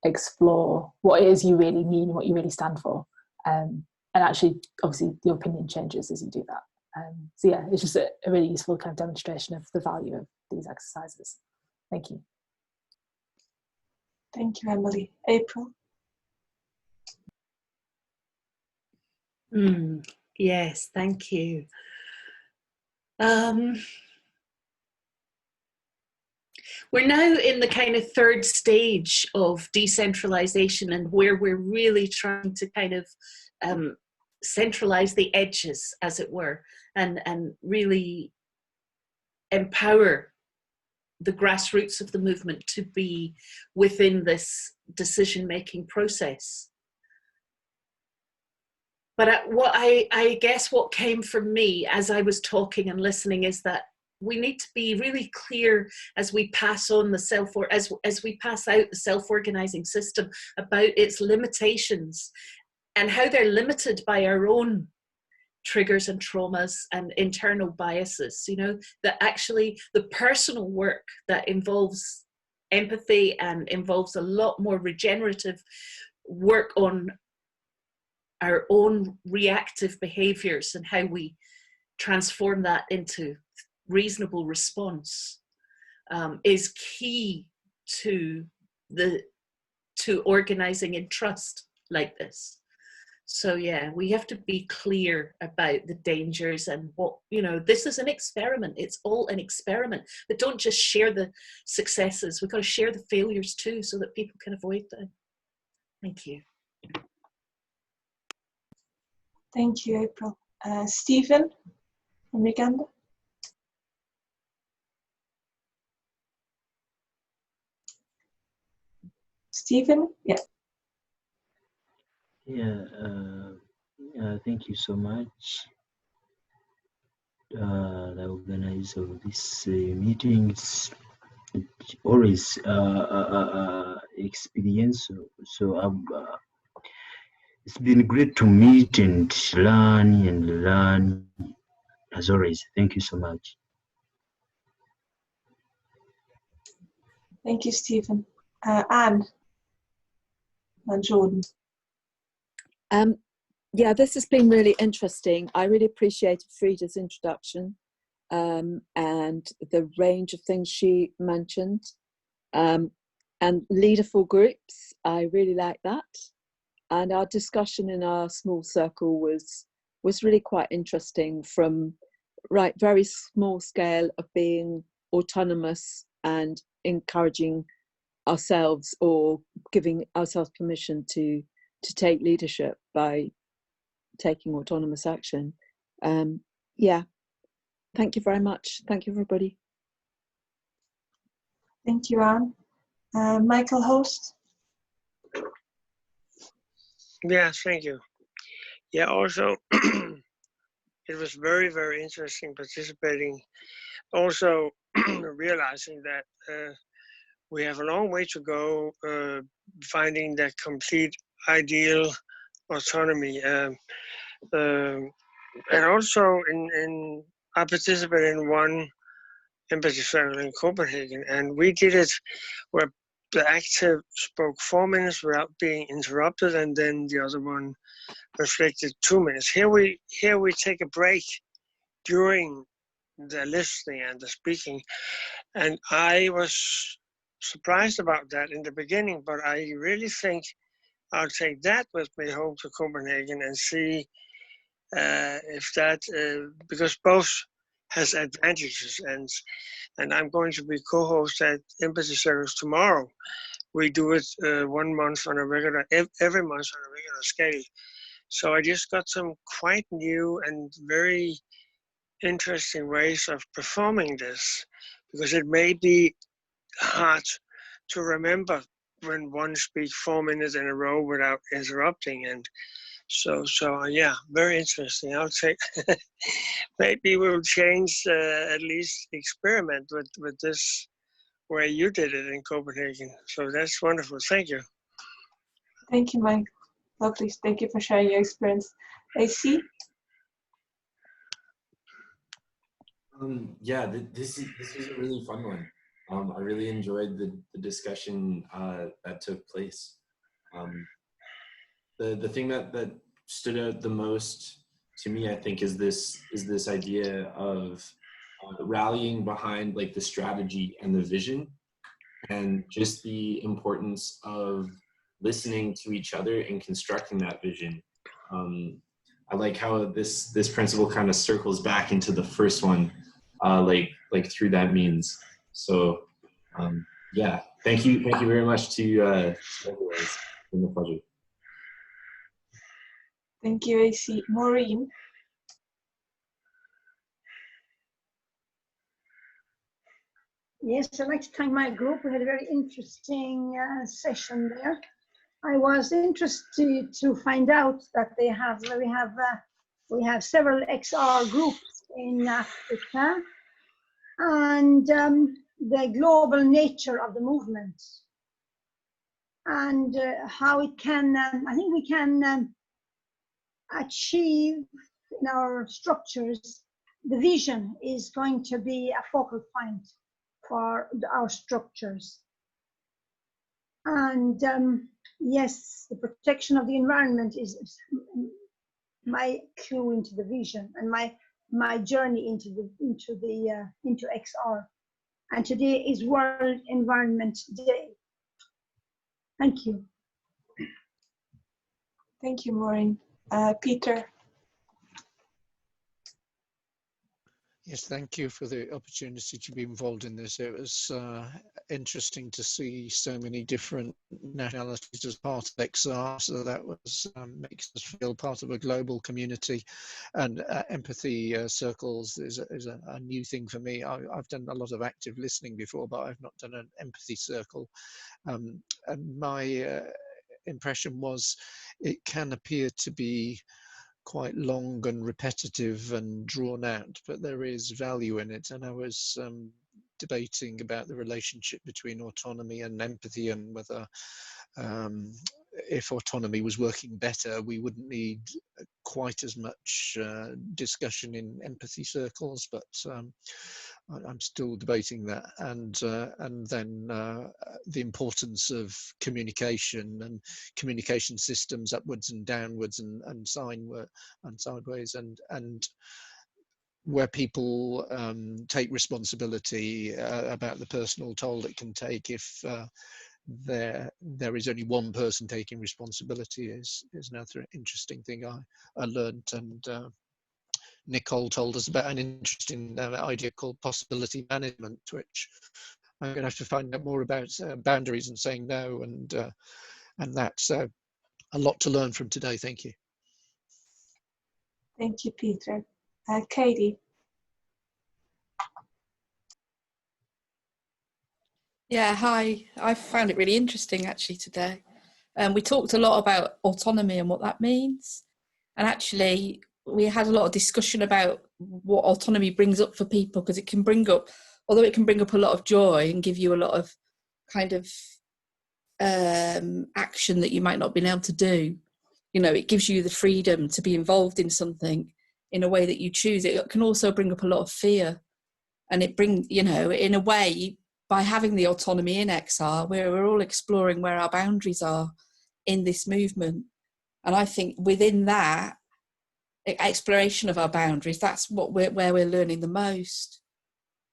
explore what it is you really mean, what you really stand for, and actually obviously your opinion changes as you do that. So yeah, it's just a really useful kind of demonstration of the value of these exercises. Thank you. Thank you, Emily. April? Yes, thank you. We're now in the kind of third stage of decentralization, and where we're really trying to kind of centralize the edges, as it were, and really empower the grassroots of the movement to be within this decision-making process. But what I guess what came from me as I was talking and listening is that we need to be really clear as we pass on the as we pass out the self-organizing system about its limitations and how they're limited by our own triggers and traumas and internal biases. You know, that actually the personal work that involves empathy and involves a lot more regenerative work on our own reactive behaviors and how we transform that into reasonable response is key to organizing in trust like this. So yeah, we have to be clear about the dangers and what, you know, this is an experiment. It's all an experiment, but don't just share the successes. We've got to share the failures too, so that people can avoid them. Thank you. Thank you, April. Stephen from Uganda. Stephen, yeah. Yeah, thank you so much, the organizer of this meeting. It's always experience. So it's been great to meet and learn as always. Thank you so much. Thank you, Stephen. Anne and Jordan. Yeah, this has been really interesting. I really appreciated Frida's introduction and the range of things she mentioned. And leaderful groups, I really like that. And our discussion in our small circle was really quite interesting, from very small scale of being autonomous and encouraging ourselves or giving ourselves permission to take leadership by taking autonomous action. Yeah, thank you very much. Thank you, everybody. Thank you, Anne. Michael Host. Yeah, thank you. Yeah, also, it was very, very interesting participating. Also, realizing that we have a long way to go finding that complete ideal autonomy. And also, I participated in one empathy circle in Copenhagen, and we did it where the active spoke 4 minutes without being interrupted, and then the other one reflected 2 minutes. Here we take a break during the listening and the speaking, and I was surprised about that in the beginning, but I really think I'll take that with me home to Copenhagen and see if that, because both has advantages, and I'm going to be co-host at Empathy Circles tomorrow. We do it 1 month on a regular, every month on a regular scale. So I just got some quite new and very interesting ways of performing this, because it may be hard to remember when one speaks 4 minutes in a row without interrupting. And so yeah, very interesting. I'll take, maybe we'll change, at least experiment with this way you did it in Copenhagen. So that's wonderful. Thank you. Thank you, Mike. Lovely. Thank you for sharing your experience. AC? Yeah, this was a really fun one. I really enjoyed the discussion that took place. The thing that stood out the most to me, I think, is this idea of rallying behind like the strategy and the vision, and just the importance of listening to each other and constructing that vision. I like how this principle kind of circles back into the first one, like through that means. So yeah, thank you very much to everyone. It's been a pleasure. Thank you, AC. Maureen? Yes, I'd like to thank my group. We had a very interesting session there. I was interested to find out that we have several XR groups in Africa, and the global nature of the movement, and how it can, I think we can achieve in our structures. The vision is going to be a focal point for our structures. And yes, the protection of the environment is my clue into the vision and my journey into XR. And today is World Environment Day. Thank you. Thank you, Maureen. Peter? Yes, thank you for the opportunity to be involved in this. It was interesting to see so many different nationalities as part of XR, so that was makes us feel part of a global community. And empathy circles is a new thing for me. I've done a lot of active listening before, but I've not done an empathy circle. And my impression was it can appear to be quite long and repetitive and drawn out, but there is value in it. And I was debating about the relationship between autonomy and empathy, and whether if autonomy was working better, we wouldn't need quite as much discussion in empathy circles, but I'm still debating that. And then the importance of communication and communication systems upwards and downwards and sideways, and where people take responsibility about the personal toll it can take if there is only one person taking responsibility is another interesting thing I learned. And Nicole told us about an interesting idea called possibility management, which I'm going to have to find out more about, boundaries and saying no, and that. So a lot to learn from today. Thank you. Thank you, Peter. Katie. Yeah, hi. I found it really interesting actually today. We talked a lot about autonomy and what that means. And actually, we had a lot of discussion about what autonomy brings up for people, because it can bring up, although it can bring up a lot of joy and give you a lot of kind of action that you might not have been able to do, you know, it gives you the freedom to be involved in something in a way that you choose. It can also bring up a lot of fear. And it brings, you know, in a way, by having the autonomy in XR, we're all exploring where our boundaries are in this movement. And I think within that exploration of our boundaries, that's what where we're learning the most.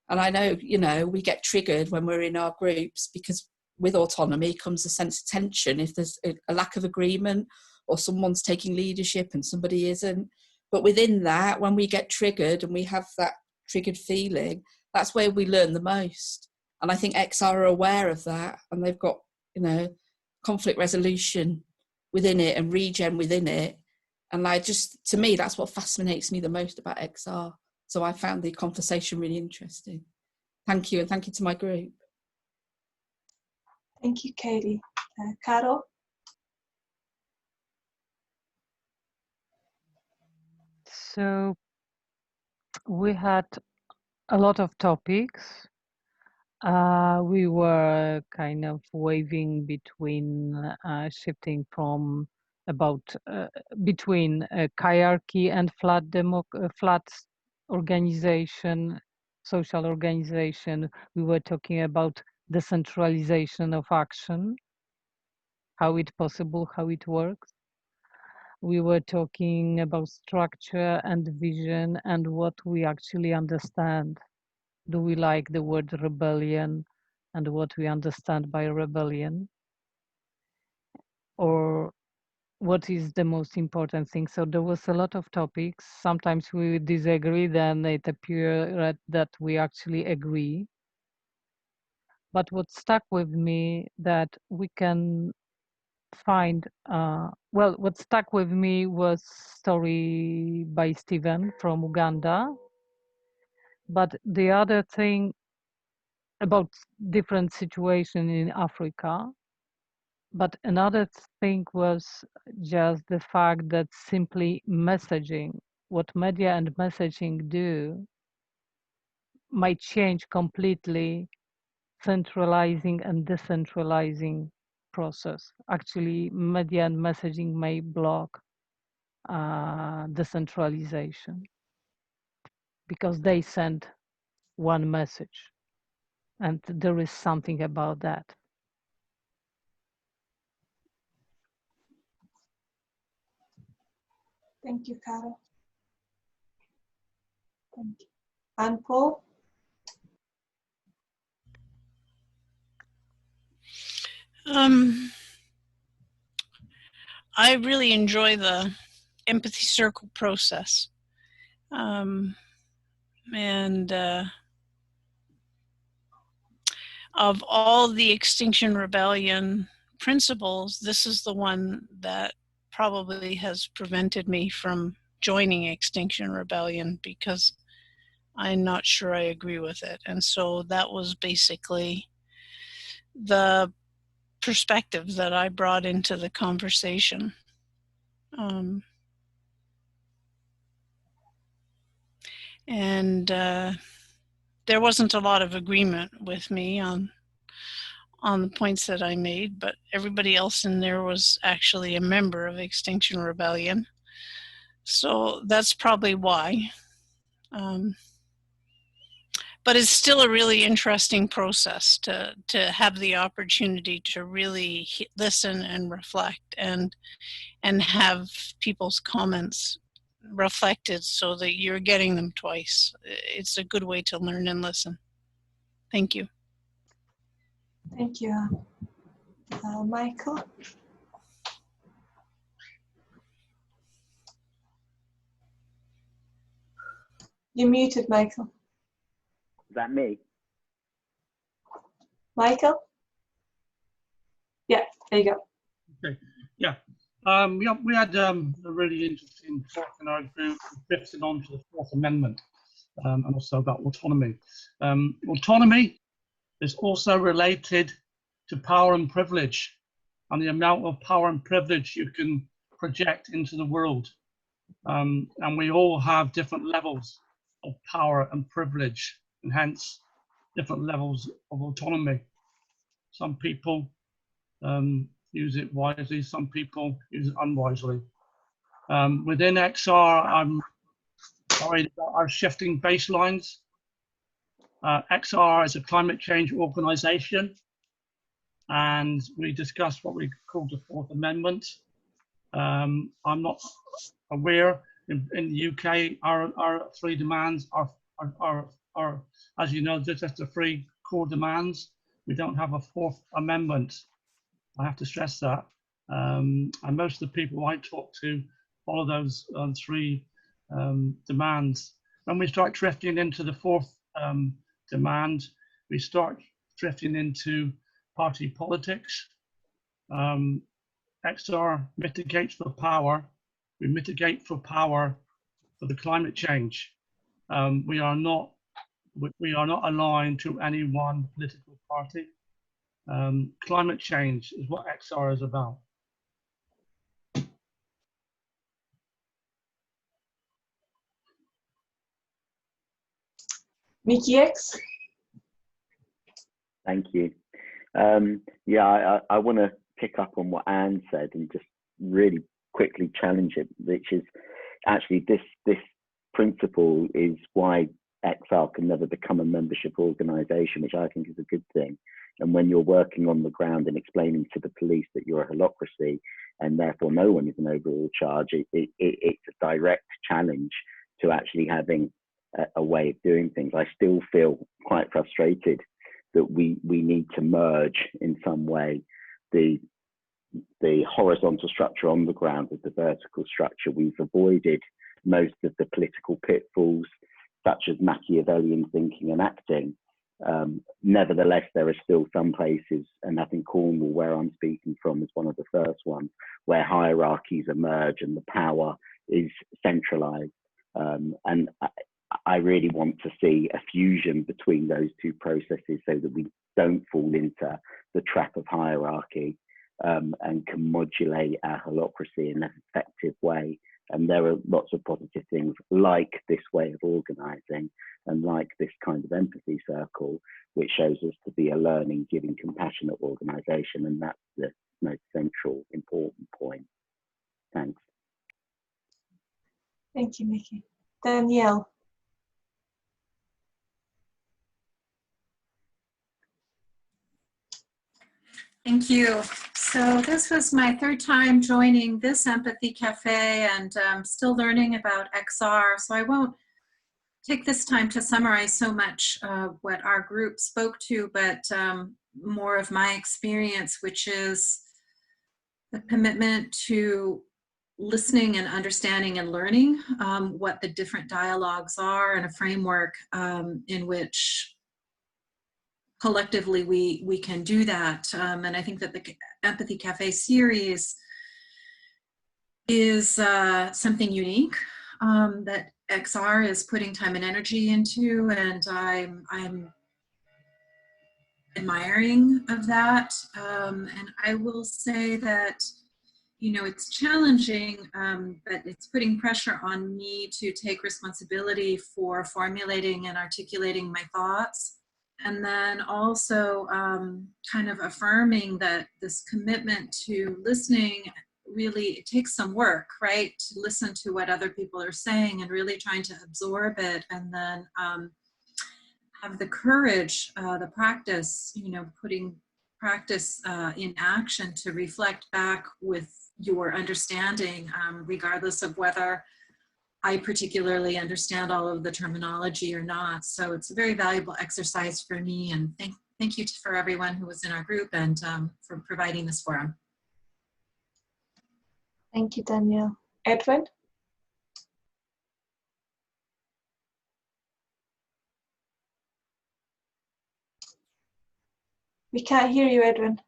And I know, you know, we get triggered when we're in our groups, because with autonomy comes a sense of tension if there's a lack of agreement, or someone's taking leadership and somebody isn't. But within that, when we get triggered and we have that triggered feeling, that's where we learn the most. And I think XR are aware of that, and they've got, you know, conflict resolution within it and regen within it. And I just, to me, that's what fascinates me the most about XR. So I found the conversation really interesting. Thank you, and thank you to my group. Thank you, Katie. Carol? So we had a lot of topics. We were kind of waving between shifting from between hierarchy and flat organization, social organization. We were talking about decentralization of action, how it's possible, how it works. We were talking about structure and vision and what we actually understand. Do we like the word rebellion and what we understand by rebellion? Or what is the most important thing? So there was a lot of topics. Sometimes we disagree, then it appeared that we actually agree. But what stuck with me that we can find, well, what stuck with me was story by Stephen from Uganda. But the other thing about different situation in Africa. But another thing was just the fact that simply messaging, what media and messaging do, might change completely centralizing and decentralizing process. Actually, media and messaging may block decentralization because they send one message. And there is something about that. Thank you, Carol. Thank you. And Paul? I really enjoy the empathy circle process. And of all the Extinction Rebellion principles, this is the one that probably has prevented me from joining Extinction Rebellion, because I'm not sure I agree with it. And so that was basically the perspective that I brought into the conversation. There wasn't a lot of agreement with me on the points that I made, but everybody else in there was actually a member of Extinction Rebellion. So that's probably why. But it's still a really interesting process to have the opportunity to really listen and reflect and have people's comments reflected so that you're getting them twice. It's a good way to learn and listen. Thank you. Thank you. Michael? You're muted, Michael. Is that me? Michael? Yeah, there you go. Okay, yeah. We had a really interesting talk in our group, drifting on to the Fourth Amendment, and also about autonomy. Autonomy is also related to power and privilege, and the amount of power and privilege you can project into the world. And we all have different levels of power and privilege, and hence different levels of autonomy. Some people use it wisely, some people use it unwisely. Within XR, I'm worried about our shifting baselines. XR is a climate change organization, and we discussed what we call the Fourth Amendment. I'm not aware, in the UK, our three demands are, as you know, just the three core demands. We don't have a Fourth Amendment. I have to stress that. And most of the people I talk to follow those three demands. When we start drifting into the fourth demand, we start drifting into party politics. XR mitigates for power. We mitigate for power for the climate change. We are not aligned to any one political party. Climate change is what XR is about. Mickey X? Thank you. Yeah, I want to pick up on what Anne said and just really quickly challenge it, which is actually this principle is why XR can never become a membership organization, which I think is a good thing. And when you're working on the ground and explaining to the police that you're a holacracy and therefore no one is an overall charge, it's a direct challenge to actually having a way of doing things. I still feel quite frustrated that we need to merge in some way the horizontal structure on the ground with the vertical structure. We've avoided most of the political pitfalls, such as Machiavellian thinking and acting. Nevertheless, there are still some places, and I think Cornwall, where I'm speaking from, is one of the first ones, where hierarchies emerge and the power is centralized. And I really want to see a fusion between those two processes so that we don't fall into the trap of hierarchy and can modulate our holacracy in an effective way. And there are lots of positive things like this way of organizing and like this kind of empathy circle, which shows us to be a learning, giving, compassionate organization. And that's the most central, important point. Thanks. Thank you, Mickey. Danielle. Thank you. So this was my third time joining this Empathy Cafe, and still learning about XR. So I won't take this time to summarize so much what our group spoke to, but more of my experience, which is the commitment to listening and understanding and learning what the different dialogues are, and a framework in which collectively we can do that. And I think that the Empathy Cafe series is something unique that XR is putting time and energy into, and I'm admiring of that. And I will say that, you know, it's challenging, but it's putting pressure on me to take responsibility for formulating and articulating my thoughts. And then also kind of affirming that this commitment to listening really, it takes some work, right? To listen to what other people are saying and really trying to absorb it, and then have the courage, the practice, you know, putting practice in action to reflect back with your understanding, regardless of whether I particularly understand all of the terminology or not. So it's a very valuable exercise for me, and thank you for everyone who was in our group and for providing this forum. Thank you, Danielle. Edwin? We can't hear you, Edwin.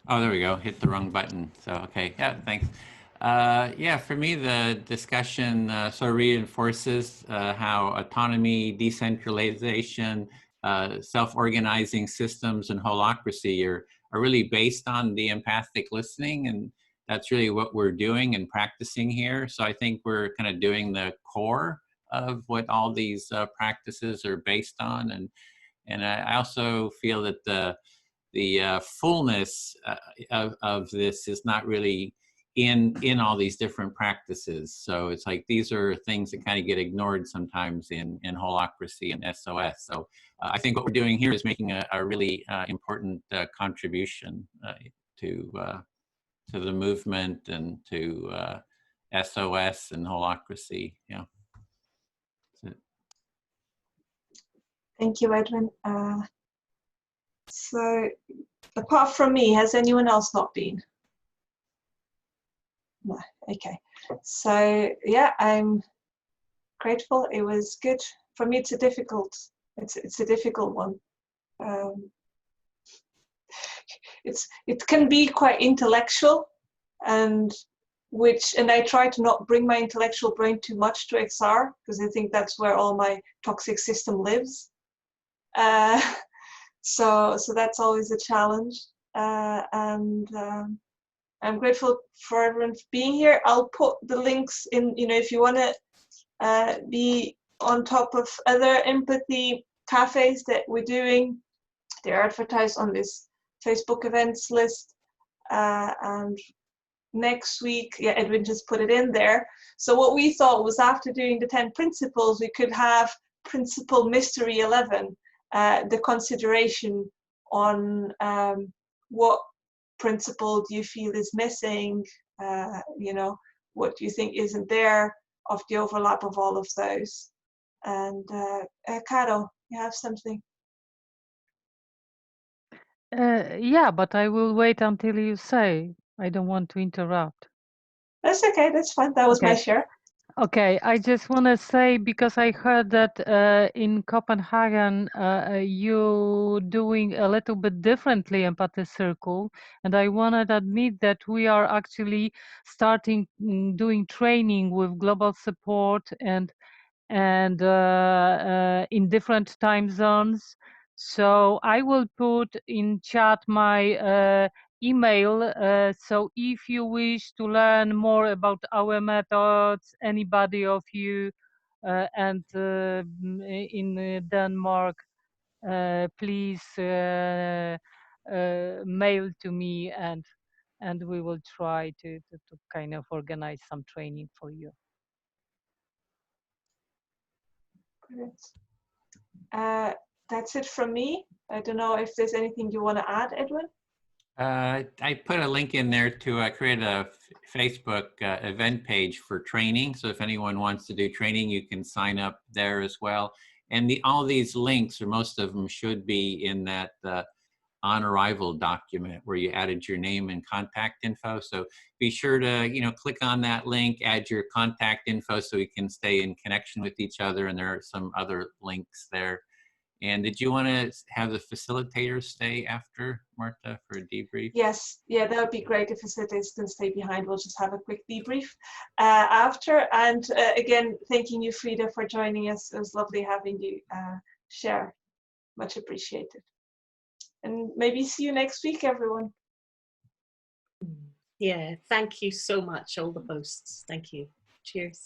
Oh, there we go. Hit the wrong button. So, okay. Yeah, thanks. Yeah, for me, the discussion sort of reinforces how autonomy, decentralization, self-organizing systems, and holacracy are really based on the empathic listening. And that's really what we're doing and practicing here. So I think we're kind of doing the core of what all these practices are based on. And I also feel that the fullness of this is not really in all these different practices. So it's like these are things that kind of get ignored sometimes in holacracy and SOS. So I think what we're doing here is making a really important contribution to the movement and to SOS and holacracy. Yeah. Thank you, Edwin. So apart from me, has anyone else not been? No, okay. So yeah, I'm grateful. It was good. For me, it's a difficult one. It can be quite intellectual, and I try to not bring my intellectual brain too much to XR, because I think that's where all my toxic system lives. So that's always a challenge, and I'm grateful for everyone for being here. I'll put the links in, you know, if you want to be on top of other empathy cafes that we're doing. They're advertised on this Facebook events list. And next week, yeah, Edwin just put it in there. So what we thought was, after doing the 10 principles, we could have Principle Mystery 11, the consideration on what principle do you feel is missing, you know, what do you think isn't there, of the overlap of all of those. And Caro, you have something? Yeah, but I will wait until you say. I don't want to interrupt. That's okay, that's fine. That was my share. Okay, I just want to say, because I heard that in Copenhagen you doing a little bit differently Empathy Circle, and I want to admit that we are actually starting doing training with global support and in different time zones. So I will put in chat my email, so if you wish to learn more about our methods, anybody of you and in Denmark, please mail to me, and we will try to kind of organize some training for you. Great. That's it from me. I don't know if there's anything you want to add, Edwin? I put a link in there to create a Facebook event page for training. So if anyone wants to do training, you can sign up there as well. And all these links, or most of them, should be in that on arrival document where you added your name and contact info. So be sure to, click on that link, add your contact info so we can stay in connection with each other. And there are some other links there. And did you want to have the facilitators stay after, Marta, for a debrief? Yes, yeah, that would be great if facilitators can stay behind. We'll just have a quick debrief after. And again, thanking you, Frida, for joining us. It was lovely having you share. Much appreciated. And maybe see you next week, everyone. Yeah, thank you so much, all the hosts. Thank you. Cheers.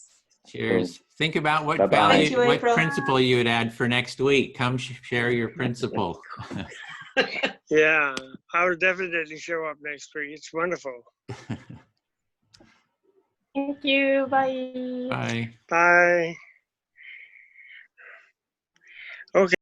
Cheers. Think about what Bye-bye. value, what principle you would add for next week. Come share your principle. Yeah, I will definitely show up next week. It's wonderful. Thank you. Bye. Bye. Bye. Okay.